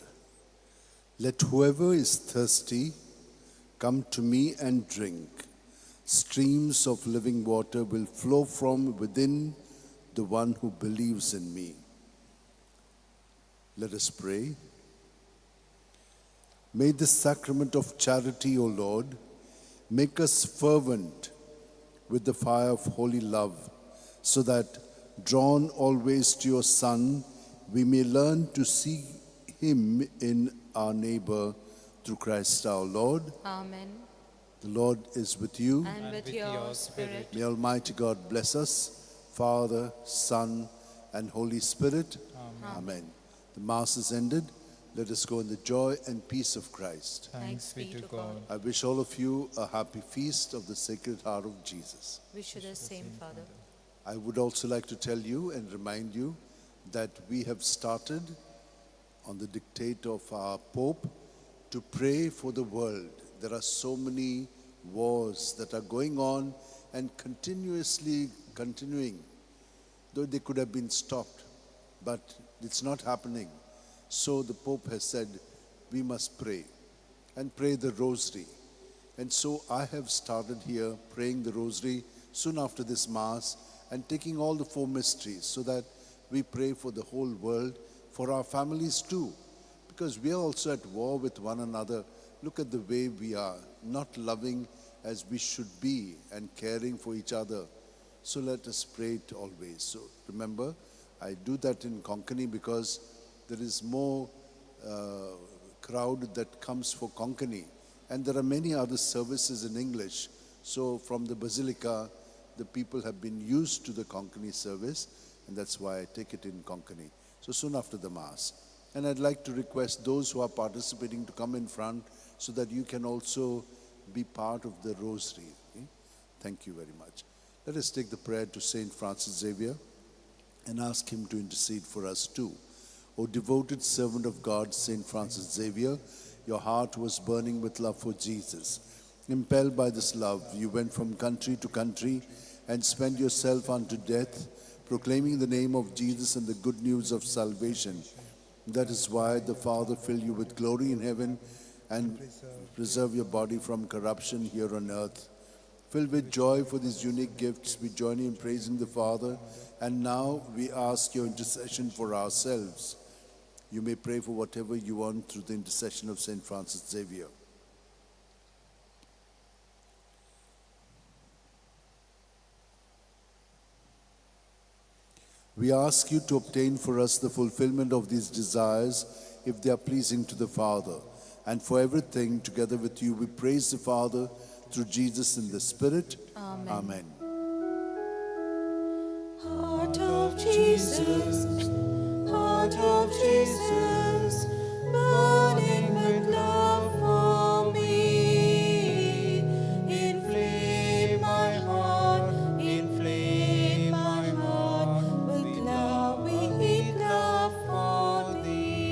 let whoever is thirsty come to me and drink. Streams of living water will flow from within the one who believes in me. Let us pray. May the sacrament of charity, O Lord, make us fervent with the fire of holy love, so that, drawn always to your Son, we may learn to see him in our neighbor through Christ our Lord. Amen. The Lord is with you. And with your spirit. May Almighty God bless us, Father, Son, and Holy Spirit. Amen. The Mass is ended. Let us go in the joy and peace of Christ. Thanks be to God. I wish all of you a happy feast of the Sacred Heart of Jesus. Wish you the same, Father. I would also like to tell you and remind you that we have started, on the dictate of our Pope, to pray for the world. There are so many wars that are going on and continuously continuing, though they could have been stopped, but it's not happening. So the Pope has said we must pray and pray the rosary. And so I have started here praying the rosary soon after this Mass and taking all the 4 mysteries, so that we pray for the whole world, for our families too, because we are also at war with one another. Look at the way we are, not loving as we should be and caring for each other. So let us pray it always. So remember, I do that in Konkani because there is more crowd that comes for Konkani, and there are many other services in English. So from the Basilica, the people have been used to the Konkani service, and that's why I take it in Konkani. So soon after the Mass. And I'd like to request those who are participating to come in front so that you can also be part of the rosary. Okay? Thank you very much. Let us take the prayer to Saint Francis Xavier and ask him to intercede for us too. O devoted servant of God, Saint Francis Xavier, your heart was burning with love for Jesus. Impelled by this love, you went from country to country and spent yourself unto death, proclaiming the name of Jesus and the good news of salvation. That is why the Father filled you with glory in heaven and preserve your body from corruption here on earth. Filled with joy for these unique gifts, we join you in praising the Father, and now we ask your intercession for ourselves. You may pray for whatever you want through the intercession of Saint Francis Xavier. We ask you to obtain for us the fulfillment of these desires, if they are pleasing to the Father. And for everything, together with you, we praise the Father through Jesus in the Spirit. Amen. Heart of Jesus, burning with love for me, inflame my heart with love for thee.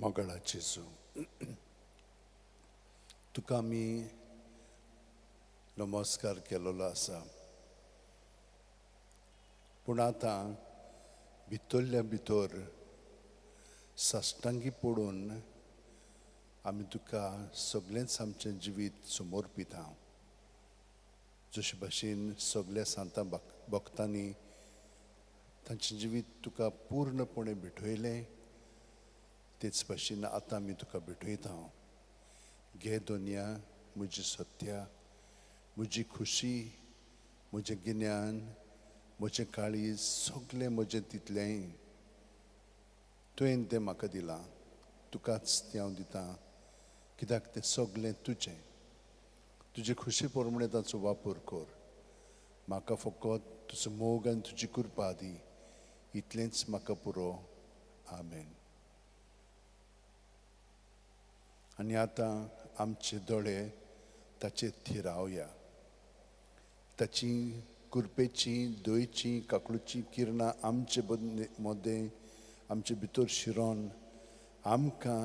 मोगळा जेजू, तुका आमी नमस्कार केलेलो आसा, पूण आतां भितरल्या भितर साश्टांगी पडून आमी तुका सगळेंच आमचें जिवीत समर्पिता. जशे भाशेन सगळ्या सांतां भक्तांनी तांचें जिवीत तुका पूर्णपणे भेटयलें, तेच भाशेन आतां आमी तुका भेटयता. घे दोनया म्हजी सत्या, म्हजी खुशी, म्हजें गिन्यान, म्हजें काळीज, सगळें म्हजें तितलेंय तुवें तें म्हाका दिलां. तुकाच तें हांव दितां, कित्याक तें सगळें तुजें. तुजे खुशी प्रमाणे ताचो वापर कर. म्हाका फकत तुजो मोग आनी तुजी कृपा दी. इतलेंच म्हाका पुरो. आमेन. आनी आतां आमचे दोळे ताचेर थिरावया. ताची कृपेची, दयेची, काकूळची किरणां आमचे मदें, आमचे भितर शिरोन आमकां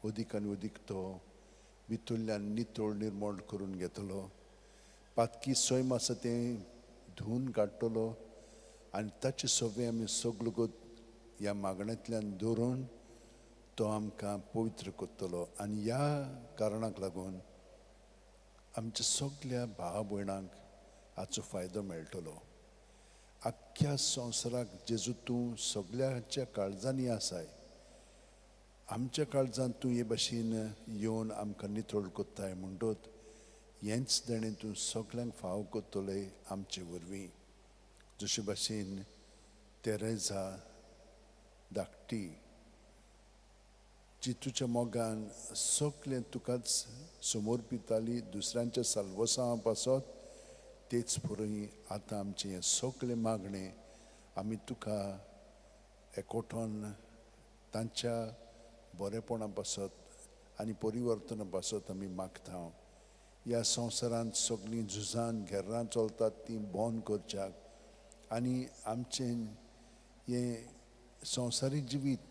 अदीक आनी अदीक तो भितरल्यान नितळ निर्मळ करून घेतलो. पातकी सैम आसा तें धुवन काडटलो आनी ताचे सवे आमी सगळो ह्या मागण्यांतल्यान दवरून तो आमकां पवित्र करतलो. आनी ह्या कारणाक लागून आमच्या सगळ्या भावा भयणांक हाचो फायदो मेळटलो. आख्ख्या संवसाराक जेजू तूं सगळ्याच्या काळजांनी आसाय. आमच्या काळजांत तूं हे भाशेन येवन आमकां नितळ कोत्ताय म्हणटोच हेंच देणें तूं सगळ्यांक फाव कोत्तलें आमचे वरवीं. जशे भाशेन तेरेझा धाकटी जी तुज्या मोगान सगळें तुकाच समर्पिताली, दुसऱ्यांच्या साल्वसां पासत, तेच पुरय आतां आमचें हें सगळें मागणें आमी तुका एकवटोन तांच्या बरेपणा पासत आनी परिवर्तना पासत आमी मागता. ह्या संवसारांत सगळीं झुजान घेर्रां चलतात तीं बंद करच्याक आनी आमचें हें संवसारीक जिवीत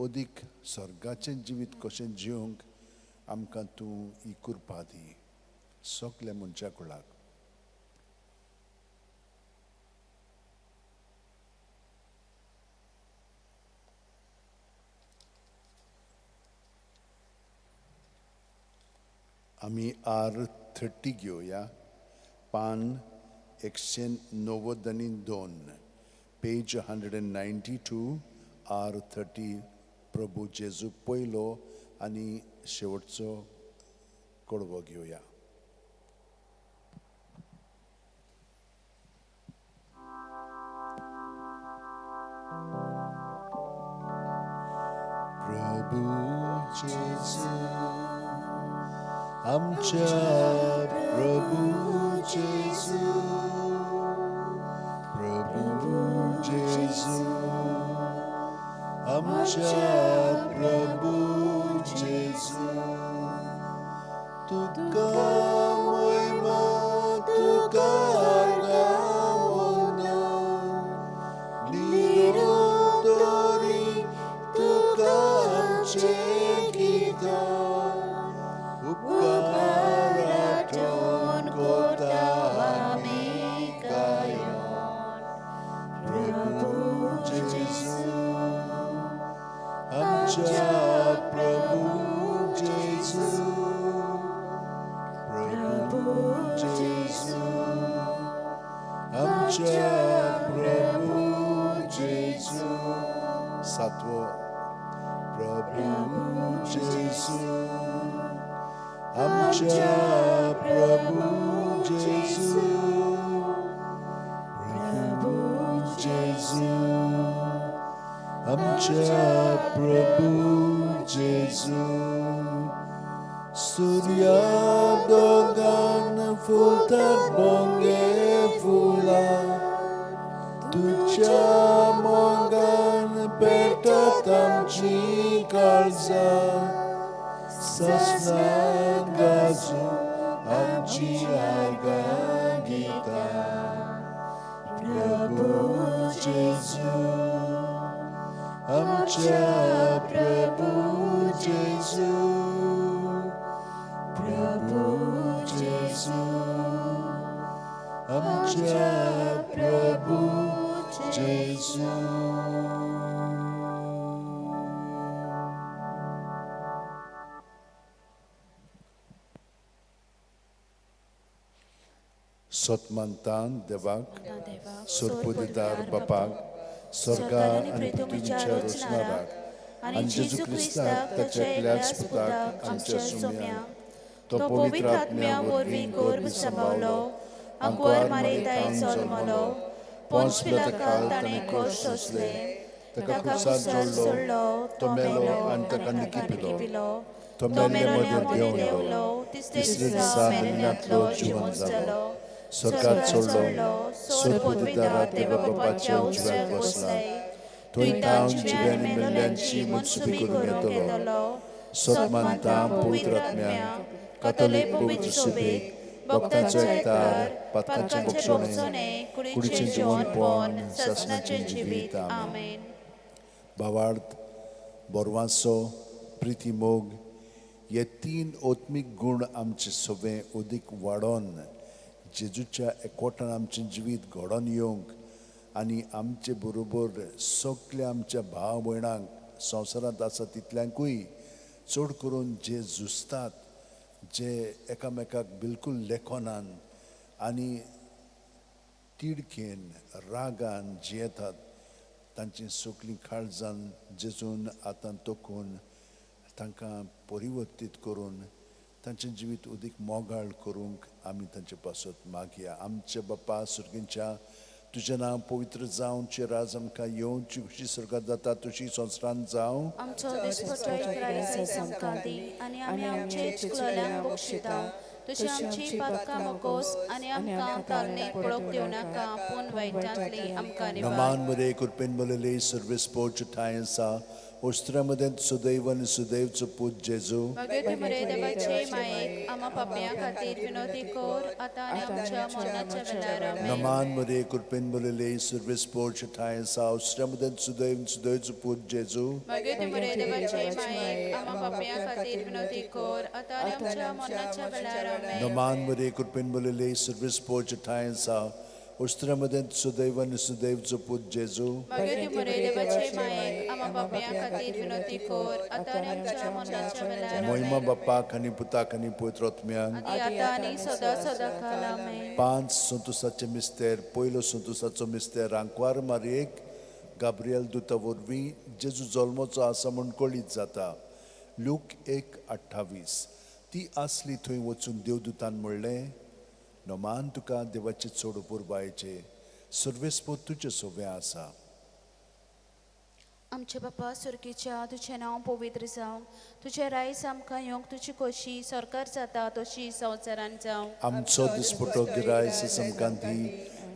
अदीक स्वर्गाचें जिवीत कशें जिवंक आमकां तूं ही कृपा दी. सगल्या मनशां कुळाक. आमी R30 घेवया. पान 192, पेज 192, R30. प्रभू जेजू पयलो आनी शेवटचो कडवो घेवया. प्रभू जेजू आमच्या प्रभू जेजू, प्रभू जेजू आमच्या प्रभू जेजू, तुका महिमा, तुका गावना, निरंतरी तुका आमचे गितां, उपकार आठवण कोता आमी गायोन. प्रभू जेजू आमच्या प्रभू जेजू, प्रभू जेजू आमच्या प्रभू जेजू. सातवो. प्रभू जेजू आमच्या प्रभू जेजू, प्रभू जेजू आमच्या प्रभू जेजू. सूर्या दोगान फुलतात बोंगे फुलां, तुज्या मोगान पेटतात आमची काळजां, ससनान गाजू आमची आर्गां गितां. प्रभू जेजू आमच्या प्रभू जेजू, प्रभू जेजू, आमच्या प्रभू जेजू. सतमंतान देवाक, सोरपोदिदार बापाक, स्वर्गा आनी पृथ्वीच्या रचणाराक, आनी जेजू क्रिस्ताक ताच्या एकल्याच पुताक आमच्या सुम्याक, तो पवित्र आत्म्या वरवीं गर्भ सांबाळलो, आंकवार मारयताय जल्मलो, पोंच पिलाताक ताणें कश्ट सोंसले, ताका क्रुसार जोडलो, तो मेलो आनी ताका निकी पिलो, तो मेल्ले मदें देंवलो, तिसरे दिसा मेल्ल्यांतलो जिवंत जालो, स्वर्गात सोडलो, सोरपोदिदार देवा बापाच्या उजव्याक बसलाय, थंय तां जिव्यांनी मेल्ल्यांची मनसुबी करून येतलो. सतमंतां पवित्र आत्म्याक, कातोलीक पवित्र सभेक, भक्तांचो एकठार, पातकांचे भोगसणे, कुडीचें जेवणपण, ससनाचें जिवीत. आमेन. भावार्थ, बोरवांसो, प्रिती मोग हे 3 ओत्मीक गूण आमचे सवे उदीक वाडोवन जेजूच्या एकवटान आमचें जिवीत घडोवन येवंक आनी आमचे बरोबर सगल्या आमच्या भाव भयणांक संवसारांत आसा तितल्यांकूय चड करून जे झुजतात, जे एकामेकाक बिलकूल लेखोनान आनी तिडकेन रागान जियेतात, तांची सगळीं काळजान जेजून आतां तोखून तांकां परिवर्तीत करून तांचें जिवीत उदीक मोगाळ करूंक आमी तांचे पासत मागया. आमचे बापा सुर्गींच्या, तुजें नांव पवित्र जावं, तुजें राज आमकां येवं, तुजी खुशी स्वर्गांत जाता तशी संवसारांत जावं. आमचो दिसपट्टो आयज आमकां दी, आनी आमी आमचे चुकलेल्यांक बक्षिता, तशी आमची पातकां मोकोस, आनी आमकां तारणेक पळोवंक दिवं नाका, पूण वायटांतली आमकां निवार. नमान मरे कुरपेन बोलले सर्वेस पोच ठायसा, ओस्त्रामध्ये सुदैव आणि सुदैवचो पूत जेजू. भगवती मरे देवाचे मायेक, आमा पापयां खातीर विनोदी कोर, आतां आनी आमच्या मरणाच्या वेळार. आमेन. नमान मरे कुरपेन बोलले सर्वेस पोच ठायसा, ओस्त्रामध्ये सुदैव सुदैवचो पूत जेजू. भगवती मरे देवाचे मायेक, आमा पापयां खातीर विनोदी कोर, आतां आनी आमच्या मरणाच्या वेळार. आमेन. नमान मरे कुरपेन बोलले सर्वेस पोच ठायसा, ओस्त्रामध्ये सुदैव आणि सुदैवचो पूत जेजू. भगवती मरे देवाचे मायेक, आमा पापयां खातीर विनोदी कोर, आतां आनी आमच्या मरणाच्या वेळार. महिमा बापाक आनी पुताक आनी पवित्र आत्म्याक, आदी आतां आनी सदा सदांकाल. आमेन. 5 संतोसाचे मिस्तेर, पयलो संतोसाचो मिस्तेर आंकवार मारयेक गाब्रिएल दुता वरवीं जेजू जल्माचो आसा म्हूण कळीत जाता. लूक 1:28. ती आसली थंय वचून देवदूतान म्हणलें, नोमान तुका देवाचे चड पुरबायेचे, सर्वेस्पो तुजे सोबे आसा. आमचे बापा सुर्गीच्या, तुजें नांव पवित्र जावं, तुजें रायज आमकां येवंक, तुजी खोशी सरकार जाता तशी संवसारांत जावं. आमचो दिसपटो गिराय आमकां दी,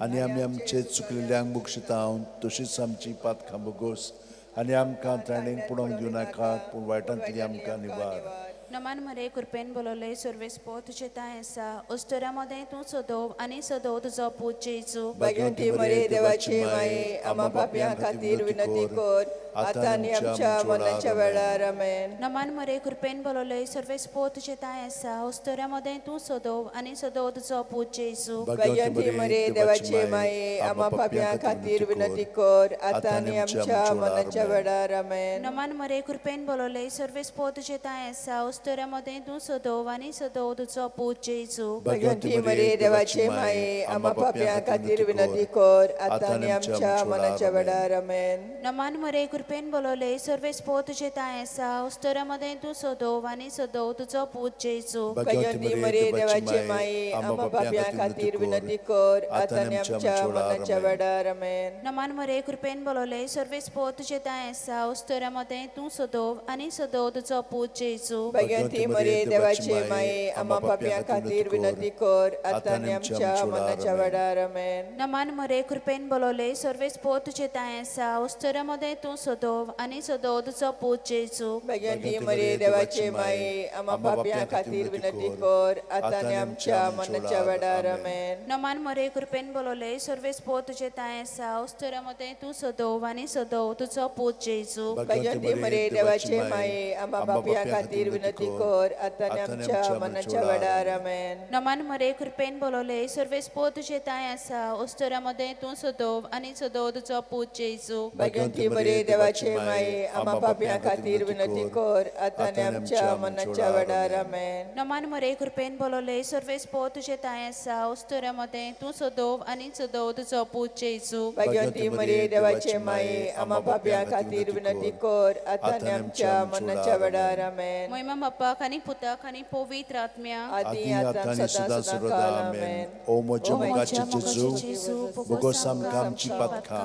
आनी आमी आमचे चुकलेल्यांक बक्षितांव, तशीच आमची पातकां बोगोस, आनी आमकां त्राणेक पडोवंक दिवं नाका, पूण वायटांतली आमकां निवार. नमान मरे कुरपेन बोलले सर्वेस्पो तुजें ताय आसा, उस्तोरा मदें तूं सदोव आनी सदोव तुजो पूत जेजू. भगवती मरे देवाचे माये, आमा पापयां खातीर विनंती कर, आतां आनी आमच्या मरणाच्या वेळार. आमेन. नमान मरे कुरपेन बोलले सर्वेस्पो तुजें ताय आसा, उस्तोरा मदें तूं सदोव आनी सदोव तुजो पूत जेजू. भगवती मरे देवाचे माये, आमा पापयां खातीर विनंती कर, आतां आनी आमच्या मरणाच्या वेळार. आमेन. नमान मरे कुरपेन बोलले सर्वेस्पो तुजें ताय आसा, उस्तोरा मदें तूं सदोव आनी सदोव तुजो पूत जेजू. भगवती मरे देवाचे माये, आमा पापयां खातीर विनंती कर, आतां आनी आमच्या मरणाच्या वेळार. आमेन. नमान मरे कुरपेन बोलले सर्वेस्पो तुजें ताय आसा, उस्तोरा मदें तूं सदोव आनी सदोव तुजो पूत जेजू. भगवती मरे देवाचे माये, आमा पापयां खातीर विनंती कर, आतां आनी आमच्या मरणाच्या वेळार. आमेन. नमान मरे कुरपेन बोलले सर्वेस्पो तुजें ताय आसा, उस्तोरा मदें तूं सदोव आनी सदोव तुजो पूत जेजू. भगवती मरे देवाचे माये, आमा पापयां खातीर विनंती कर, आतां आनी आमच्या मरणाच्या वेळार. आमेन. नमान मरे कुरपेन बोलले सर्वेस्पो तुजें ताय आसा, उस्तोरा मदें तूं सोदोव आनी सोदोव तुजो पूत जेजू भगवंती मरे देवाचे माये आम्हा पापियां खातीर विनंती कर आता आनी आमच्या मरणाच्या वेळार आमेन. नमान मरे कृपेन बोलोले सर्वेस पोत तुजे ताय आसा उस्तरा मते तू सोदोव आनी सोदोव तुजो पूत जेजू भगवंती मरे देवाचे माये आम्हा पापियां खातीर विनंती कर आता आनी आमच्या मरणाच्या वेळार आमेन. नमान मरे कृपेन बोलोले सर्वेस पोत तुजे ताय आसा उस्तरा मते तू सोदोव आनी सोदोव तुजो पूत जेजू भगवंती मरे देवाचे माये आम्हा पापियां खातीर विनंती कर आता आनी आमच्या मरणाच्या वेळार आमेन. नमान मरे कृपेन बोलोले सर्वेस पोत तुजे ताय आसा उस्तरा मते तू सोदोव आनी सोदोव तुजो पूत जेजू भगवंती मरे देवाचे माये आम्हा पापियां खातीर विनंती कर आता आनी आमच्या मरणाच्या वेळार आमेन. महिमा बापाक आनी पुताक आनी पवित्र आत्म्या आदी आतां सदा सदा काल आमेन. O moja mogaci Jezu, bogosam kam ci patka,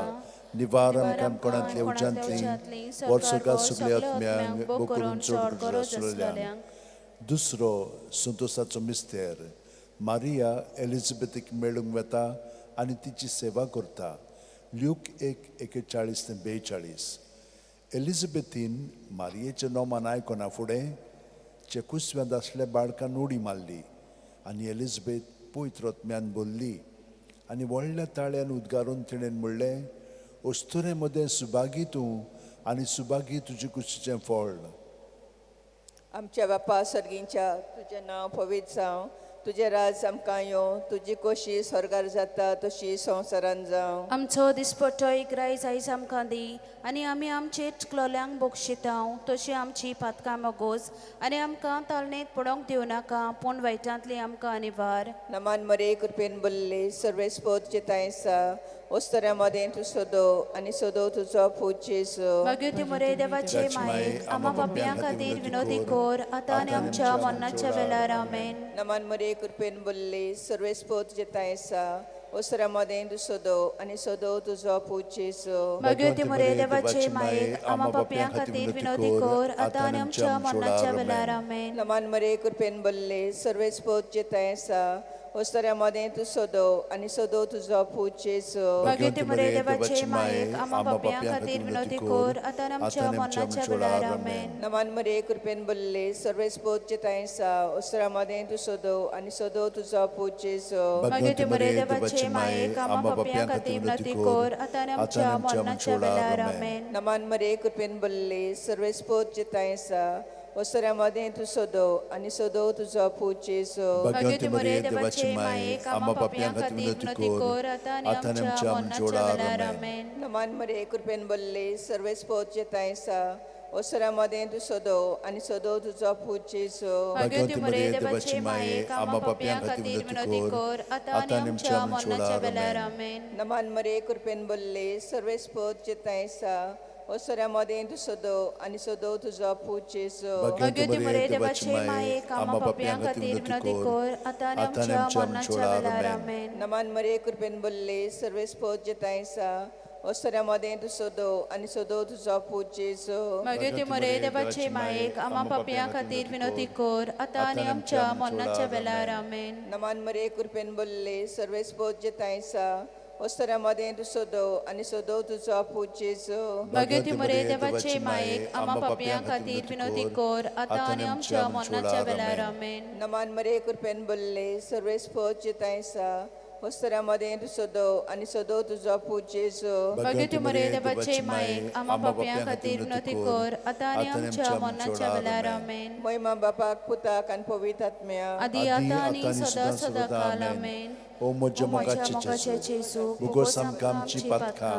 niwaram kam konatli ujantli, वर्सोका सुकले आत्म्यांक बोकरून चोड गरज आसलेल्यांक. दुसरो संतोषाचो मिस्तेर मारिया एलिझाबेथीक मेळूंक वता आनी तिची सेवा करता. ल्यूक 1:41-42. एलिझाबेथीन मारियेचें नोमान आयकना फुडें चेकुस्व्यांत आसल्या बाळकान उडी मारली आनी एलिझाबेथ पवित्र आत्म्यान बोल्ली आनी व्हडल्या ताळ्यान उद्गारून तिणेन म्हणलें, अस्तुरे मदें सुभागी तूं आनी सुभागी तुजे कुशीचें फळ. आमच्या बापा सर्गींच्या तुजें नांव पवित्र जावं, तुजें राज आमकां येवं, तुजी खोशी स्वर्गार जाता तशी संवसारान जावं. आमचो दिसपट्टो इकरायज आयज आमकां दी आनी आमी आमचे चुकलोल्यांक बक्षितांव तशी आमची पातकां मोगोज आनी आमकां तालणेत पडोंक दिवं नाका पूण वायटांतली आमकां निवार. नमान मरे कृपेन बोल्ले सर्वेस पोत जेताय आसा ओस्तऱ्या मदें तूं सोदो आनी सोदो तुजो पूत जेजू. भगवती मरे देवाचे माये आम्हा पापियां खातीर विनोदी कोर आतां आनी आमच्या मरणाच्या वेळार आमेन. नमान मरे कृपेन बोल्ले सर्वेस पोत जेताय आसा ओस्तऱ्या मदें तूं सोदो आनी सोदो तुजो पूत जेजू. भगवती मरे देवाचे माये आम्हा पापियां खातीर विनोदी कोर आतां आनी आमच्या मरणाच्या वेळार आमेन. नमान मरे कृपेन बोल्ले सर्वेस पोत जेताय आसा ओस्तऱ्या मदें तूं सोदो आनी सोदो तुजो पूत जेजू. भगवती मरे देवाचे माये आम्हा पापियां खातीर विनोदी कोर आतां आनी आमच्या मरणाच्या वेळार आमेन. नमान मरे कृपेन बोल्ले सर्वेस पोत जेताय आसा ओस्तऱ्या मदें तूं सोदो आनी सोदो तुजो पूत जेजू. भगवती मरे देवाचे माये आम्हा पापियां खातीर विनोदी कोर आतां आनी आमच्या मरणाच्या वेळार आमेन. नमान मरे कृपेन बोल्ले सर्वेस पोत जेताय आसा ओस्तऱ्या मदें तूं सोदो आनी सोदो तुजो पूत जेजू. भगवती मरे देवाचे माये आम्हा पापियां खातीर विनोदी कोर आतां आनी आमच्या मरणाच्या वेळार आमेन. नमान मरे कृपेन बोल्ले सर्वेस पोत जेताय आसा ओस्तऱ्या मदें तूं सोदो आनी सोदो तुजो पूत जेजू. भगवती मरे देवाचे माये आम्हा पापियां खातीर विनोदी कोर आतां आनी आमच्या मरणाच्या वेळार आमेन. नमान मरे कृपेन बोल्ले सर्वेस पोत जेताय आसा ओस्तऱ्या मदें तूं सोदो आनी सोदो तुजो पूत जेजू. भगवती मरे देवाचे माये आम्हा पापियां खातीर विनोदी कोर आतां आनी आमच्या मरणाच्या वेळार आमेन. नमान मरे कृपेन बोल्ले सर्वेस पोत जेताय आसा ओस्तऱ्या मदें तूं सोदो आनी सोदो तुजो पूत जेजू. भगवती मरे देवाचे माये आम्हा पापियां खातीर विनोदी कोर आतां आनी आमच्या मरणाच्या वेळार आमेन. नमान मरे कृपेन बोल्ले सर्वेस पोत जेताय आसा ओस्तऱ्या मदें तूं सोदो आनी सोदो तुजो पूत जेजू. भगवती मरे देवाचे माये आम्हा पापियां खातीर विनोदी कोर आतां आनी आमच्या मरणाच्या वेळार आमेन. नमान मरे कृपेन बोल्ले सर्वेस पोत जेताय आसा ओस्तऱ्या मदें तूं सोदो आनी सोदो तुजो पूत जेजू. भगवती मरे देवाचे माये आम्हा पापियां खातीर विनोदी कोर आतां आनी आमच्या मरणाच्या वेळार आमेन. महिमा बापाक पुताक आनी पवित्र आत्म्या आदी आतां आनी सदा सदा काल आमेन. O moja mogaci Jezu, bogosam kam ci patka,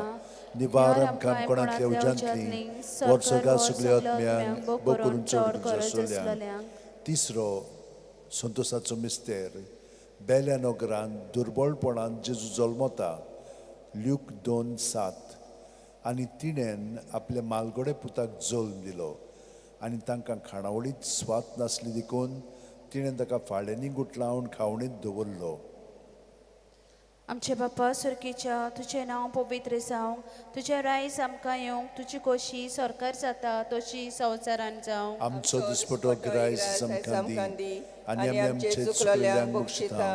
niwaram kam konatli ujantli, वर्सोका सुकले आत्म्यांक बोकरून चोड गरज आसलेल्यांक. तिसरो संतोषाचो मिस्तेर बेल्या नगरांत दुर्बळपणान जेजू जल्मता. ल्यूक 2:7. आनी तिणेन आपल्या मालगडे पुताक जल्म दिलो आनी तांकां खाणावळीत स्वात नासली देखून तिणें ताका फाळ्यांनी गुटलावन खावणीत दवरलो. आमचे बापा सुर्गीच्या तुजें नांव पवित्र जावं, तुजें रायज आमकां येवंक, तुजी खोशी सरकार जाता तशी संवसारान जावं. आमचो दिसपटो गिरायस आमकां दी आनी आमी आमचे चुकलेल्यांक बक्षिता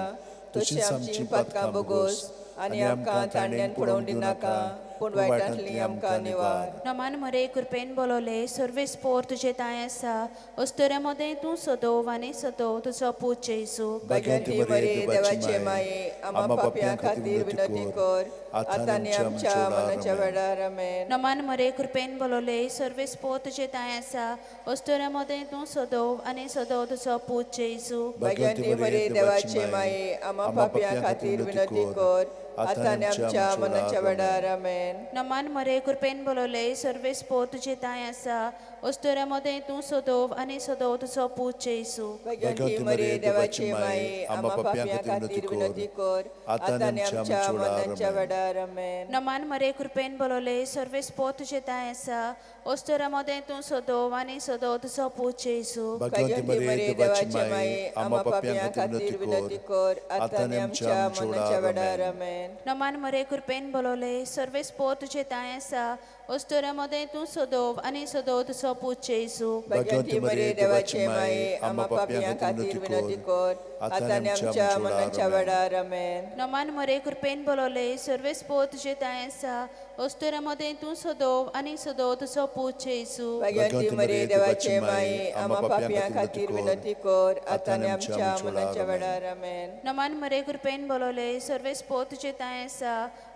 तशीच आमची पातकां बोगोस आनी आमकां तांड्यान पडोवंक दिनाका पूण वायटांतली आमकां निवार. नमान मरे कृपेन बोलोले सर्वेस पोर तुझे ताय आसा अस्तोऱ्या मदें तूं सदोव आनी सदोव तुजो पूत जेजू. भाग्यवंती मरे देवाचे माये आम्हा पापयां खातीर विनंती कर आतां आनी आमच्या मरणाच्या वेळार आमेन. नमान मरे कृपेन बोलोले सर्वेस पोर तुझे ताय आसा अस्तोऱ्या मदें तूं सदोव आनी सदोव तुजो पूत जेजू. भाग्यवंती मरे देवाचे माये आम्हा पापयां खातीर विनंती कर आतां आनी आमच्या मरणाच्या वेळार आमेन. नमान मरे कृपेन बोलोले सर्वेस पोर तुझे ताय आसा अस्तोऱ्या मदें तूं सदोव आनी सदोव तुजो पूत जेजू. भाग्यवंती मरे देवाचे माये आम्हा पापयां खातीर विनंती कर आतां आनी आमच्या मरणाच्या वेळार आमेन. नमान मरे कृपेन बोलोले सर्वेस पोर तुझे ताय आसा अस्तोऱ्या मदें तूं सदोव आनी सदोव तुजो पूत जेजू. भाग्यवंती मरे देवाचे माये आम्हा पापयां खातीर विनंती कर आतां आनी आमच्या मरणाच्या वेळार आमेन. नमान मरे कृपेन बोलोले सर्वेस पोर तुझे ताय आसा अस्तोऱ्या मदें तूं सदोव आनी सदोव तुजो पूत जेजू. भाग्यवंती मरे देवाचे माये आम्हा पापयां खातीर विनंती कर आतां आनी आमच्या मरणाच्या वेळार आमेन. नमान मरे कृपेन बोलोले सर्वेस पोर तुझे ताय आसा अस्तोऱ्या मदें तूं सदोव आनी सदोव तुजो पूत जेजू. भाग्यवंती मरे देवाचे माये आम्हा पापयां खातीर विनंती कर आतां आनी आमच्या मरणाच्या वेळार आमेन. नमान मरे कृपेन बोलोले सर्वेस पोर तुझे ताय आसा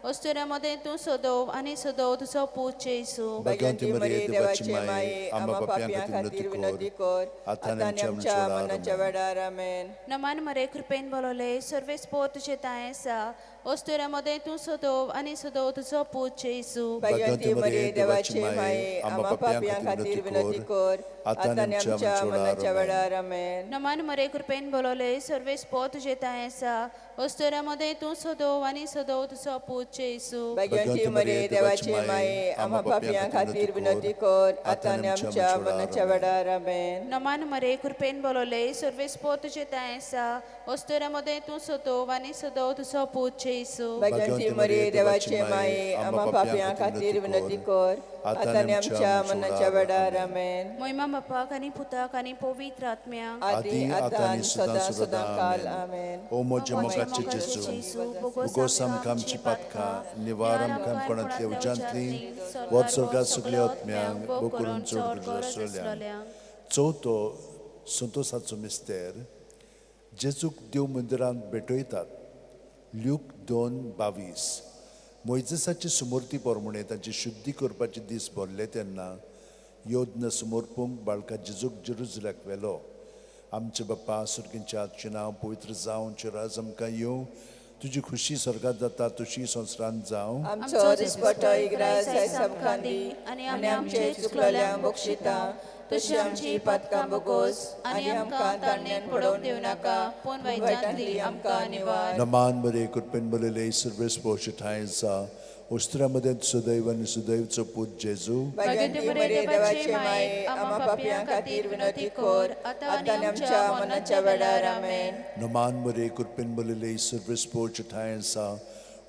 अस्तोऱ्या मदें तूं सदोव आनी सदोव तुजो पूत जेजू. भाग्यवंती मरे देवाचे माये आम्हा पापयां खातीर विनंती कर आतां आनी आमच्या मरणाच्या वेळार आमेन. नमान मरे कृपेन बोलोले सर्वेस पोर तुझे ताय आसा अस्तोऱ्या मदें तूं सदोव आनी सदोव तुजो पूत जेजू. भाग्यवंती मरे देवाचे माये आम्हा पापयां खातीर विनंती कर आतां आनी आमच्या मरणाच्या वेळार आमेन. नमान मरे कृपेन बोलोले सर्वेस पोर तुझे ताय आसा अस्तोऱ्या मदें तूं सदोव आनी सदोव तुजो पूत जेजू. भाग्यवंती मरे देवाचे माये आम्हा पापयां खातीर विनंती कर आतां आनी आमच्या मरणाच्या वेळार आमेन. नमान मरे कृपेन बोलोले सर्वेस पोर तुझे ताय आसा अस्तोऱ्या मदें तूं सदोव आनी सदोव तुजो पूत जेजू. भाग्यवंती मरे देवाचे माये आम्हा पापयां खातीर विनंती कर आतां आनी आमच्या मरणाच्या वेळार आमेन. महिमा बापाक आनी पुताक आनी पवित्र आत्म्याक आदी आतां आनी सदां सदां काल आमेन. ओ मोजे मोगाचे जेजू उगोस आमकां आमची पातकां निवार आमकां कोणांतल्या उज्यांतली वर स्वर्गांत सगळ्या आत्म्यांक बो करून चड आसलेल्यांक. चवथो संतोसाचो मिस्तेर जेजूक देव मंदिरांत भेटयतात. ल्यूक 2:22. मोइजेसाची सुमूर्ती पोरमुणे तांची शुद्धी करपाचे दीस भरले तेन्ना योद्न समोरपूंक बाळका जेजूक जेरुसलेमाक व्हेलो. आमचे बाप्पा सुर्गींच्या आजचें नांव पवित्र जावं चिराज आमकां येवं. तुजी खुशी स्वर्गांत जाता तशी संवसारांत जावं. आमचो दिसपटो इग्रास आयज आमकां दी आनी आमचे चुकलोल्यांक बक्षिता तशी आमची पातकां बगोस आनी आमकां ताणेन पडोवन दिवं नाका पूण वायटांतली आमकां निवार. नमान मरे कृपेन बोलेले सर्वेस पोर्शठाय आसा उस्त्रामध्ये सुदैव आनी सुदैवचो पूत जेजू. भाग्यवंती मरे देवाचे माये आम्हा पापयां खातीर विनंती कर आतां आनी आमच्या मरणाच्या वेळार आमेन. नमान मरे कृपेन बोलेले सर्वेस पोर्शठाय आसा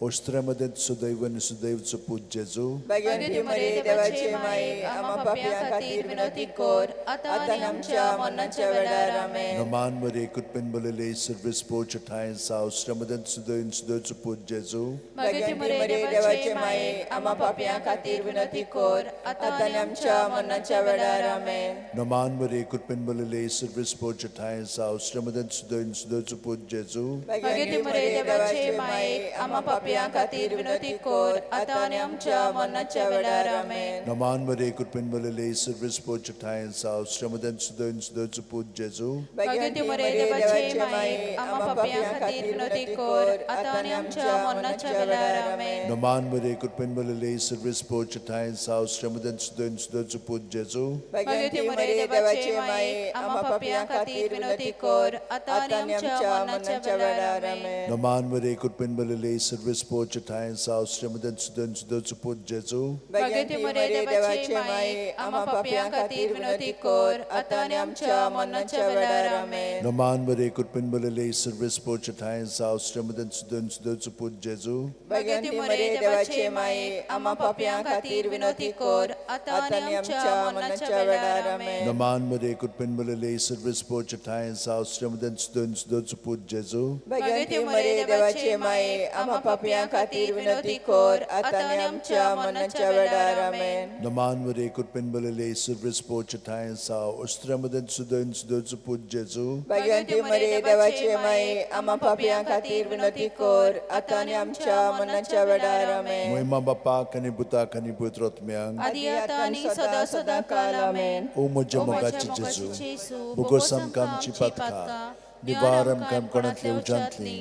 उस्त्रामध्ये सुदैव आनी सुदैवचो पूत जेजू. भाग्यवंती मरे देवाचे माये आम्हा पापयां खातीर विनंती कर आतां आनी आमच्या मरणाच्या वेळार आमेन. नमान मरे कृपेन बोलेले सर्वेस पोर्शठाय आसा उस्त्रामध्ये सुदैव आनी सुदैवचो पूत जेजू. भाग्यवंती मरे देवाचे माये आम्हा पापयां खातीर विनंती कर आतां आनी आमच्या मरणाच्या वेळार आमेन. नमान मरे कृपेन बोलेले सर्वेस पोर्शठाय आसा उस्त्रामध्ये सुदैव आनी सुदैवचो पूत जेजू. भाग्यवंती मरे देवाचे माये आम्हा पापयां खातीर विनंती कर आतां आनी आमच्या मरणाच्या वेळार आमेन. नमान मरे कृपेन बोलेले सर्वेस पोर्शठाय आसा उस्त्रामध्ये सुदैव आनी सुदैवचो पूत जेजू. भाग्यवंती मरे देवाचे माये आम्हा पापयां खातीर विनंती कर आतां आनी आमच्या मरणाच्या वेळार आमेन. नमान मरे कृपेन बोलेले सर्वेस पोर्शठाय आसा उस्त्रामध्ये सुदैव आनी सुदैवचो पूत जेजू. भाग्यवंती मरे देवाचे माये आम्हा पापयां खातीर विनंती कर आतां आनी आमच्या मरणाच्या वेळार आमेन. नमान मरे कृपेन बोलेले सर्वेस पोर्शठाय आसा उस्त्रामध्ये सुदैव आनी सुदैवचो पूत जेजू. भाग्यवंती मरे देवाचे माये आम्हा पापयां खातीर विनंती कर आतां आनी आमच्या मरणाच्या वेळार आमेन. नमान मरे कृपेन बोलेले सर्वेस पोर्शठाय आसा उस्त्रामध्ये सुदैव आनी सुदैवचो पूत जेजू. भाग्यवंती मरे देवाचे माये आम्हा पापयां खातीर विनंती कर आतां आनी आमच्या मरणाच्या वेळार आमेन. नमान मरे कृपेन बोलेले सर्वेस पोर्शठाय आसा उस्त्रामध्ये सुदैव आनी सुदैवचो पूत जेजू. भाग्यवंती मरे देवाचे माये आम्हा पापयां खातीर विनोदी कर आतां आनी आमच्या मरणाच्या वेळार आमेन. Naman mo kurpen balile surprise po chatayan sa ostramadan sudan sudot supud Jesu. Bhagyavanti मरे देवाची माई आम्हा पापयां खातीर विनोदी कर आतां आनी आमच्या मरणाच्या वेळार आमेन. Mo'y mabapa kanibuta kanibutrot miyang. आदी आतां आनी सदा सदा काल आमेन. O moja mogachi Jesu. Bugosam kam chipatka. Nivaram kam konatli ujantli.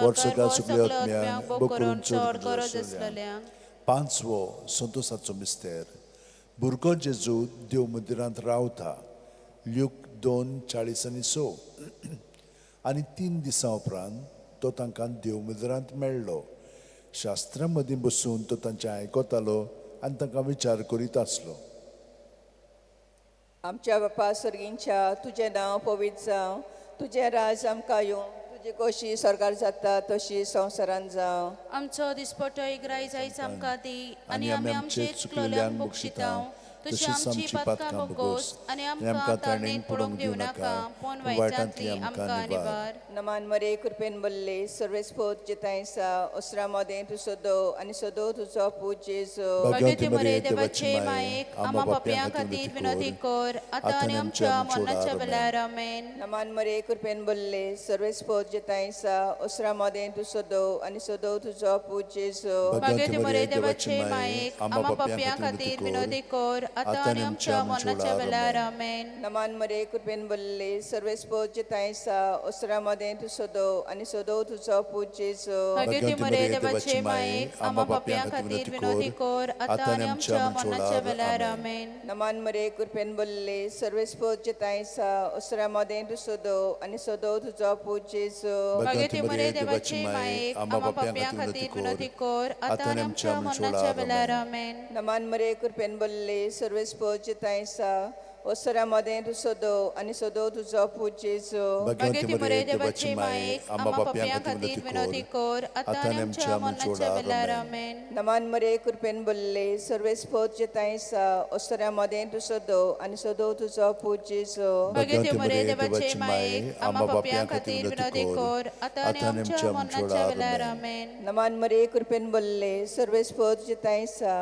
Worsoga sugliot miyang. Bukurun chod goroz aslalya. Panswo संतोषाचो मिस्तेर भुरगो जेजू देव मंदिरांत रावता ल्यूक 2:40 आनी 3 दिसां उपरांत तो तांकां देव मंदिरांत मेळ्ळो. शास्त्रां मदीं बसून तो तांचें आयकतालो आनी तांकां विचार करीत आसलो. आमच्या बापा सर्गींच्या तुजें नांव पवित्र जावं, तुजें राज आमकां येवं, तुजी कशी स्वर्गार जाता तशी संवसारांत जावं. आमचो दिसपटो इग्राय जायच आमकां दी आनी आमी आमचे चुकलोल्यांक बक्षितांव. तशी आमची पातकां बगोस आनी आमकां तारणेन पडोवंक दिवं नाका, पूण वायटांतली आमकां निवार. नमान मरे कृपेन बल्ले सर्वेस्फोत जितायसा osra moden tu sodo ani sodo tu zopu Jesu. भाग्यवती मरे देवाचे मायेक आम्हा पापयां खातीर विनोदी कर आतां आनी आमच्या मरणाच्या वेळार आमेन. नमान मरे कृपेन बल्ले सर्वेस्फोत जितायसा osra moden tu sodo ani sodo tu zopu Jesu. भाग्यवती मरे देवाचे मायेक आम्हा पापयां खातीर विनोदी कर आतां आनी आमच्या मरणाच्या वेळार आमेन. नमान मरे कृपेन बल्ले सर्वेस्फोत जितायसा osra moden tu sodo ani sodo tu zopu Jesu. भाग्यवती मरे देवाचे मायेक आम्हा पापयां खातीर विनोदी कर आतां आनी आमच्या मरणाच्या वेळार आमेन. नमान मरे कृपेन बल्ले सर्वेस्फोत जितायसा osra moden tu sodo ani sodo tu zopu Jesu. भाग्यवती मरे देवाचे मायेक आम्हा पापयां खातीर विनोदी कर आतां आनी आमच्या मरणाच्या वेळार आमेन. नमान मरे कृपेन बल्ले सर्वेस्फोत जितायसा osra moden tu sodo ani sodo tu zopu Jesu. भाग्यवती मरे देवाचे मायेक आम्हा पापयां खातीर विनोदी कर आतां आनी आमच्या मरणाच्या वेळार आमेन. नमान मरे कृपेन बल्ले सर्वेस्फोत जितायसा osra moden tu sodo ani sodo tu zopu Jesu. भाग्यवती मरे देवाचे मायेक आम्हा पापयां खातीर विनोदी कर आतां आनी आमच्या मरणाच्या वेळार आमेन. नमान मरे कृपेन बल्ले सर्वेस्फोत जितायसा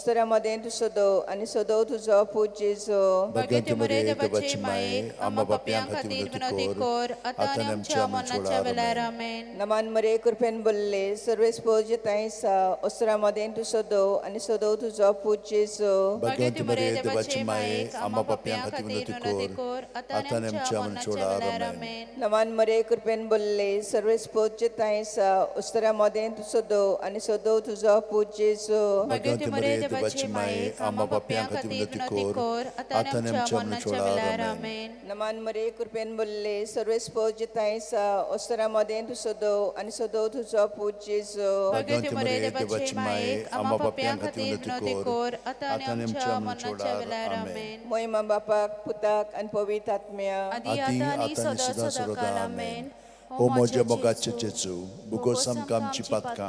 osra moden tu sodo ani sodo tu zopu Jesu. भाग्यवती मरे देवाचे मायेक आम्हा पापयां खातीर विनोदी कर आतां आनी आमच्या मरणाच्या वेळार आमेन. नमान मरे कृपेन बल्ले सर्वेस्फोत जितायसा osra moden tu sodo ani sodo tu zopu Jesu. भाग्यवती मरे देवाचे मायेक आम्हा पापयां खातीर विनोदी कर आतां आनी आमच्या मरणाच्या वेळार आमेन. नमान मरे कृपेन बल्ले सर्वेस्फोत जितायसा osra moden tu sodo ani sodo tu zopu Jesu. भाग्यवती मरे देवाचे मायेक आम्हा पापयां खातीर विनोदी कर आतां आनी आमच्या मरणाच्या वेळार आमेन. नमान मरे कृपेन बल्ले सर्वेस्फोत जितायसा osra moden tu sodo ani sodo tu zopu Jesu. भाग्यवती मरे देवाचे मायेक आम्हा पापयां खातीर विनोदी कर आतां आनी आमच्या मरणाच्या वेळार आमेन. महिमा बापाक पुताक आनी पवित्र आत्म्या आदी आतां आनी सदा सदा काल आमेन. O moja mogachi Jesu. Bugosam kam chipatka.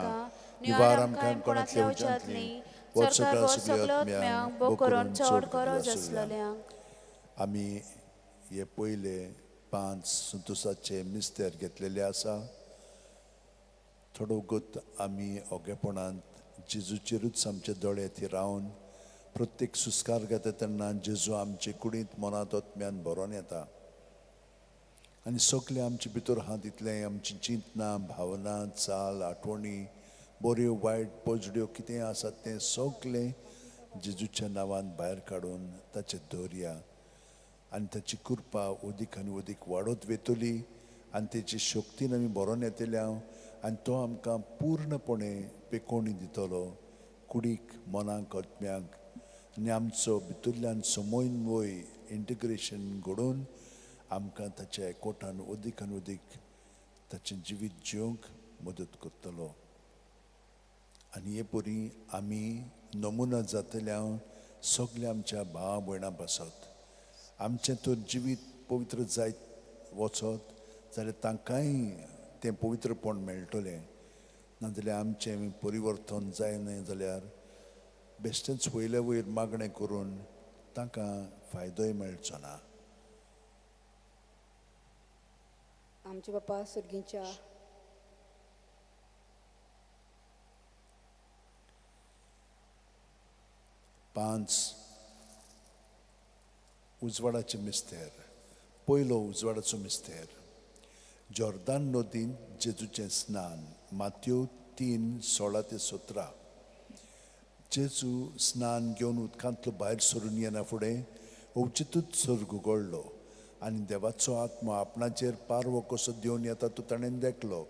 Nivaram kam konatli ujantli. Worsoga sugliot miyang. Bukurun chod goroz aslalya. आमी हे पयले 5 संतोषाचे मिस्तेर घेतलेले आसा. थोडो वगत आमी ओगेपणांत जेजूचेरूच आमचे दोळे ती रावन प्रत्येक सुस्कार घेता तेन्ना जेजू आमचे कुडींत मनांत ओतम्यान भरोन येता आनी सगळे आमचे भितर आहा तितलें आमची चिंतनां भावना चाल आठवणी बऱ्यो वायट पोजड्यो कितें आसा तें सगळें जेजूच्या नांवान भायर काडून ताचे दवरया आनी ताची कृपा उदीक आनी उदीक वाडत वेतली आनी तेची शक्तीन आमी भरोन येतल्या आनी तो आमकां पूर्णपणे पेकोवणी दितलो कुडीक मनाक आत्म्याक आनी आमचो भितरल्यान समोयन वय इंटिग्रेशन घडोवन आमकां ताच्या एकवटान उदीक आनी उदीक ताचें जिवीत जिवंक मदत करतलो आनी हे परी आमी नमुना जातल्या सगल्या आमच्या भावा भयणां पासत आमचें तर जिवीत पवित्र जायत वचत जाल्यार तांकांय तें पवित्रपण मेळटलें नाजाल्यार आमचें परिवर्तन जायना जाल्यार बेश्टेंच वयल्या वयर मागणें करून तांकां फायदोय मेळचो ना. आमचे बापा सर्गीच्या 5 उजवाडाचें मिस्तेर. पयलो उजवाडाचो मिस्तेर. जॉर्दान नदीन जेजूचें स्नान. मात्यो 3:16-17. जेजू स्नान घेवन उदकांतलो भायर सरून येना फुडें अवचितूच सर्ग उगडलो आनी देवाचो आत्मा आपणाचेर पारवो कसो देवन येता तो ताणें देखलो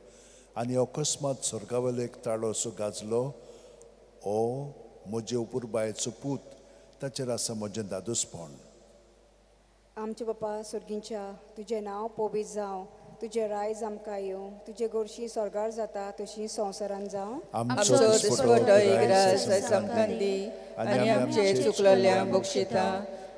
आनी अकस्मात स्वर्गावेलो एक ताळो असो गाजलो. ओ म्हजे उपुरबायेचो पूत, ताचेर आसा म्हजें दादोसपण. आमचे बापा सुर्गींच्या, तुजें नांव पवित्र जावं, तुजें रायज आमकां येवं, तुजे गोडशी स्वर्गार जाता तशी संवसारान जावं. आमचो दिसपटो एक रास आमकां दी आनी आमचे चुकलेल्यांक बक्षिता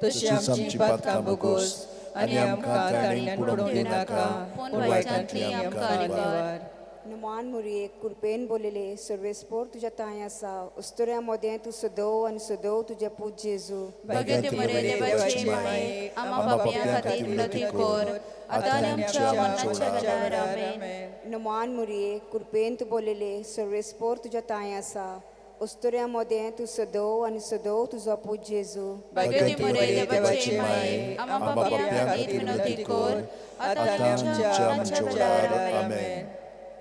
तशी आमची पातकां बोगोस आनी आमकां ताळणेन पडूंक दिनाका पूण वायटांतली आमकां निवार. नुमान मुरये कुरपेन बोलिले सर्वेस्पोर तुज्या तांय आसा. उस्तुऱ्या मोदें तूं सदोव आनी सदोव तुजें पूत जेजू. भगती मरे देवाची माये आम्हा पापयां खातीर विनंती कर आतां आनी आमच्या मरणाच्या वेळार आमेन. नुमान मुरये कुरपेन तूं बोलिले सर्वेस्पोर तुज्या तांय आसा. उस्तुऱ्या मोदें तूं सदोव आनी सदोव तुजो पूत जेजू. भगती मरे देवाची माये आम्हा पापयां खातीर विनंती कर आतां आनी आमच्या मरणाच्या वेळार आमेन.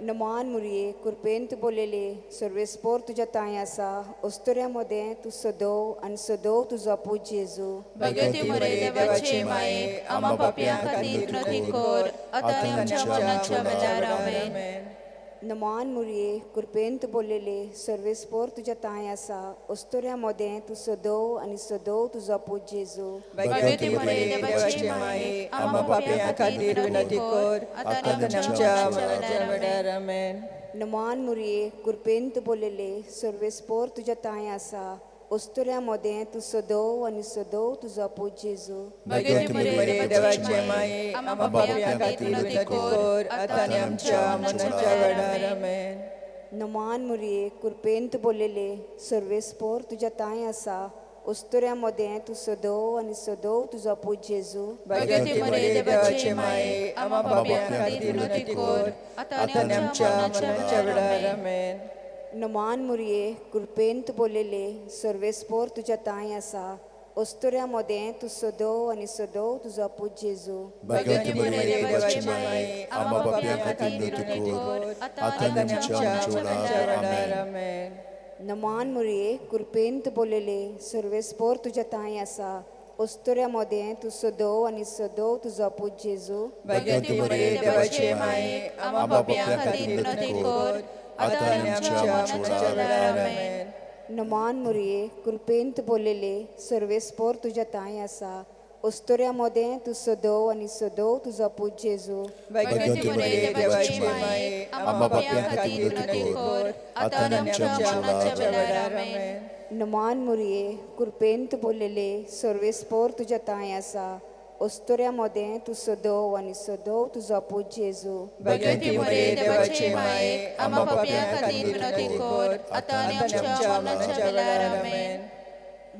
नुमान मुरये कुरपेन तूं बोलिले सर्वेस्पोर तुज्या तांय आसा. उस्तुऱ्या मोदें तूं सदोव आनी सदोव तुजो पूत जेजू. भगती मरे देवाची माये आम्हा पापयां खातीर विनंती कर आतां आनी आमच्या मरणाच्या वेळार आमेन. नुमान मुरये कुरपेन तूं बोलिले सर्वेस्पोर तुज्या तांय आसा. उस्तुऱ्या मोदें तूं सदोव आनी सदोव तुजो पूत जेजू. भगती मरे देवाची माये आम्हा पापयां खातीर विनंती कर आतां आनी आमच्या मरणाच्या वेळार आमेन. नुमान मुरये कुरपेन तूं बोलिले सर्वेस्पोर तुज्या तांय आसा. उस्तुऱ्या मोदें तूं सदोव आनी सदोव तुजो पूत जेजू. भगती मरे देवाची माये आम्हा पापयां खातीर विनंती कर आतां आनी आमच्या मरणाच्या वेळार आमेन. नुमान मुरये कुरपेन तूं बोलिले सर्वेस्पोर तुज्या तांय आसा. उस्तुऱ्या मोदें तूं सदोव आनी सदोव तुजो पूत जेजू. भगती मरे देवाची माये आम्हा पापयां खातीर विनंती कर आतां आनी आमच्या मरणाच्या वेळार आमेन. नुमान मुरये कुरपेन तूं बोलिले सर्वेस्पोर तुज्या तांय आसा. उस्तुऱ्या मोदें तूं सदोव आनी सदोव तुजो पूत जेजू. भगती मरे देवाची माये आम्हा पापयां खातीर विनंती कर आतां आनी आमच्या मरणाच्या वेळार आमेन. नुमान मुरये कुरपेन तूं बोलिले सर्वेस्पोर तुज्या तांय आसा. उस्तुऱ्या मोदें तूं सदोव आनी सदोव तुजो पूत जेजू. भगती मरे देवाची माये आम्हा पापयां खातीर विनंती कर आतां आनी आमच्या मरणाच्या वेळार आमेन. नुमान मुरये कुरपेन तूं बोलिले सर्वेस्पोर तुज्या तांय आसा. उस्तुऱ्या मोदें तूं सदोव आनी सदोव तुजो पूत जेजू. भगती मरे देवाची माये आम्हा पापयां खातीर विनंती कर आतां आनी आमच्या मरणाच्या वेळार आमेन. नुमान मुरये कुरपेन तूं बोलिले सर्वेस्पोर तुज्या तांय आसा. उस्तुऱ्या मोदें तूं सदोव आनी सदोव तुजो पूत जेजू. भगती मरे देवाची माये आम्हा पापयां खातीर विनंती कर आतां आनी आमच्या मरणाच्या वेळार आमेन.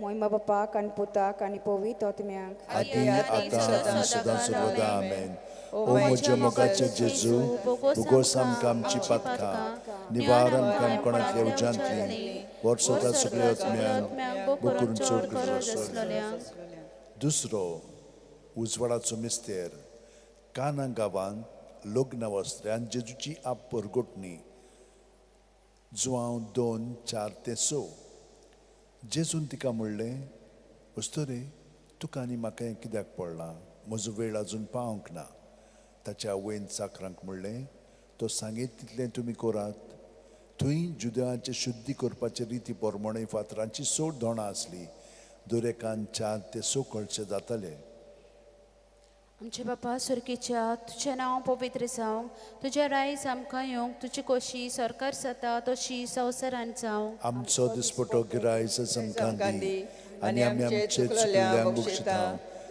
मोहिमा बापाक आनी पुताक आनी पवित्र आत्म्याक आदी आतां सदां सर्वदा आमेन. ओ म्हज्या मोगाचे जेजू, भुगोस आमकां आमची पातकां, निवार आमकां कोणाक येवजांतली, वर्साच्या सगळ्या आत्म्यांक बुकरून चड गरज आसलेल्यांक. दुसरो उजवाडाचो मिस्तेर. काना गांवांत लग्न वस्त्र्यान जेजूची आप परगोटणी. जुवांव 2:4-6. जेजून तिका म्हणलें, उस्तोरे तुका आनी म्हाका हें कित्याक पडलां? म्हजो वेळ आजून पावंक ना. ताच्या आवयन चाकरांक म्हणलें, तो सांगीत तितलें तुमी करात. थंय जुदयाचें शुद्धी करपाचे रिती प्रमाणे फातरांची 6 दोणां आसलीं. दरेकान 4 ते 6 कळशे जाताले. आमचे बापा सुर्गीच्या, तुजें नांव पवित्र जावं, तुजें रायज आमकां येवंक, तुजी खोशी सरकार जाता तशी संवसारान जावं. आमचो दिसपटो गिरायज आमकां दी आनी आमी आमचे चुकल्यांक बक्षिता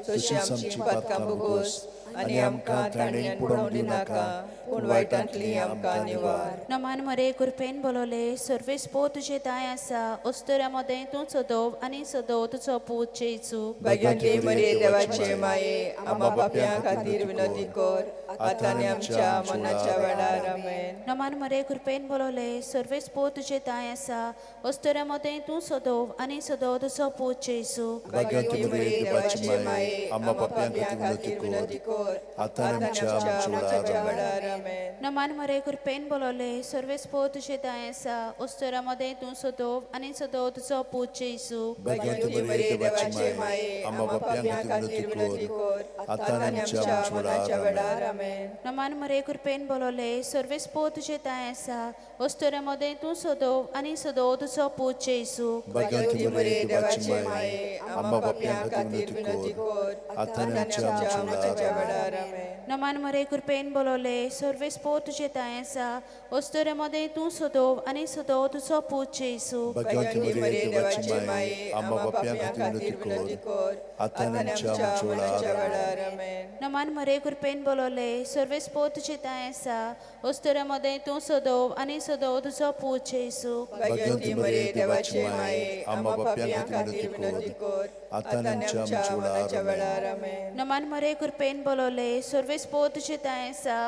तशीच आमची पातकां बोगोस आनी आमकां ताणें पडोवंक दिनाका पूण वायटांतली आमकां निवार. नमान मरे कृपेन बोलोले सर्वेस पो तुझे दाय आसा अस्तोऱ्या मदें तूं सदोव आनी सदोव तुजो पूत जेजू. भाग्यवंती मरे देवाचे माये आम्हा पाप्यां खातीर विनंती कर आतां आनी आमच्या मरणाच्या वेळार आमेन. नमान मरे कृपेन बोलोले सर्वेस पो तुझे दाय आसा अस्तोऱ्या मदें तूं सदोव आनी सदोव तुजो पूत जेजू. भाग्यवंती मरे देवाचे माये आम्हा पाप्यां खातीर विनंती कर आतां आनी आमच्या मरणाच्या वेळार आमेन. नमान मरे कृपेन बोलोले सर्वेस पो तुझे दाय आसा अस्तोऱ्या मदें तूं सदोव आनी सदोव तुजो पूत जेजू. भाग्यवंती मरे देवाचे माये आम्हा पाप्यां खातीर विनंती कर आतां आनी आमच्या मरणाच्या वेळार आमेन. नमान मरे कृपेन बोलोले सर्वेस पो तुझे दाय आसा अस्तोऱ्या मदें तूं सदोव आनी सदोव तुजो पूत जेजू. भाग्यवंती मरे देवाचे माये आम्हा पाप्यां खातीर विनंती कर आतां आनी आमच्या मरणाच्या वेळार आमेन. नमान मरे कृपेन बोलोले सर्वेस पो तुझे दाय आसा अस्तोऱ्या मदें तूं सदोव आनी सदोव तुजो पूत जेजू. भाग्यवंती मरे देवाचे माये आम्हा पाप्यां खातीर विनंती कर आतां आनी आमच्या मरणाच्या वेळार आमेन. नमान मरे कृपेन बोलोले सर्वेस पो तुझे दाय आसा अस्तोऱ्या मदें तूं सदोव आनी सदोव तुजो पूत जेजू. भाग्यवंती मरे देवाचे माये आम्हा पाप्यां खातीर विनंती कर आतां आनी आमच्या मरणाच्या वेळार आमेन. नमान मरे कृपेन बोलोले सर्वेस पो तुझे दाय आसा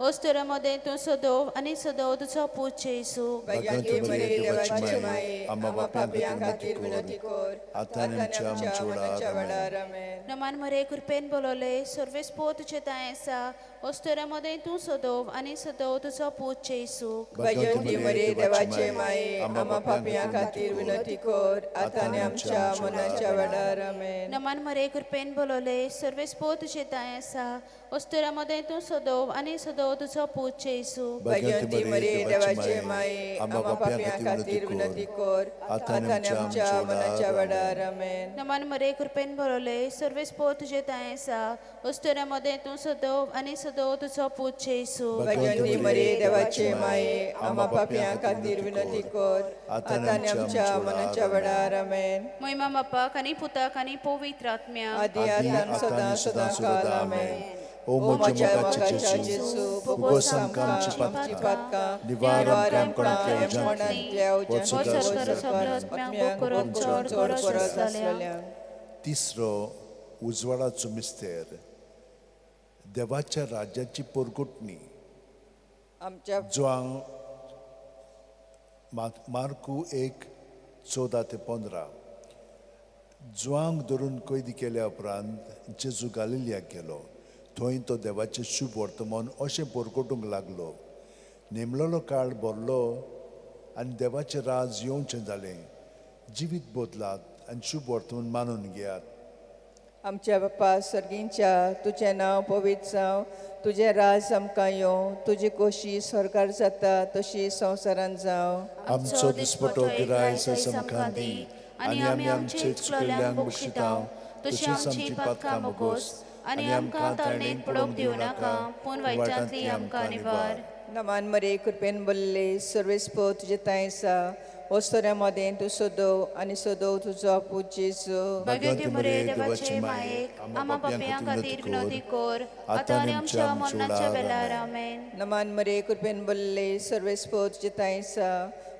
अस्तोऱ्या मदें तूं सदोव आनी सदोव तुजो पूत जेजू. भाग्यवंती मरे देवाचे माये आम्हा पाप्यां खातीर विनंती कर आतां आनी आमच्या मरणाच्या वेळार आमेन. नमान मरे कृपेन बोलोले सर्वेस पो तुझे दाय आसा अस्तोऱ्या मदें तूं सदोव आनी सदोव तुजो पूत जेजू. भाग्यवंती मरे देवाचे माये आम्हा पाप्यां खातीर विनंती कर आतां आनी आमच्या मरणाच्या वेळार आमेन. नमान मरे कृपेन बोलोले सर्वेस पो तुझे दाय आसा अस्तोऱ्या मदें तूं सदोव आनी सदोव तुजो पूत जेजू. भाग्यवंती मरे देवाचे माये आम्हा पाप्यां खातीर विनंती कर आतां आनी आमच्या मरणाच्या वेळार आमेन. नमान मरे कृपेन बोलोले सर्वेस पो तुझे दाय आसा अस्तोऱ्या मदें तूं सदोव आनी सदोव तुजो पूत जेजू. भाग्यवंती मरे देवाचे माये आम्हा पाप्यां खातीर विनंती कर आतां आनी आमच्या मरणाच्या वेळार आमेन. महिमा बापाक आनी पुताक आनी पवित्र आत्म्याक आदी आतां सदां सदां काल आमेन. ओ म्हज्या मोगाचे जेजू भोगोस आमकां आमची पातकां निवार आमकां कोणांतल्या उज्यान. तिसरो उजवाडाचो मिस्तेर देवाच्या राज्याची परगुटणी आमच्या जो हांव मार्कू 1:14-15 जुआंक धरून कैदी केल्या उपरांत जेजू गालिलियाक गेलो. थंय तो देवाचें शुभ वर्तमान अशें परगटूंक लागलो. नेमलेलो काळ भरलो आनी देवाचें राज येवचें जालें. जिवीत बदलात आनी शुभ वर्तमान मानून घेयात. आमच्या बापा सर्गींच्या तुजें नांव पवित्र जावं, तुजें राज आमकां येवं, तुजी खोशी स्वर्गार जाता तशी संवसारांत जावं. आमचो दिसपटो गिराय आमकां दी आनी आमी आमचे चुकल्यांक बक्षितांव तशीच आमची पातकां मोगोस आनी आमकां तारणेंत पडोवंक दिवं नाका पूण वायटांतली आमकां निवार. नमान मरे कृपेन भरले सर्वेस्पो तुजे ताय आसा वस्तोऱ्या मदें तूं सोदोव आनी सोदोव तुजो पूत जेजू. भाग्यवती मरे देवाचे मायेक आम्हा पाप्यां खातीर विनंती कर आतां आनी आमच्या मरणाच्या वेळार आमेन. नमान मरे कृपेन भरले सर्वेस्पो तुजे ताय आसा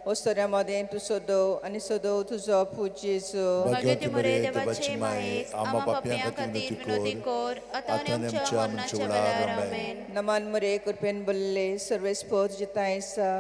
वस्तोऱ्या मदें तूं सोदोव आनी सोदोव तुजो पूत जेजू. भाग्यवती मरे देवाचे मायेक आम्हा पाप्यां खातीर विनंती कर आतां आनी आमच्या मरणाच्या वेळार आमेन. नमान मरे कृपेन भरले सर्वेस्पो तुजे ताय आसा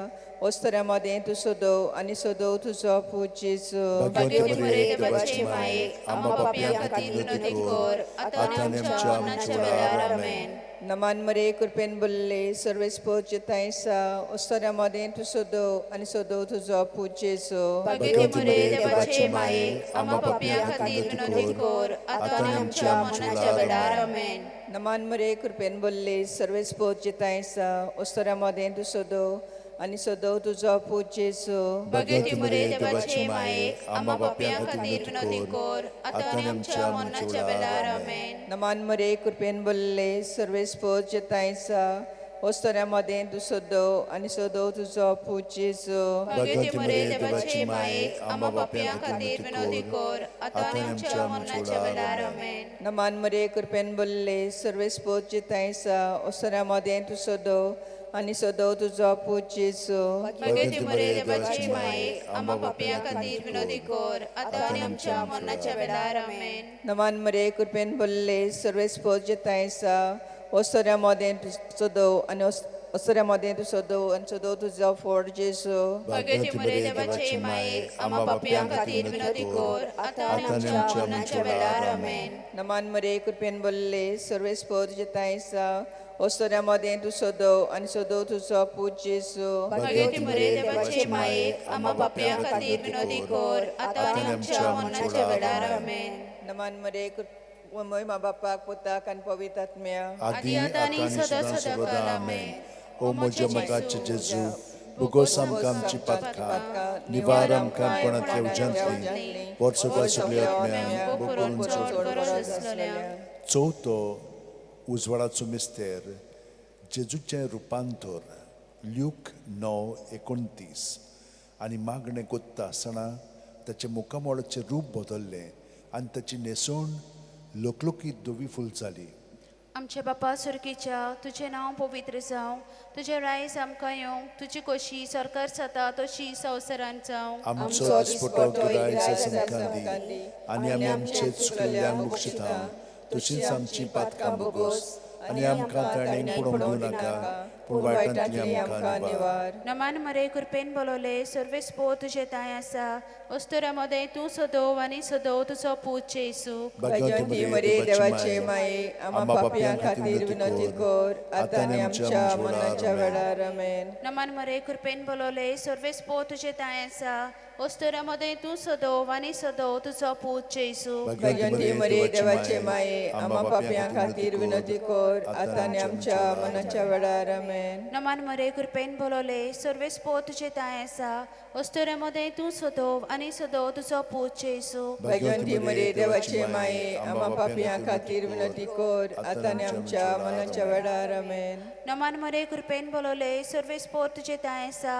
वस्तोऱ्या मदें तूं सोदोव आनी सोदोव तुजो पूत जेजू. भाग्यवती मरे देवाचे मायेक आम्हा पाप्यां खातीर विनंती कर आतां आनी आमच्या मरणाच्या वेळार आमेन. नमान मरे कृपेन भरले सर्वेस्पो तुजे ताय आसा वस्तोऱ्या मदें तूं सोदोव आनी सोदोव तुजो पूत जेजू. भाग्यवती मरे देवाचे मायेक आम्हा पाप्यां खातीर विनंती कर आतां आनी आमच्या मरणाच्या वेळार आमेन. नमान मरे कृपेन भरले सर्वेस्पो तुजे ताय आसा वस्तोऱ्या मदें तूं सोदोव आनी सोदोव तुजो पूत जेजू. भाग्यवती मरे देवाचे मायेक आम्हा पाप्यां खातीर विनंती कर आतां आनी आमच्या मरणाच्या वेळार आमेन. नमान मरे कृपेन भरले सर्वेस्पो तुजे ताय आसा ओस्तऱ्यामध्ये तूं सोदव आनी सोदव तुजो पूत जेजू भगवती मरे देवाचे माये आम्हा पापियां खातीर विनोदी कोर आतां आनी आमच्या मरणाच्या वेळार आमेन. नमान मरे कृपेन बोल्ले सर्वेस्पोत जितायसा ओस्तऱ्यामध्ये तूं सोदव आनी सोदव तुजो पूत जेजू भगवती मरे देवाचे माये आम्हा पापियां खातीर विनोदी कोर आतां आनी आमच्या मरणाच्या वेळार आमेन. नमान मरे कृपेन बोल्ले सर्वेस्पोत जितायसा ओस्तऱ्यामध्ये तूं सोदव आनी ओस्तऱ्यामध्ये तूं सोदव आनी सोदव तुजो फोड जेजू भगवती मरे देवाचे माये आम्हा पापियां खातीर विनोदी कोर आतां आनी आमच्या मरणाच्या वेळार आमेन. नमान मरे कृपेन बोल्ले सर्वेस्पोत जितायसा ओस्तऱ्यामध्ये तूं सोदव आनी सोदव तुजो पूत जेजू भगवती मरे देवाचे माये आम्हा पापियां खातीर विनोदी कोर आतां आनी आमच्या मरणाच्या वेळार आमेन. नमान मरे महिमा बापाक पुताक आनी पवित्र आत्म्या आदी आतां आनी सदा सदां आमेन. ओ म्हज्या मोगाचे जेजू बुगोस आमकां आमची पातकां निवार आमकां कोणांतल्या उज्यांतली वर्सुका सगळी आत्म्या चवथो उजवाडाचो मिस्तेर जेजूचें रुपांतर ल्यूक 9:29 आनी मागणें कोत्ता आसतना ताचे मुखामोळाचें रूप बदल्लें आनी ताची न्हेसवण लोकलोकीत धवी फूल जाली. आमचे बापा सुर्गीच्या तुझें नांव पवित्र जावं, तुजें रायज आमकां येवं, तुजी कशी सरकार जाता तशी संवसारांत जावं. आमचो दिसपटो तूं आयज आमकां दी आनी आमी आमचे चुकलेल्यांक बक्षिता तशींच आमची पातकां बोगोस आनी आमकां ताणें पडोवंक दिवं नाका पूण वायटांतली आमकां निवार. नमान मरे कृपेन बोलोले सर्वेस्पो तुजे ताय आसा ओस्तोरामध्ये तूं सदोव आनी सदोव तुजो पूत जेजू भगवंती मरे देवाचे माये आम्हा पापियां खातीर विनोदी कोर आतां आनी आमच्या मरणाच्या वेळार आमेन. नमान मरे कृपेन बोलोले सर्वेस्पो तुजे ताय आसा ओस्तोरामध्ये तूं सदोव आनी सदोव तुजो पूत जेजू भगवंती मरे देवाचे माये आम्हा पापियां खातीर विनोदी कोर आतां आनी आमच्या मरणाच्या वेळार आमेन. नमान मरे कृपेन बोलोले सर्वेस्पो तुजे ताय आसा ओस्तोरामध्ये तूं सदोव आनी सदोव तुजो पूत जेजू भगवंती मरे देवाचे माये आम्हा पापियां खातीर विनोदी कोर आतां आनी आमच्या मरणाच्या वेळार आमेन. नमान मरे कृपेन बोलोले सर्वेस्पो तुजे ताय आसा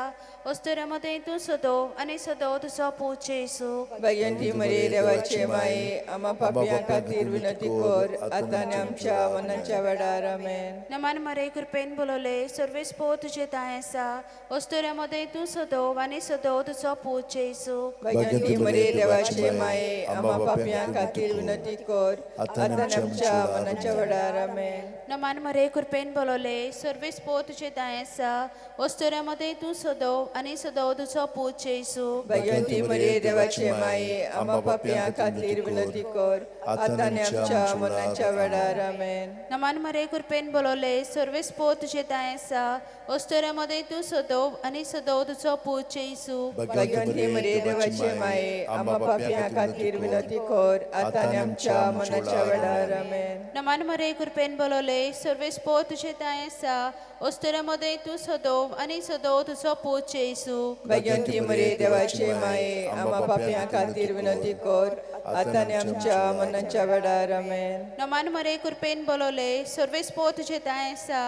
ओस्तोरामध्ये तूं सदोव आनी सदोव तुजो पूत जेजू भगवंती मरे देवाचे माये आम्हा पापियां खातीर विनोदी कोर आतां आनी आमच्या मरणाच्या वेळार आमेन. नमान मरे कृपेन बोलोले सर्वेस्पो तुजे ताय आसा ओस्तोरामध्ये तूं सदोव आनी सदोव तुजो पूत जेजू भगवंती मरे देवाचे माये आम्हा पापियां खातीर विनोदी कोर आतां आनी आमच्या मरणाच्या वेळार आमेन. नमान मरे कृपेन बोलोले सर्वेस्पो तुजे ताय आसा ओस्तोरामध्ये तूं सदोव आनी सदोव तुजो पूत जेजू भगवंती मरे देवाचे माये आम्हा पापियां खातीर विनोदी कोर आतां आनी आमच्या मरणाच्या वेळार आमेन. नमान मरे कृपेन बोलोले सर्वेस्पो तुजे ताय आसा ओस्तोरामध्ये तूं सदोव आनी सदोव तुजो पूत जेजू भगवंती मरे देवाचे माये आम्हा पापियां खातीर विनोदी कोर आतां आनी आमच्या मरणाच्या वेळार आमेन. नमान मरे कृपेन बोलोले सर्वेस्पो तुजे ताय आसा ओस्तोरामध्ये तूं सदोव आनी सदोव तुजो पूत जेजू भगवंती मरे देवाचे माये आम्हा पापियां खातीर विनोदी कोर आतां आनी आमच्या मरणाच्या वेळार आमेन. नमान मरे कृपेन बोलोले सर्वेस्पो तुजे ताय आसा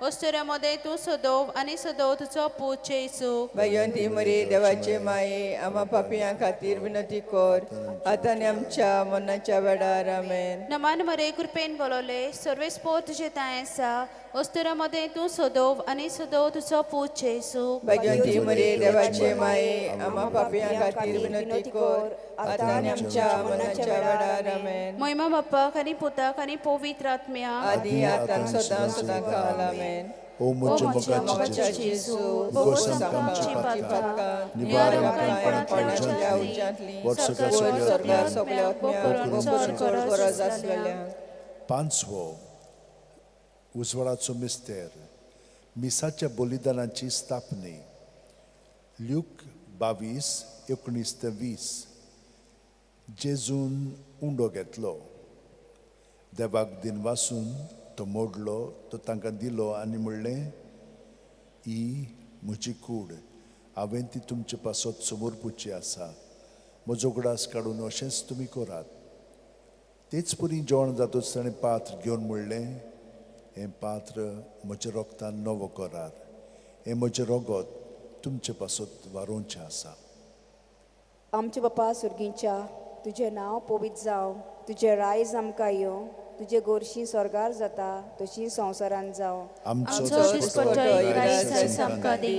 ओस्तोरामध्ये तूं सदोव आनी सदोव तुजो पूत जेजू भगवंती मरे देवाचे माये आम्हा पापियां खातीर विनोदी कोर आतां आनी आमच्या मरणाच्या वेळार आमेन. नमान मरे कृपेन बोलोले सर्वेस्पो तुजे ताय आसा ओस्तोरामध्ये तूं सदोव आनी सदोव तुजो पूत जेजू भगवंती मरे देवाचे माये आम्हा पापियां खातीर विनोदी कोर आतां आनी आमच्या मरणाच्या वेळार आमेन. महिमा बापाक आनी पुताक आनी पवित्र आत्म्या आदी आतां सदां सदां काल आमेन. ओ म्हज्या मोगाचे जेजू बुगोस आमकां आमची पातकां निवार आमकां कोणाच्या उज्यांतली वर्सुका सरकार सगळ्या गरज आसलेल्या. पांचवो उजवाडाचो मिस्तेर मिसाच्या बलिदानाची स्थापनी ल्यूक 22:19-20 जेजून उंडो घेतलो देवाक दिन वासून तो मोडलो तो तांकां दिलो आनी म्हणलें ही म्हजी कूड हांवें ती तुमचे पासत समोर पुची आसा म्हजो उगडास काडून अशेंच तुमी करात. तेच परी जेवण जातूच ताणें पात्र घेवन म्हणलें हें पात्र म्हज्या रोगतान नवो करार. हें म्हजें रोगत तुमचे पासत वारोवचें आसा. आमचे बापा सुर्गींच्या तुजें नांव पवित्र जावं, तुजें रायज आमकां येवं, तुजे गोरशी स्वर्गार जाता तशी संवसारान जावं. आमचो दिसपट्टो रायज आमकां दी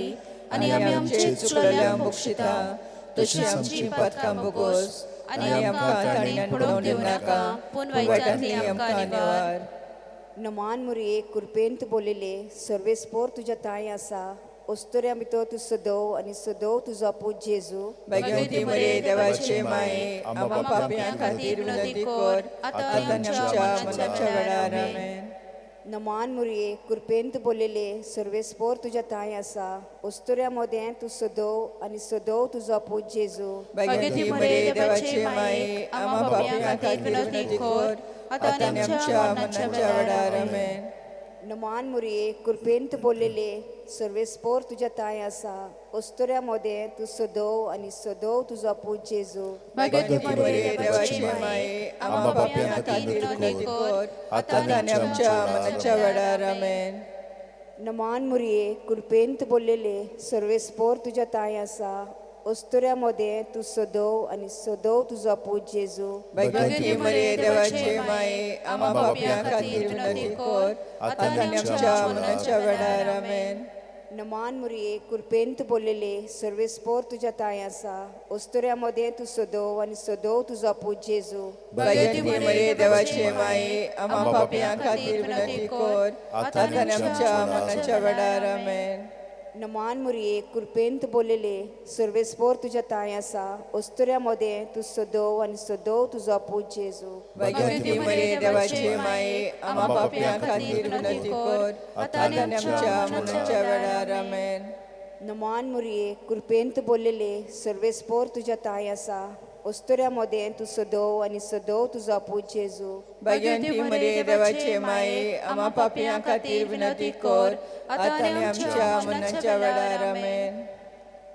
आनी आमी आमचे चुकलेल्यांक बक्षिता तशी आमची पातकां बोगोस आनी आमकां ताणीन पडोवंक दिवं नाका पूण वायटांतली आमकां निवार. नमान मुरये कुरपेंत बोलिले सर्वेस्पोर तुज्या ताय आसा. ओस्तोऱ्या भितर तूं सदव आनी सदव तुजो पूत जेजू. भगवती मरे देवाचे माये आम्हा पाप्यां खातीर विनंती कर आतां आनी आमच्या मरणाच्या वेळार आमेन. नमान मुरये कुरपेंत बोलिले सर्वेस्पोर तुज्या ताय आसा. ओस्तोऱ्या मोदें तूं सदव आनी सदव तुजो पूत जेजू. भगवती मरे देवाचे माये आम्हा पाप्यां खातीर विनंती कर आतां आनी आमच्या मरणाच्या वेळार आमेन. नमान मुरये कुरपेंत बोलिले सर्वेस्पोर तुज्या ताय आसा. ओस्तोऱ्या मोदें तूं सदव आनी सदव तुजो पूत जेजू. भगवती मरे देवाचे माये आम्हा पाप्यां खातीर विनंती कर आतां आनी आमच्या मरणाच्या वेळार आमेन. नमान मुरये कुरपेंत बोलिले सर्वेस्पोर तुज्या ताय आसा. ओस्तोऱ्या मोदें तूं सदव आनी सदव तुजो पूत जेजू. भगवती मरे देवाचे माये आम्हा पाप्यां खातीर विनंती कर आतां आनी आमच्या मरणाच्या वेळार आमेन. नमान मुरये कुरपेंत बोलिले सर्वेस्पोर तुज्या ताय आसा. ओस्तोऱ्या मोदें तूं सदव आनी सदव तुजो पूत जेजू. भगवती मरे देवाचे माये आम्हा पाप्यां खातीर विनंती कर आतां आनी आमच्या मरणाच्या वेळार आमेन. नमान मुरये कुरपेंत बोलिले सर्वेस्पोर तुज्या ताय आसा. ओस्तोऱ्या मोदें तूं सदव आनी सदव तुजो पूत जेजू. भगवती मरे देवाचे माये आम्हा पाप्यां खातीर विनंती कर आतां आनी आमच्या मरणाच्या वेळार आमेन. नमान मुरये कुरपेंत बोलिले सर्वेस्पोर तुज्या ताय आसा. ओस्तोऱ्या मोदें तूं सदव आनी सदव तुजो पूत जेजू. भगवती मरे देवाचे माये आम्हा पाप्यां खातीर विनंती कर आतां आनी आमच्या मरणाच्या वेळार आमेन.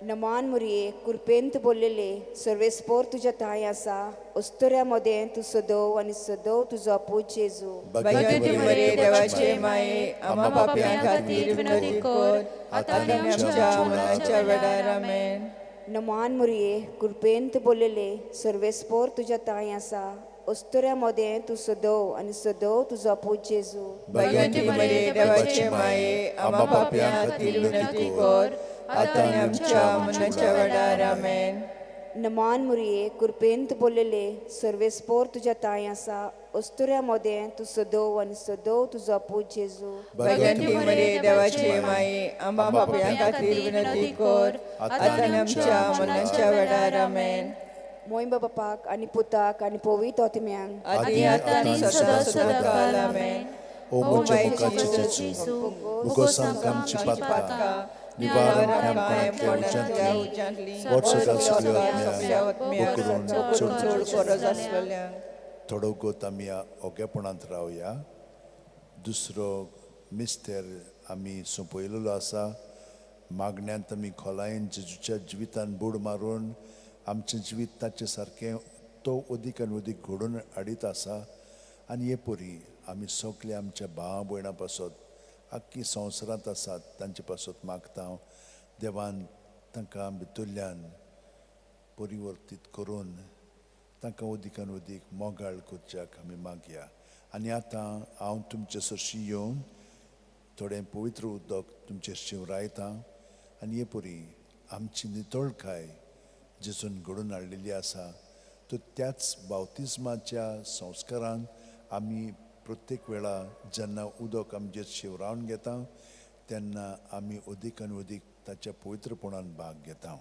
नमान मुरये कुरपेंत बोलिले सर्वेस्पोर तुज्या ताय आसा. ओस्तोऱ्या मोदें तूं सदव आनी सदव तुजो पूत जेजू. भगवती मरे देवाचे माये आम्हा पाप्यां खातीर विनंती कर आतां आनी आमच्या मरणाच्या वेळार आमेन. नमान मुरये कुरपेंत बोलिले सर्वेस्पोर तुज्या ताय आसा. ओस्तोऱ्या मोदें तूं सदव आनी सदव तुजो पूत जेजू. भगवती मरे देवाचे माये आम्हा पाप्यां खातीर विनंती कर आतां आनी आमच्या मरणाच्या वेळार आमेन. नमान मुरये कुरपेंत बोलिले सर्वेस्पोर तुज्या ताय आसा. ओस्तोऱ्या मोदें तूं सदव आनी सदव तुजो पूत जेजू. भगवती मरे देवाचे माये आम्हा पाप्यां खातीर विनंती कर आतां आनी आमच्या मरणाच्या वेळार आमेन. मोयंबा बापाक आनी पुताक आनी पवित्र आत्म्यांक आदी आतां आनी सदां सदांकाळ आमेन. ओ म्हज्या मुखाचे जेजू, मुगोस आमकां आमची पातकां निवारण आमकां उज्यांतली चड गरज आसलेल्यांक. थोडो गोत आमी ओगेपणांत रावया. दुसरो मिस्तेर आमी सोंपयलेलो आसा. मागण्यांत आमी खोलायेन जेजूच्या जिवितान बुड मारून आमचें जिवीत ताचे सारकें तो अदीक आनी अदीक घडोवन हाडीत आसा. आनी हे परी आमी सगळे आमच्या भावा भयणां पासत आख्खी संवसारांत आसात तांचे पासत मागता हांव. देवान तांकां भितरल्यान परिवर्तीत करून तांकां अदीकान अदीक मोगाळ करच्याक आमी मागया. आनी आतां हांव तुमचे सरशी येवन थोडें पवित्र उदक तुमचेर शिवरायता. आनी हे परी आमची नितळकाय जेजून घडोवन हाडलेली आसा. तो त्याच बावतिस्माच्या संस्कारान आमी प्रत्येक वेळा जेन्ना उदक आमचेर शिवरावन घेता तेन्ना आमी अदीक आनी अदीक ताच्या पवित्रपणान भाग घेता.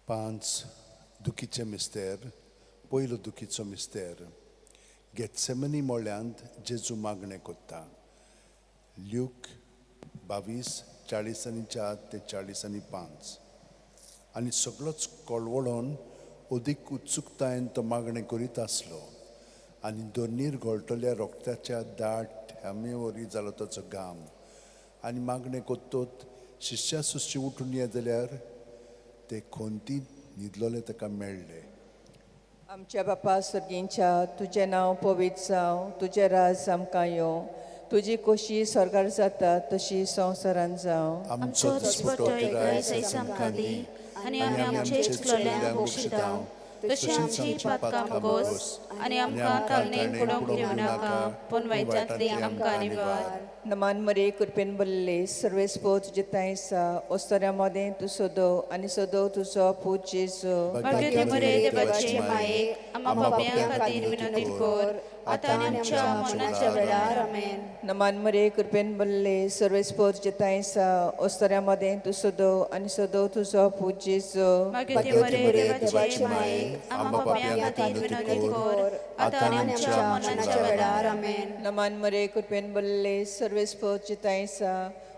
5 दुखीचे मिस्तेर. पयलो दुखीचो मिस्तेर. गेत्सेमनी मोळ्यांत जेजू मागणें कोत्ता. ल्यूक 22 40 ते 40:5. आनी सगळोच कळवळोन अदीक उत्सुकतायेन तो मागणें करीत आसलो. आनी दोनीर गळटल्या रोगत्याच्या दाट थ्यामे वरी जालो ताचो घाम. आनी मागणें कोत्तोत शिश्या सुशी उठून ये जाल्यार ते खोंती न्हिदलोले ताका मेळ्ळे. आमच्या बापा सर्गींच्या तुजें नांव पवित्र जावं, तुजें राज आमकां येवं, तुजी खोशी स्वर्गार जाता तशी संवसारांत जावं. आमचो दिसपटो गिराय आयज आमकां दी, आनी आमी आमचे चुकलोल्यांक बक्षितांव, तशी आमची पातकां मागोस, आनी आमकां तालणेन पडोवंक दिवं नाका, पूण वायटांतली आमकां निवार. नमान मरे कृपेन बल्ले सर्वेस्पो तुजे तायसा, ओस्तऱ्या मोदें तूं सोदो आनी सोदो तुजो पूत जेजू. भाग्य बरे देवाचे मायेक, आम्हा पापयां खातीर विनंती कर, आतां आनी आमच्या मरणाच्या वेळार आमेन. नमान मरे कृपेन बल्ले सर्वेस्पो तुजे तायसा, ओस्तऱ्या मोदें तूं सोदो आनी सोदो तुजो पूत जेजू. भाग्य बरे देवाचे मायेक, आम्हा पापयां खातीर विनंती कर, आतां आनी आमच्या मरणाच्या वेळार आमेन. नमान मरे कृपेन बल्ले सर्वेस्पो तुजे तायसा,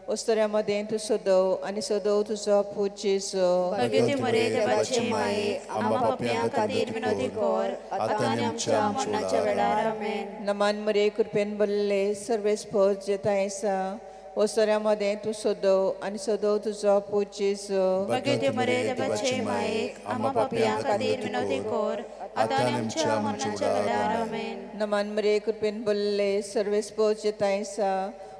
ओस्तऱ्या मोदें तूं सोदो आनी सोदो तुजो पूत जेजू. भाग्य बरे देवाचे मायेक, आम्हा पापयां खातीर विनंती कर, आतां आनी आमच्या मरणाच्या वेळार आमेन. नमान मरे कृपेन बल्ले सर्वेस्पो तुजे तायसा, ओस्तऱ्या मोदें तूं सोदो आनी सोदो तुजो पूत जेजू. भाग्य बरे देवाचे मायेक, आम्हा पापयां खातीर विनंती कर, आतां आनी आमच्या मरणाच्या वेळार आमेन. नमान मरे कृपेन बल्ले सर्वेस्पो तुजे तायसा,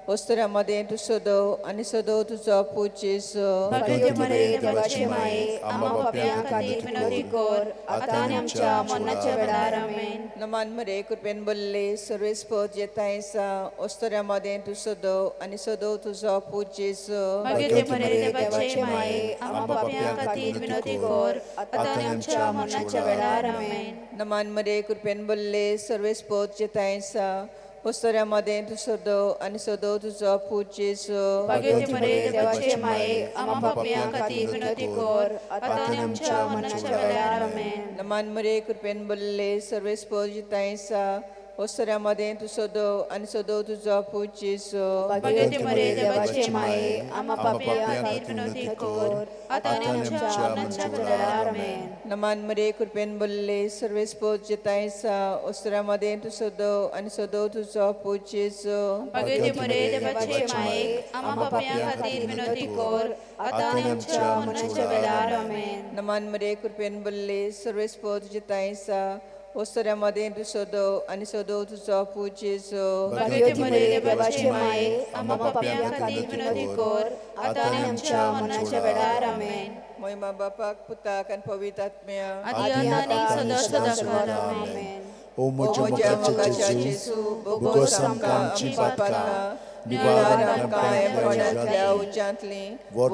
ओस्तऱ्या मोदें तूं सोदो आनी सोदो तुजो पूत जेजू. भाग्य बरे देवाचे मायेक, आम्हा पापयां खातीर विनंती कर, आतां आनी आमच्या मरणाच्या वेळार आमेन. नमान मरे कृपेन बल्ले सर्वेस्पो तुजे तायसा, ओस्तऱ्या मोदें तूं सोदो आनी सोदो तुजो पूत जेजू. भाग्य बरे देवाचे मायेक, आम्हा पापयां खातीर विनंती कर, आतां आनी आमच्या मरणाच्या वेळार आमेन. नमान मरे कृपेन बल्ले सर्वेस्पो तुजे तायसा, ओस्तऱ्या मोदें तूं सोदो आनी सोदो तुजो पूत जेजू. भाग्य बरे देवाचे मायेक, आम्हा पापयां खातीर विनंती कर, आतां आनी आमच्या मरणाच्या वेळार आमेन. नमान मरे कृपेन बल्ले सर्वेस्पो तुजे तायसा, ओस्तऱ्या मोदें तूं सोदो आनी सोदो तुजो पूत जेजू. भाग्य बरे देवाचे मायेक, आम्हा पापयां खातीर विनंती कर, आतां आनी आमच्या मरणाच्या वेळार आमेन. नमान मरे कृपेन बल्ले सर्वेस्पो तुजे तायसा, ओस्तऱ्या मोदें तूं सोदो आनी सोदो तुजो पूत जेजू. भाग्य बरे देवाचे मायेक, आम्हा पापयां खातीर विनंती कर, आतां आनी आमच्या मरणाच्या वेळार आमेन. नमान मरे कृपेन बल्ले सर्वेस्पो तुजे तायसा, ओस्तऱ्या मोदें तूं सोदो आनी सोदो तुजो पूत जेजू. भाग्य बरे देवाचे मायेक, आम्हा पापयां खातीर विनंती कर, आतां आनी आमच्या मरणाच्या वेळार आमेन. महिमा बापाक पुताक आनी पवित्र आत्म्या, आदी आनी सदा सदाकाळ आमेन. ओ म्हज्या मोगाच्या जेजू, भोगोस आमकां आमची पातकां, निवार आमकां एमोड्यांतल्या उज्यांतली, भोग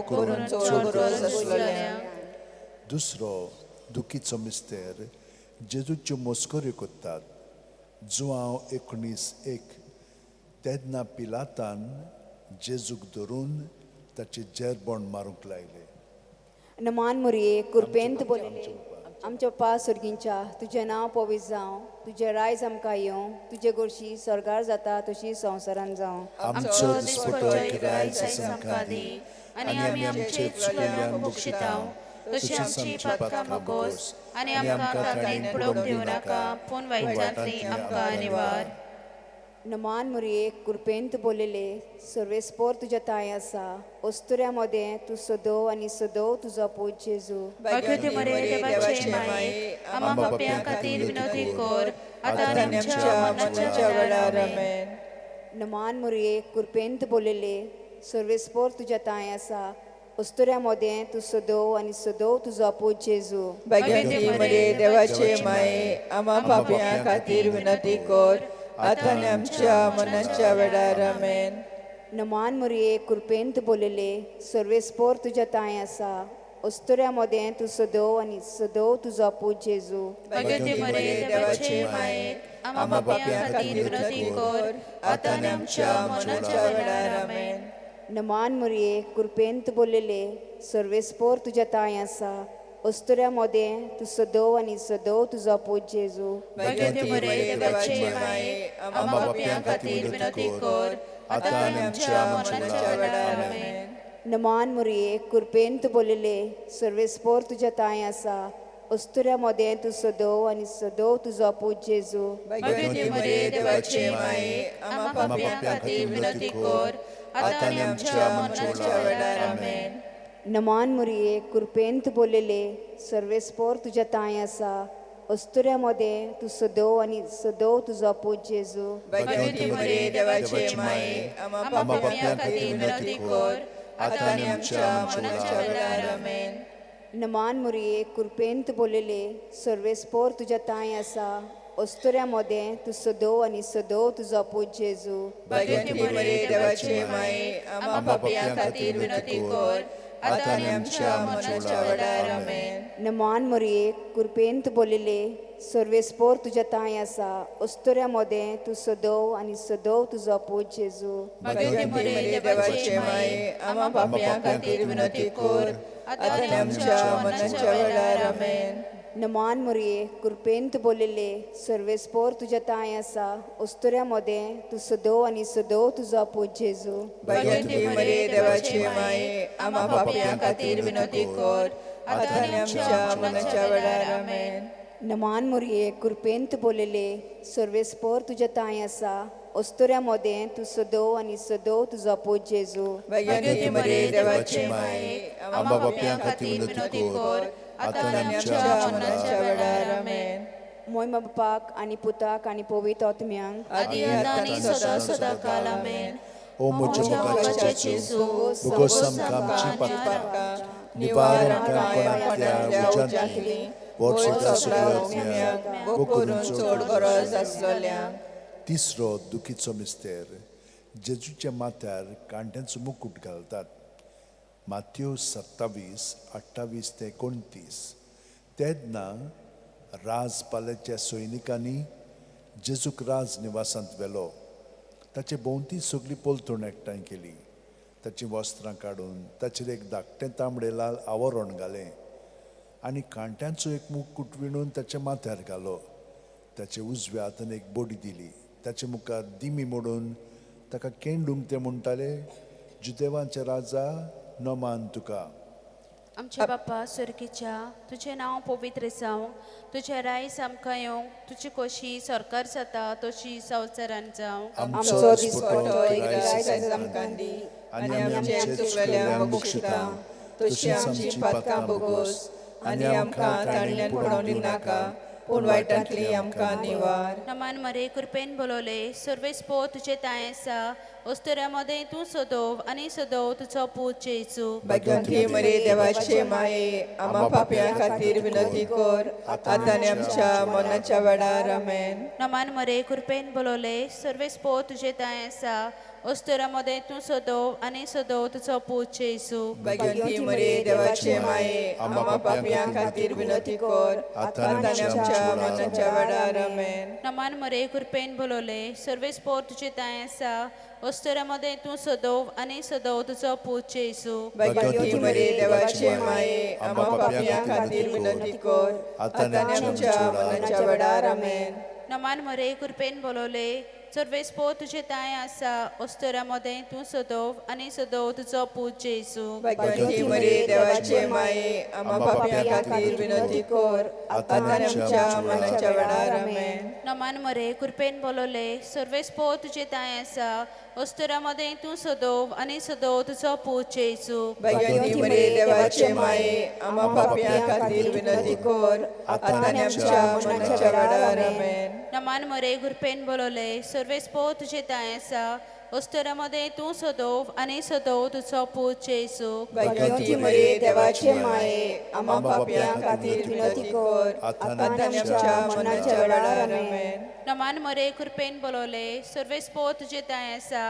करून चोर रोज आसलोल्या. दुसरो दुखीचो मिस्तेर. जेजूच्यो मोस्कऱ्यो कोत्तात. जुआंव 19:1. तेन्ना पिलातान जेजूक धरून ताचे जेरबोण मारूंक लायले. नमान मुरये कृपेंत बोलले आमच्या पप्पा सुर्गींच्या, तुजें नांव पवित्र जावं, तुजें रायज आमकां येवं, तुजे गोरशी स्वर्गार जाता तशी संवसारांत जावं. आमचो दिसपटो गिराय आयज आमकां दी, आनी आमी आमचे चुकलोल्यांक बक्षितांव, तशी आमची पातकां मागोस, आनी आमकां तालणेन पडोवंक दिवं नाका, पूण वायटांतली आमकां निवार. नमान मुरये कृपेंत बोलले सर्वेस्पोर तुज्या ताय आसा, ओस्तुऱ्या मोदें तूं सोदो आनी सोदो तुजो पूत जेजू. भाग्य बरे देवाचे मायेक, आम्हा पापयां खातीर विनंती कर, आतां आनी आमच्या मरणाच्या वेळार आमेन. नमान मुरये कृपेंत बोलले सर्वेस्पोर तुज्या ताय आसा, ओस्तुऱ्या मोदें तूं सोदो आनी सोदो तुजो पूत जेजू. भाग्यवती मरे देवाचे माये, आम्हा पापयां खातीर विनंती कर, आतां आनी आमच्या मरणाच्या वेळार आमेन. नमान मुरये कृपेंत बोलले सर्वेस्पोर तुज्या ताय आसा, ओस्तुऱ्या मोदें तूं सोदो आनी सोदो तुजो पूत जेजू. भाग्यवती मरे देवाचे मायेक, आम्हा पापयां खातीर विनंती कर, आतां आनी आमच्या मरणाच्या वेळार आमेन. नमान मुरये कृपेंत बोललेले सर्वेस्पोर तुझ्या ताय आसा अस्तुऱ्या मोदें तूं सदोव आनी सदोव तुजो पूज जेजू भगवती मरे देवाचे माये आम्हा पापयां खातीर विनंती कर आता आनी आमच्या मरणाच्या वेळार आमेन. नमान मुरये कृपेंत बोललेले सर्वेस्पोर तुझ्या ताय आसा अस्तुऱ्या मोदें तूं सदोव आनी सदोव तुजो पूज जेजू भगवती मरे देवाचे माये आम्हा पापयां खातीर विनंती कर आता आनी आमच्या मरणाच्या वेळार आमेन. नमान मुरये कृपेंत बोललेले सर्वेस्पोर तुझ्या ताय आसा अस्तुऱ्या मोदें तूं सदोव आनी सदोव तुजो पूज जेजू भगवती मरे देवाचे माये आम्हा पापयां खातीर विनंती कर आता आनी आमच्या मरणाच्या वेळार आमेन. नमान मुरये कृपेंत बोललेले सर्वेस्पोर तुझ्या ताय आसा अस्तुऱ्या मोदें तूं सदोव आनी सदोव तुजो पूज जेजू भगवती मरे देवाचे माये आम्हा पापयां खातीर विनंती कर आता आनी आमच्या मरणाच्या वेळार आमेन. नमान मुरये कृपेंत बोललेले सर्वेस्पोर तुझ्या ताय आसा अस्तुऱ्या मोदें तूं सदोव आनी सदोव तुजो पूज जेजू भगवती मरे देवाचे माये आम्हा पापयां खातीर विनंती कर आता आनी आमच्या मरणाच्या वेळार आमेन. नमान मुरये कृपेंत बोललेले सर्वेस्पोर तुझ्या ताय आसा अस्तुऱ्या मोदें तूं सदोव आनी सदोव तुजो पूज जेजू भगवती मरे देवाचे माये आम्हा पापयां खातीर विनंती कर आता आनी आमच्या मरणाच्या वेळार आमेन. नमान मुरये कृपेंत बोललेले सर्वेस्पोर तुझ्या ताय आसा अस्तुऱ्या मोदें तूं सदोव आनी सदोव तुजो पूज जेजू भगवती मरे देवाचे माये आम्हा पापयां खातीर विनंती कर आता आनी आमच्या मरणाच्या वेळार आमेन. मोयमा बापाक आनी पुताक आनी पवित्र आत्म्यांक आदी आतां आनी सदा सदा काल आमेन. ओ म्हज्या मुखाचे जेजू भुगोस आमकां आमची पातकां निवार आमकां कोणांतल्या उज्यांतली वर्साच्या सगळ्या बो करून चड गरज आसलेल्यांक. तिसरो दुखीचो मिस्तेर जेजूच्या माथ्यार कांट्यांचो मुकुट घालतात. माथ्यो 27:28 ते 29. तेन्ना राजपाल्याच्या सैनिकांनी जेजूक राज निवासांत व्हेलो. ताचे भोंवती सगळी पलतूण एकठांय केली. ताची वस्त्रां काडून ताचेर एक धाकटें तांबडे लाल आवरण घालें आनी कांट्यांचो एक मुकुट विणून ताच्या माथ्यार घालो. ताचे उजव्या हातान एक बडी दिली. ताचे मुखार दिमी मोडून ताका केंडूंक ते म्हणटाले, जुदेवांचे राजा नमान तुका. आमचे बाप्पा स्वर्गीच्या तुझें नांव पवित्र जावं, तुझें रायज आमकां येवंक, तुजी कशी सरकार जाता तशी संवसारान जावं. आमचो दिसपट्टो रायज आमकां दी आनी आमचे चुकलेल्यांक बक्षिता तशी आमची पातकां बोगोस आनी आमकां ताणल्यान पडोवंक नाका पूण वायटांतली आमकां निवार. नमान मरे कृपेन बोलवले सर्वेस्पो तुझे ताय आसा अस्तुऱ्या मोदें तूं सदोव आनी सदोव तुजो पूज जेजू भगवंती मरे देवाचे माये आम्हा पापयां खातीर विनंती कर आता आनी आमच्या मरणाच्या वेळार आमेन. नमान मरे कृपेन बोलवले सर्वेस्पो तुझे ताय आसा अस्तुऱ्या मोदें तूं सदोव आनी सदोव तुजो पूज जेजू भगवंती मरे देवाचे माये आम्हा पापयां खातीर विनंती कर आता आनी आमच्या मरणाच्या वेळार आमेन. नमान मरे कृपेन बोलवले सर्वेस्पो तुझे ताय आसा अस्तुऱ्या मोदें तूं सदोव आनी सदोव तुजो पूज जेजू भगवंती मरे देवाचे माये आम्हा पापयां खातीर विनंती कर आता आनी आमच्या मरणाच्या वेळार आमेन. नमान मरे कृपेन बोलवले सर्वेस्पो तुझे ताय आसा अस्तुऱ्या मोदें तूं सदोव आनी सदोव तुजो पूज जेजू भगवंती मरे देवाचे माये आम्हा पापयां खातीर विनंती कर आता आनी आमच्या मरणाच्या वेळार आमेन. नमान मरे कृपेन बोलवले सर्वेस्पो तुझे ताय आसा अस्तुऱ्या मोदें तूं सदोव आनी सदोव तुजो पूज जेजू भगवंती मरे देवाचे माये आम्हा पापयां खातीर विनंती कर आता आनी आमच्या मरणाच्या वेळार आमेन. नमान मरे कृपेन बोलवले सर्वेस्पो तुझे ताय आसा अस्तुऱ्या मोदें तूं सदोव आनी सदोव तुजो पूज जेजू भगवंती मरे देवाचे माये आम्हा पापयां खातीर विनंती कर आता आनी आमच्या मरणाच्या वेळार आमेन. नमान मरे कृपेन बोलवले सर्वेस्पो तुझे ताय आसा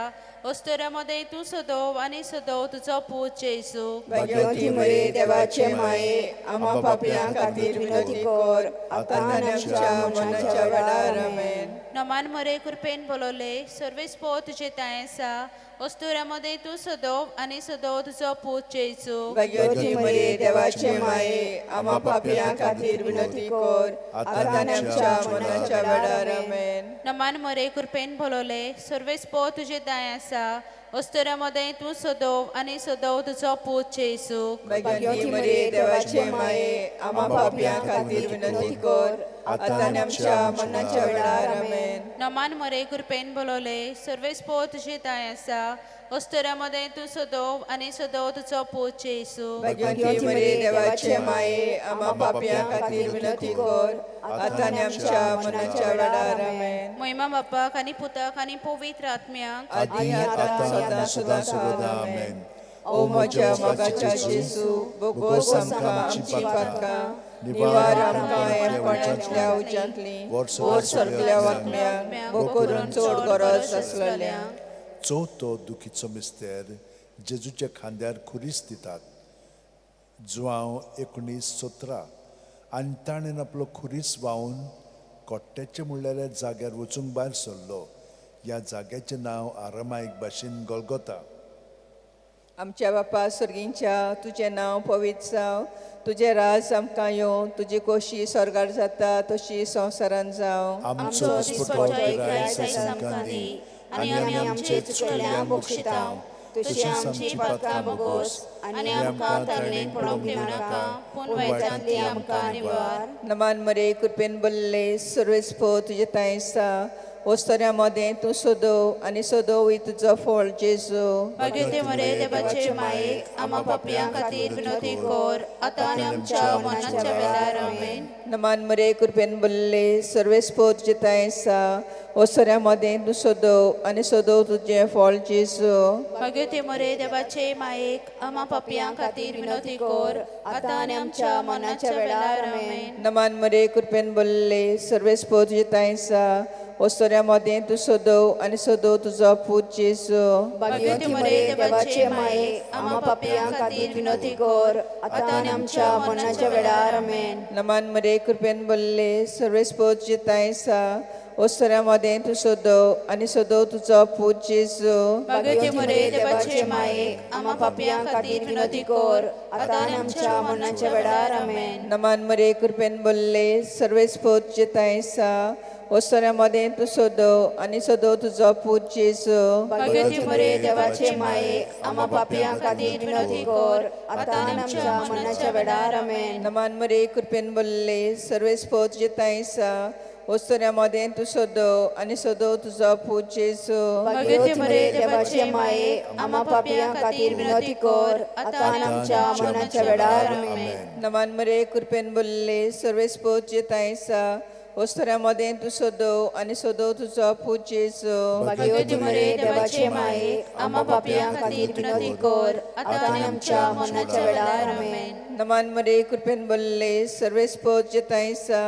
अस्तुऱ्या मोदें तूं सदोव आनी सदोव तुजो पूज जेजू भगवंती मरे देवाचे माये आम्हा पापयां खातीर विनंती कर आता आनी आमच्या मरणाच्या वेळार आमेन. नमान मरे कृपेन बोलवले सर्वेस्पो तुझे ताय दाय आसा वस्तुऱ्यामध्ये तूं सदोव आनी सदोव तुजो पूत जेजू भाग्यवती मरिये देवाचे माये आम्हा पापियां खातीर विनंती कर आता आनी आमच्या मरणाच्या वेळार आमेन. नमान मरे कृपेन भोलोले सर्वेस पो तुजे दाय आसा वस्तुऱ्यामध्ये तूं सदोव आनी सदोव तुजो पूत जेजू भाग्यवती मरिये देवाचे माये आम्हा पापियां खातीर विनंती कर आता आनी आमच्या मरणाच्या वेळार आमेन. नमान मरे कृपेन भोलोले सर्वेस पो तुजे दाय आसा वस्तुऱ्यामध्ये तूं सदोव आनी सदोव तुजो पूत जेजू भाग्यवती मरिये देवाचे माये आम्हा पापियां खातीर विनंती कर आता आनी आमच्या मरणाच्या वेळार आमेन. महिमा बापाक आनी पुताक आनी पवित्र आत्म्याक आदी आता सदा सुदा सदा आमेन. ओ म्हज्या मोगाच्या जेजू बोगोस आमकां आमची पातकां निवार आमकां येणपणांतल्या उज्यांतली वोर सरकल्या वागम्यांक भोव करून चड गरज आसलेल्यांक. चवथो दुखीचो मिस्तेर जेजूच्या खांद्यार खुरीस दितात. जुवांव 19:17 आनी ताणें आपलो खुरीस व्हांवून कोट्ट्याचे म्हणलेल्या जाग्यार वचूंक भायर सरलो. ह्या जाग्याचें नांव आरामायक भाशेन गोल्गोथा. आमच्या बापा सर्गींच्या तुजें नांव पवित्र जावं, तुजें राज आमकां येवं, तुजी खोशी स्वर्गार जाता तशी संवसारांत जावं. आमचो दिसपटो गिराय आमकां दी आनी आमी आमचे चुकल्यांक बक्षितांव तशी आमची पातकां बोगोस आनी आमकां तारणेन पडोवंक दिवं नाका पूण वायटांतली आमकां निवार. नमान मरे कृपेन बल्ले सर्वेस्पो तुजे ताय आसा वस्तऱ्या मदें तूं सोदोव आनी सोदोव तुजो फळ जेजू. भाग्यवती मरे देवाचे माये आम्हा पापियां खातीर विनंती कर आता आनी आमच्या मरणाच्या वेळार आमेन. नमान मरे कृपेन बल्ले सर्वेस्पो तुजे ताय आसा वस्तऱ्या मदें तूं सोदोव आनी सोदोव तुजें फळ जेजू. भाग्यवती मरे देवाचे मायेक आम्हा पापियां खातीर विनंती कर आता आनी आमच्या मरणाच्या वेळार आमेन. नमान मरे कृपेन बल्ले सर्वेस्पो तुजे ताय आसा वस्तऱ्या मदें तूं सोदोव आनी सोदोव तुजो पूत जेजू. भाग्यवती मरे देवाचे माये आम्हा पापियां खातीर विनंती कर आता आनी आमच्या मरणाच्या वेळार आमेन. नमान मरे कृपेन बल्ले सर्वेस्पो तुजे ताय आसा वस्तऱ्या मदें तूं सोदोव आनी सोदोव तुजो पूत जेजू. भाग्यवती मरे देवाचे मायेक आम्हा पापियां खातीर विनंती कर आता आनी आमच्या मरणाच्या वेळार आमेन. नमान मरे कृपेन बल्ले सर्वेस्पो तुजे ताय आसा वस्तऱ्या मदें तूं सोदोव आनी सोदोव तुजो पूत जेजू. भाग्यवती मरे देवाचे मायेक आम्हा पापियां खातीर विनंती कर आता आनी आमच्या मरणाच्या वेळार आमेन. नमान मरे कृपेन बल्ले सर्वेस्पो तुजे ताय आसा वस्तऱ्या मदें तूं सोदोव आनी सोदोव तुजो पूत जेजू. भाग्यवती मरे देवाचे मायेक आम्हा पापियां खातीर विनंती कर आता आनी आमच्या मरणाच्या वेळार आमेन. नमान मरे कृपेन बल्ले सर्वेस्पो तुजे ताय आसा वस्तऱ्या मदें तूं सोदोव आनी सोदोव तुजो पूत जेजू. भाग्यवती मरे देवाचे मायेक आम्हा पापियां खातीर विनंती कर आता आनी आमच्या मरणाच्या वेळार आमेन. नमान मरे कृपेन बल्ले सर्वेस्पो तुजे ताय आसा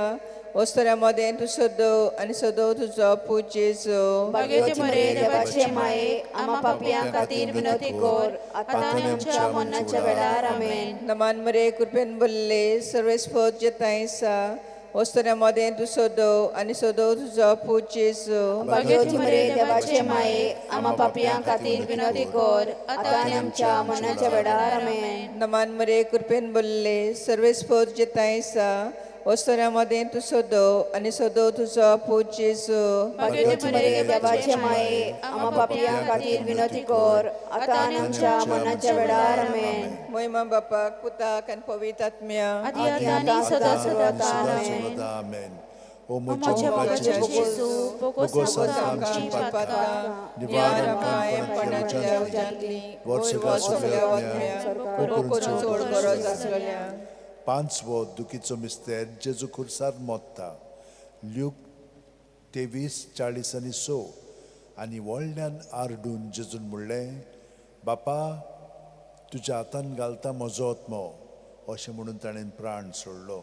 वस्तऱ्या मदें तूं सोदोव आनी सोदोव तुजो पूत जेजू. भाग्यवती मरे देवाचे मायेक आम्हा पापियां खातीर विनंती कर आता आनी आमच्या मरणाच्या वेळार आमेन. नमान मरे कृपेन बल्ले सर्वेस्पो तुजे ताय आसा वस्तऱ्या मदें तूं सोदोव आनी सोदोव तुजो पूत जेजू. भाग्यवती मरे देवाचे मायेक आम्हा पापियां खातीर विनंती कर आता आनी आमच्या मरणाच्या वेळार आमेन. नमान मरे कृपेन बल्ले सर्वेस्पो तुजे ताय आसा वस्तऱ्या मदें तूं सोदोव आनी सोदोव तुजो पूत जेजू. भाग्यवती मरे देवाचे मायेक आम्हा पापियां खातीर विनंती कर आता आनी आमच्या मरणाच्या वेळार आमेन. महिमा बापाक पुताक आनी पवित्र आत्म्याक आदी आतां आनी सदा सदा आमेन. आमेन. ओ म्हज्या मोगाच्या जेजू बोगोस आमची पातकां निवार आमकां येणपणांतल्या उज्यांतली वोर सगल्या वागम्यांक भोव करून चड गरज आसलेल्यांक. पांचवो दुखीचो मिस्तेर जेजू खुर्सार मोत्ता. ल्यूक 23:40-6 आनी व्हडल्यान आरडून जेजून म्हणलें, बापा तुज्या हातान घालता म्हजो आत्मो. अशें म्हणून ताणें प्राण सोडलो.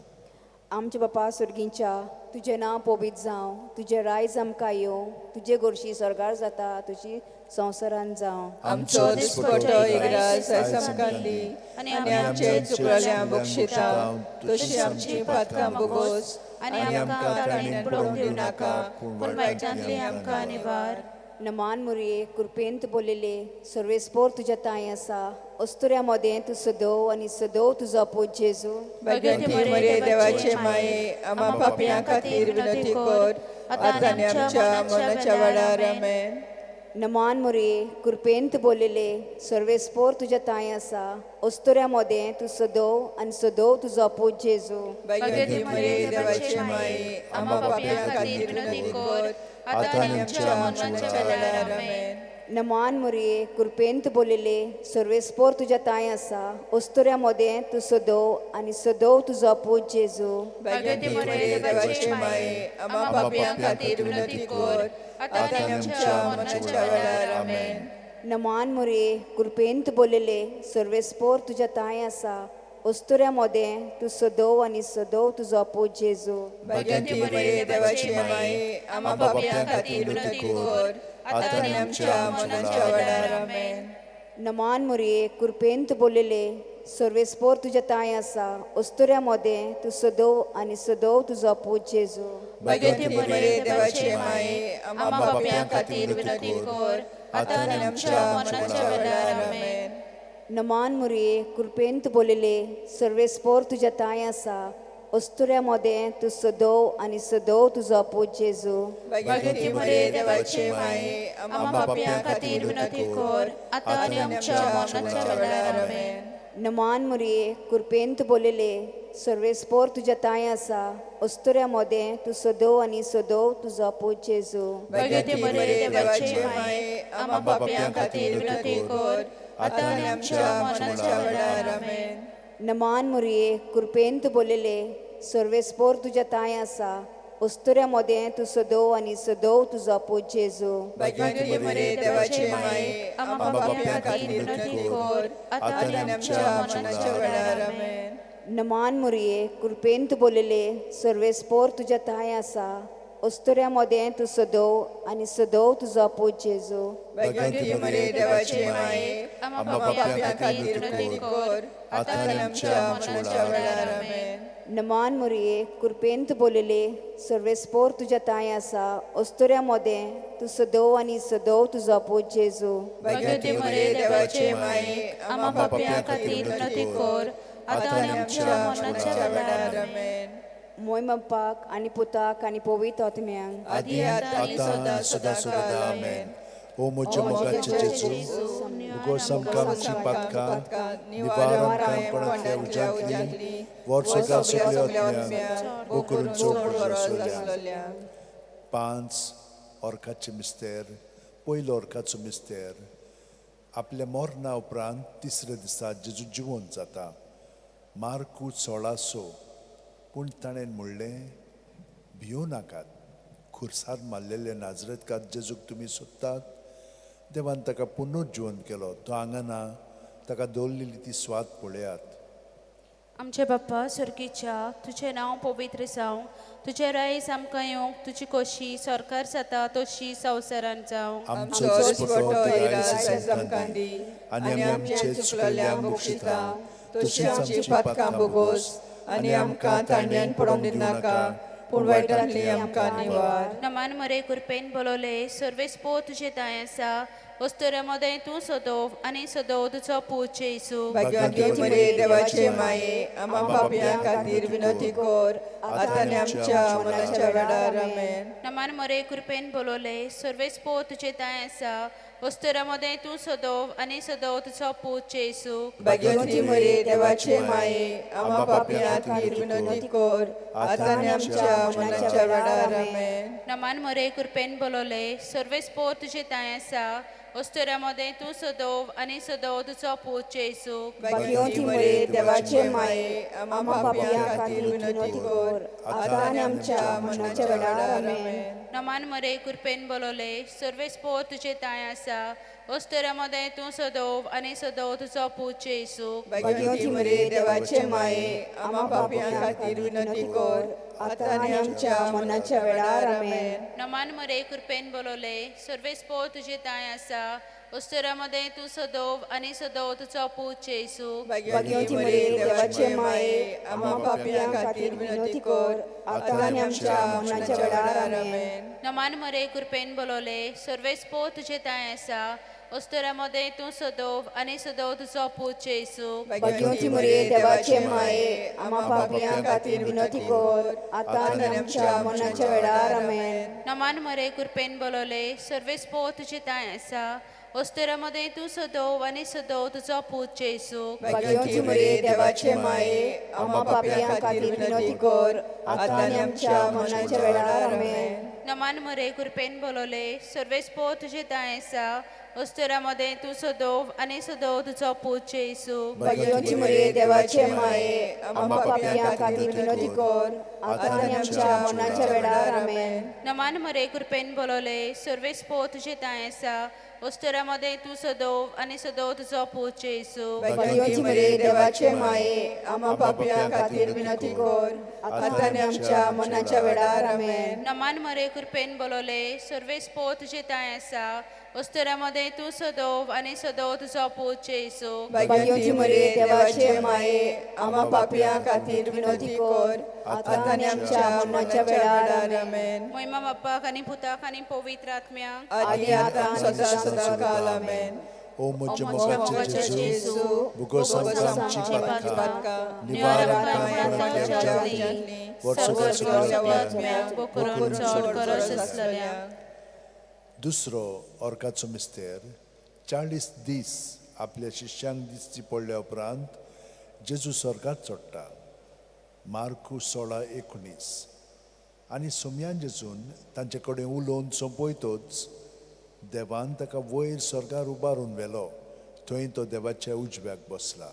आमचे बापा सुर्गींच्या तुजें नांव पवित्र जावं, तुजें रायज आमकां येवं, तुजे गोरशी स्वर्गार जाता तशी संवसारांत जावं. आमचो दिसपटो इग्रास आमकां दी आनी आमचे चुकलेल्यांक बक्षितांव तशी आमची पातकां बोगोस आनी आमकां तारणेन पडोवंक दिवं नाका पूण वायटांतली आमकां निवार. नमान मुरये कृपेंत बोलिले सर्वेस्पोर तुझ्या ताई आसा अस्तुऱ्या मदें तूं सदोव आनी सदोव तुजो पूत जेजू भगवती मरे देवाचे माये आम्हा पापियां खातीर विनंती कर आता आनी आमच्या मरणाच्या वेळार आमेन. नमान मुरये कृपेंत बोलिले सर्वेस्पोर तुझ्या ताई आसा अस्तुऱ्या मदें तूं सदोव आनी सदोव तुजो पूत जेजू भगवती मरे देवाचे माये आम्हा पापियां खातीर विनंती कर आता आनी आमच्या मरणाच्या वेळार आमेन. नमान मुरये कृपेंत बोलिले सर्वेस्पोर तुझ्या ताई आसा अस्तुऱ्या मदें तूं सदोव आनी सदोव तुजो पूत जेजू भगवती मरे देवाचे माये आम्हा पापियां खातीर विनंती कर आता आनी आमच्या मरणाच्या वेळार आमेन. नमान मुरये कृपेंत बोलिले सर्वेस्पोर तुझ्या ताई आसा अस्तुऱ्या मदें तूं सदोव आनी सदोव तुजो पूत जेजू भगवती मरे देवाचे माये आम्हा पापियां खातीर विनंती कर आता आनी आमच्या मरणाच्या वेळार आमेन. नमान मुरये कृपेंत बोलिले सर्वेस्पोर तुझ्या ताई आसा अस्तुऱ्या मदें तूं सदोव आनी सदोव तुजो पूत जेजू भगवती मरे देवाचे माये आम्हा पापियां खातीर विनंती कर आता आनी आमच्या मरणाच्या वेळार आमेन. नमान मुरये कृपेंत बोलिले सर्वेस्पोर तुझ्या ताई आसा अस्तुऱ्या मदें तूं सदोव आनी सदोव तुजो पूत जेजू भगवती मरे देवाचे माये आम्हा पापियां खातीर विनंती कर आता आनी आमच्या मरणाच्या वेळार आमेन. नमान मुरये कृपेंत बोलिले सर्वेस्पोर तुझ्या ताई आसा अस्तुऱ्या मदें तूं सदोव आनी सदोव तुजो पूत जेजू भगवती मरे देवाचे माये आम्हा पापियां खातीर विनंती कर आता आनी आमच्या मरणाच्या वेळार आमेन. नमान मुरये कृपेंत बोलिले सर्वेस्पोर तुझ्या ताई आसा अस्तुऱ्या मदें तूं सदोव आनी सदोव तुजो पूत जेजू भगवती मरे देवाचे माये आम्हा पापियां खातीर विनंती कर आता आनी आमच्या मरणाच्या वेळार आमेन. नमान मुरये कृपेंत बोलिले सर्वेस्पोर तुझ्या ताई आसा अस्तुऱ्या मदें तूं सदोव आनी सदोव तुजो पूत जेजू भगवती मरे देवाचे माये आम्हा पापियां खातीर विनंती कर आता आनी आमच्या मरणाच्या वेळार आमेन. नमान मुरये कृपेंत बोलिले सर्वेस्पोर तुझ्या ताई आसा अस्तुऱ्या मदें तूं सदोव आनी सदोव तुजो पूत जेजू भगवती मरे देवाचे माये आम्हा पापियां खातीर विनंती कर आता आनी आमच्या मरणाच्या वेळार आमेन. मोयमप्पाक आनी पुताक आनी पवित्र आत्म्यांक आदी आतां आनी सदां सदां आमेन. ओ म्हज्या मोगाचे जेजू उगोस आमकां आमची पातकां निवारण काणकोणांतल्या उज्यांतली वर्सोगा सगळ्या आत्म्यांक वो करून चोड पडल्या. 5 ऑर्काचे मिस्तेर पयलो ऑर्काचो मिस्तेर आपल्या मरणा उपरांत तिसऱ्या दिसा जेजू जिवंत जाता. मार्कू 16:6 पूण ताणें म्हणलें भियो नाकात. खुर्सार मारलेले नाजरेतकार जेजूक तुमी सोदतात. देवान ताका पुनूच जिवंत केलो. तो हांगा ना. ताका दवरलेली ती स्वाद पळयात. आमचे बाप्पा स्वर्गीच्या तुझें नांव पवित्र जावं तुझें रायज आमकां येवंक तुजी कशी सरकार जाता तशी संवसारांत जावं. आमचो दिसपटो दायज आमकां दी आनी आमी आमचे चुकलेल्यांक बक्षिता तशीच आमची पातकां बोगोस आनी आमकां ताणयान पडोवंक दिनाका पूण वायटांतली आमकां निवार. नमान मरे कृपेन बोलोले सर्वेस्पो तुझे ताय आसा वस्तुऱ्या मदें तूं सदोव आनी सदोव तुजो पूत जेजू. भगवती मरे देवाचे माये आम्हा पापियां खातीर विनंती कर आता आनी आमच्या मरणाच्या वेळार आमेन. नमान मरे कृपेन बोलोले सर्वेस्पो तुझे ताय आसा वस्तुऱ्या मदें तूं सदोव आनी सदोव तुजो पूत जेजू. भगवती मरे देवाचे माये आम्हा पापियां खातीर विनंती कर आता आनी आमच्या मरणाच्या वेळार आमेन. नमान मरे कृपेन बोलोले सर्वेस्पो तुझे ताय आसा वस्तुऱ्या मदें तूं सदोव आनी सदोव तुजो पूत जेजू. भगवती मरे देवाचे माये आम्हा पापियां खातीर विनंती कर आता आनी आमच्या मरणाच्या वेळार आमेन. नमान मरे कृपेन बोलोले सर्वेस्पो तुझे ताय आसा वस्तुऱ्या मदें तूं सदोव आनी सदोव तुजो पूत जेजू. भगवती मरे देवाचे माये आम्हा पापियां खातीर विनंती कर आता आनी आमच्या मरणाच्या वेळार आमेन. नमान मरे कृपेन बोलोले सर्वेस्पो तुझे ताय आसा आसा उस्तरामध्ये तूं सदोव आनी सदोव तुजो पूत येसू भाग्यवती मरे देवाचे माये आम्हा पापियां खातीर विनंती कर आता आनी आमच्या मरणाच्या वेळार आमेन. नमान मरे कृपेन बोलोले सर्वेस पो तुझे ताय आसा उस्तरामध्ये तूं सदोव आनी सदोव तुजो पूत येसू भाग्यवती मरे देवाचे माये आम्हा पापियां खातीर विनंती कर आता आनी आमच्या मरणाच्या वेळार आमेन. नमान मरे कृपेन बोलोले सर्वेस पो तुझे ताय आसा उस्तरामध्ये तूं सदोव आनी सदोव तुजो पूत येसू भाग्यवती मरे देवाचे माये आम्हा पापियां खातीर विनंती कर आता आनी आमच्या मरणाच्या वेळार आमेन. नमान मरे कृपेन बोलोले सर्वेस पो तुझे ताय आसा उस्तरामध्ये तूं सदोव आनी सदोव तुजो पूत येसू भाग्यवती मरे देवाचे माये आम्हा पापियां खातीर विनंती कर आता आनी आमच्या मरणाच्या वेळार आमेन. नमान मरे कृपेन बोलोले सर्वेस पो तुझे ताय आसा उस्तरामध्ये तूं सदोव आनी सदोव तुजो पूत येसू भाग्यवती मरे देवाचे माये आम्हा पापियां खातीर विनंती कर आता आनी आमच्या मरणाच्या वेळार आमेन. नमान मरे कृपेन बोलोले सर्वेस पो तुझे ताय आसा उस्तरामध्ये तूं सदोव आनी सदोव तुजो पूत येसू भाग्यवती मरे देवाचे माये आम्हा पापियां खातीर विनंती कर आता आनी आमच्या मरणाच्या वेळार आमेन. महिमा बाप्पाक आनी पुताक आनी पवित्र आत्म्याक आदी आतां सदा सदाकाल आमेन. ओ म्हजे मोगाचे जेजू भुगोस आमची पातका निवार निवारण दुसरो ऑर्काचो मिस्तेर 40 दीस आपल्या शिष्यांक दिसची पडल्या उपरांत जेजू स्वर्गात चडटा. मार्कू 16:19. आनी सोमयान जेजून तांचे कडेन उलोवन सोंपयतोच देवान ताका वयर स्वर्गार उबारून व्हेलो. थंय तो देवाच्या उजव्याक बसला.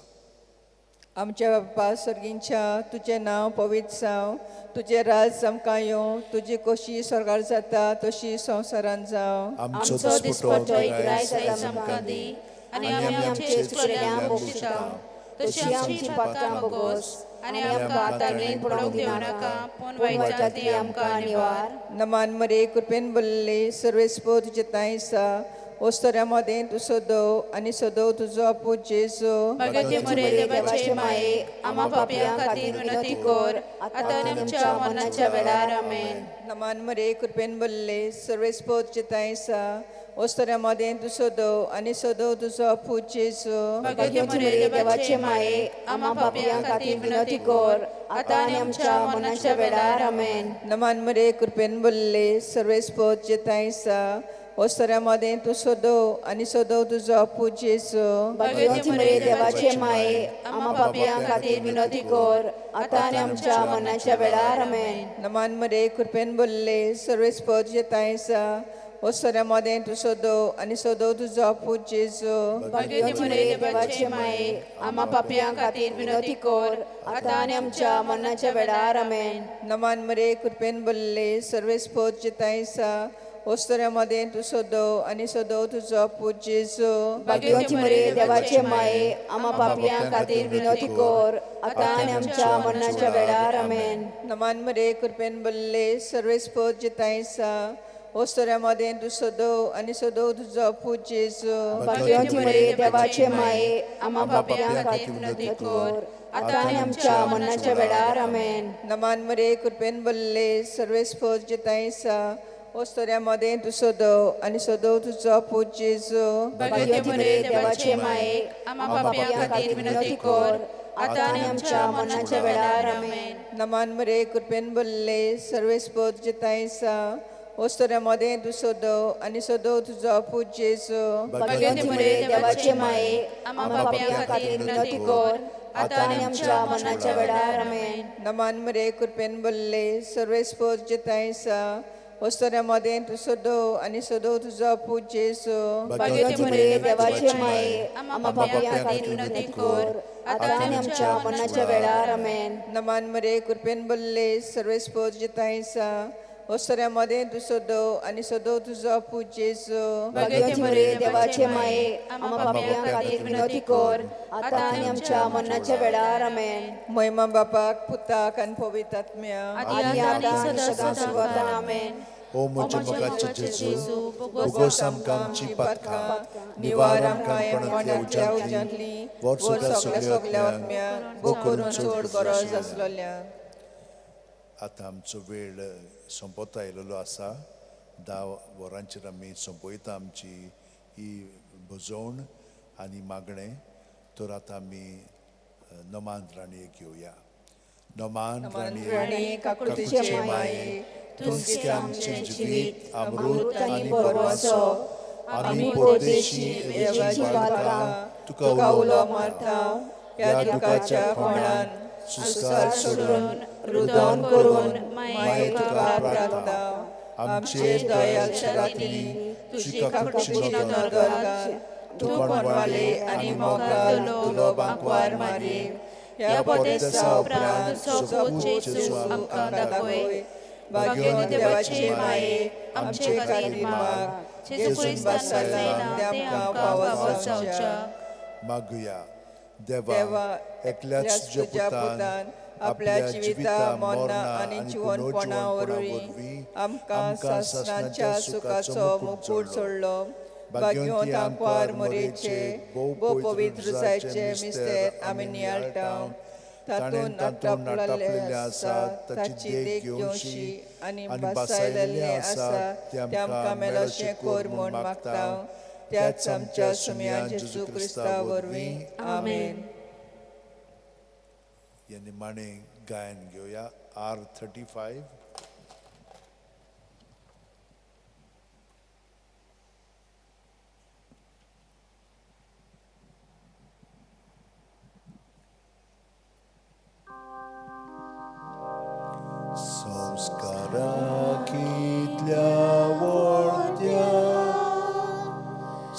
आमच्या बाप्पा सर्गींच्या तुझें नांव पवित्र जावं, तुझें राज आमकां येवं, तुजी कशी स्वर्गार जाता तशी संवसारांत जावं. आमचो दिसपटो रायज आमकां दी आनी आमी आमचे चुकल्यांक बक्षिता तशी आमची पातकां बगोस आनी आमकां आतांनी पडोवंक दिवं नाका पूण वायटांतली आमकां निवार. नमान मरे कृपेन भरले सर्वेस्पो तुजे ताई आसा ओस्तऱ्यामध्ये तू सदव आनी सदव तुजो पूत जेजू भाग्यवती मरे देवाचे माये आम्हा पापियां खातीर विनंती कर आतां आनी आमच्या मरणाच्या वेळार आमेन. नमान मरे कृपेन भरले सर्वेस्पो तुजे ताई आसा ओस्तऱ्यामध्ये तू सदव आनी सदव तुजो पूत जेजू भाग्यवती मरे देवाचे माये आम्हा पापियां खातीर विनंती कर आतां आनी आमच्या मरणाच्या वेळार आमेन. नमान मरे कृपेन भरले सर्वेस्पो तुजे ताई आसा ओस्तऱ्यामध्ये तू सदव आनी सदव तुजो पूत जेजू भाग्यवती मरे देवाचे माये आम्हा पापियां खातीर विनंती कर आतां आनी आमच्या मरणाच्या वेळार आमेन. नमान मरे कृपेन भरले सर्वेस्पो तुजे ताई आसा ओस्तऱ्यामध्ये तू सदव आनी सदव तुजो पूत जेजू भाग्यवती मरे देवाचे माये आम्हा पापियां खातीर विनंती कर आतां आनी आमच्या मरणाच्या वेळार आमेन. नमान मरे कृपेन भरले सर्वेस्पो तुजे ताई आसा ओस्तऱ्यामध्ये तू सदव आनी सदव तुजो पूत जेजू भाग्यवती मरे देवाचे माये आम्हा पापियां खातीर विनंती कर आतां आनी आमच्या मरणाच्या वेळार आमेन. नमान मरे कृपेन भरले सर्वेस्पो तुजे ताई आसा ओस्तऱ्यामध्ये तू सदव आनी सदव तुजो पूत जेजू भाग्यवती मरे देवाचे माये आम्हा पापियां खातीर विनंती कर आतां आनी आमच्या मरणाच्या वेळार आमेन. नमान मरे कृपेन भरले सर्वेस्पो तुजे ताई आसा ओस्तऱ्यामध्ये तू सदव आनी सदव तुजो पूत जेजू भाग्यवती मरे देवाचे माये आम्हा पापियां खातीर विनंती कर आतां आनी आमच्या मरणाच्या वेळार आमेन. नमान मरे कृपेन भरले सर्वेस्पो तुजे ताई आसा ओस्तऱ्यामध्ये तू सदव आनी सदव तुजो पूत जेजू भाग्यवती मरे देवाचे माये आम्हा पापियां खातीर विनंती कर आतां आनी आमच्या मरणाच्या वेळार आमेन. नमान मरे कृपेन भरले सर्वेस्पो तुजे ताई आसा ओस्तऱ्यामध्ये तू सदव आनी सदव तुजो पूत जेजू भाग्यवती मरे देवाचे माये आम्हा पापियां खातीर विनंती कर आतां आनी आमच्या मरणाच्या वेळार आमेन. नमान मरे कृपेन भरले सर्वेस्पो तुजे ताई आसा ओस्तऱ्यामध्ये तू सदव आनी सदव तुजो पूत जेजू भाग्यवती मरे देवाचे माये आम्हा पापियां खातीर विनंती कर आतां आनी आमच्या मरणाच्या वेळार आमेन. महिमा बापाक पुताक आनी पवित्र आत्म्याक आदी आतां आनी सदां सर्वदा आमेन. ओ म्हजे मोगाचे जेजू बोगोस आमकां आमची पातकां निवार आमकां पणतल्या उज्यांतली वर सगळ्या आत्म्यांक बो करून चड गरज आसलेल्या. आतां आमचो वेळ संपत आयिल्लो आसा. 10 वरांचेर आमी संपयता आमची ही भोजवण आनी मागणें. तर आतां आमी नमांत राणयेक घेवया. नमांत राणये काकुळतीचे माये तुमचे आमचे जिवीत अमृत आनी बरवासो आमी परदेशी देवाची बालकां तुका उलो मारता. ह्या दुखाच्या कोणान सुस्कार सोडून रुदन करून माये तुका प्रार्थना. आमचे दयाच्या राती तुजी काकुळतीची नदर घाल. तूं कोणवाले आनी मोगाल तुलो बांकवार मारी. ह्या पदेसा उपरांत सपूत जेजू आमकां दाखय. भाग्यवंत देवाचे माये आमचे खातीर माग. जेजू क्रिस्तान वाचयला ते आमकां फावो जावच्या. मागुया. देवा एकल्याच तुज्या पुतान आपल्या जिविता मरणा आनी जिवनपणा वरवीं आमकां सासणाच्या सुखाचो मुकुट सोडलो. भाग्यवंत आंकवार मोरेचे भोव पवित्र जायचे मिस्तेर आमी नियाळटा. तातूंत नाटापलेले आसात ताची देख घेवशी आनी बसायलेले आसात ते आमकां मेलोशें कोर म्हूण मागता. त्याच आमच्या सुम्या जेजू क्रिस्ता वरवीं आमेन. ह्या निमाणे गायन घेवया. R35. संस्काराकितल्या व्हडल्या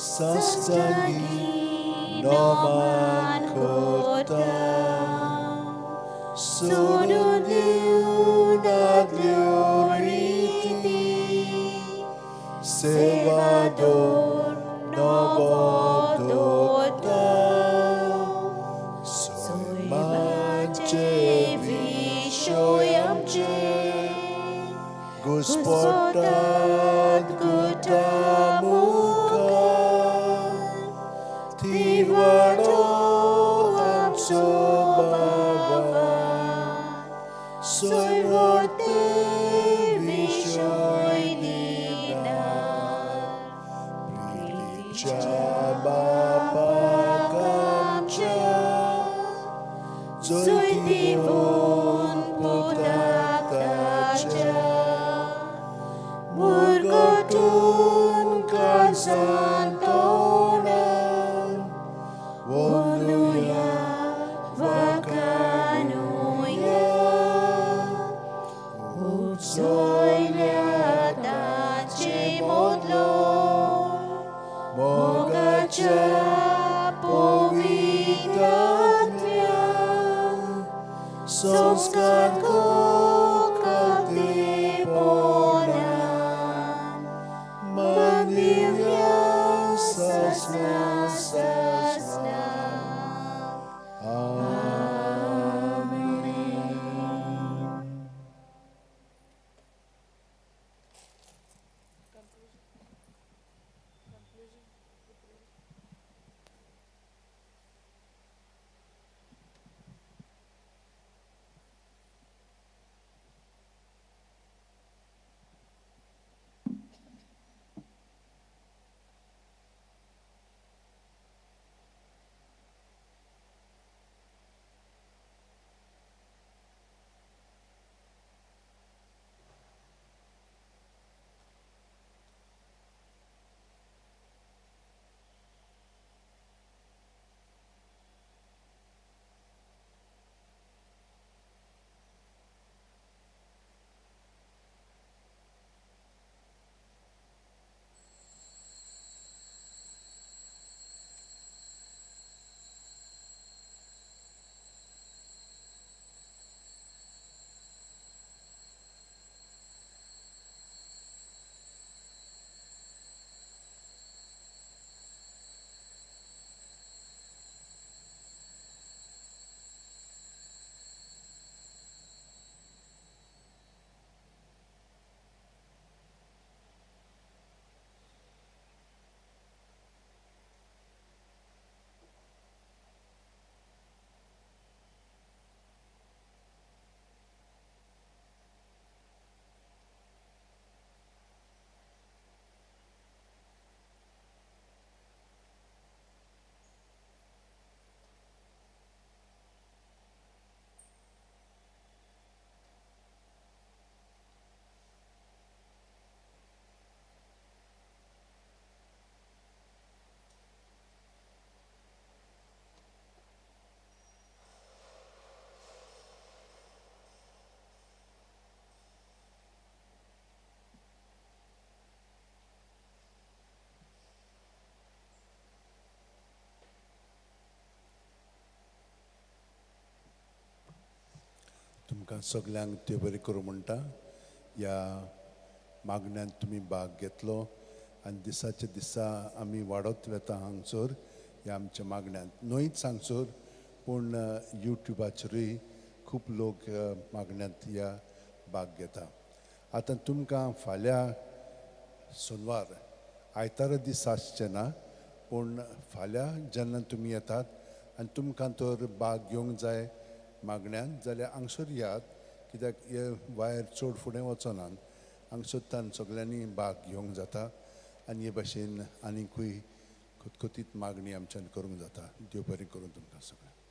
संस्थांनी नोमान करता. सोडून दिवन आदल्यो रिती सेवादोर नवो दवरता. सैमाचे विशय आमचे घुस्पटात गुटा मुखार. तिवाडो आमचो सोयवते विशय दिनार. प्रितीच्या बापाक आमच्या जय दिवून पुताक ताच्या. मुरगोटून काळजान तोंडान वनुया वाकानुया. उजळल्या ताचे मोदलो मोगाच्या पवित्र आत्म्यान संस्कार कोकातेपणान मानिव्या सासना सासना. तुमकां सगल्यांक देव बरें करूं म्हणटा. ह्या मागण्यांत तुमी भाग घेतलो आनी दिसाचे दिसा आमी वाडत वेता हांगसर ह्या आमच्या मागण्यांत. न्हयच हांगसर पूण यूट्यूबाचेरूय खूब लोक मागण्यांत ह्या भाग घेता. आतां तुमकां फाल्यां सोनवार आयतारा दीस आसचें ना, पूण फाल्यां जेन्ना तुमी येतात आनी तुमकां तर भाग घेवंक जाय मागण्यांत जाल्यार हांगसर यात, कित्याक हे भायर चड फुडें वचनात. हांगसरल्यान सगल्यांनी भाग घेवंक जाता आनी हे भाशेन आनिकूय खतखतीत मागणी आमच्यान करूंक जाता. देव बरें करूं तुमकां सगळ्यांक.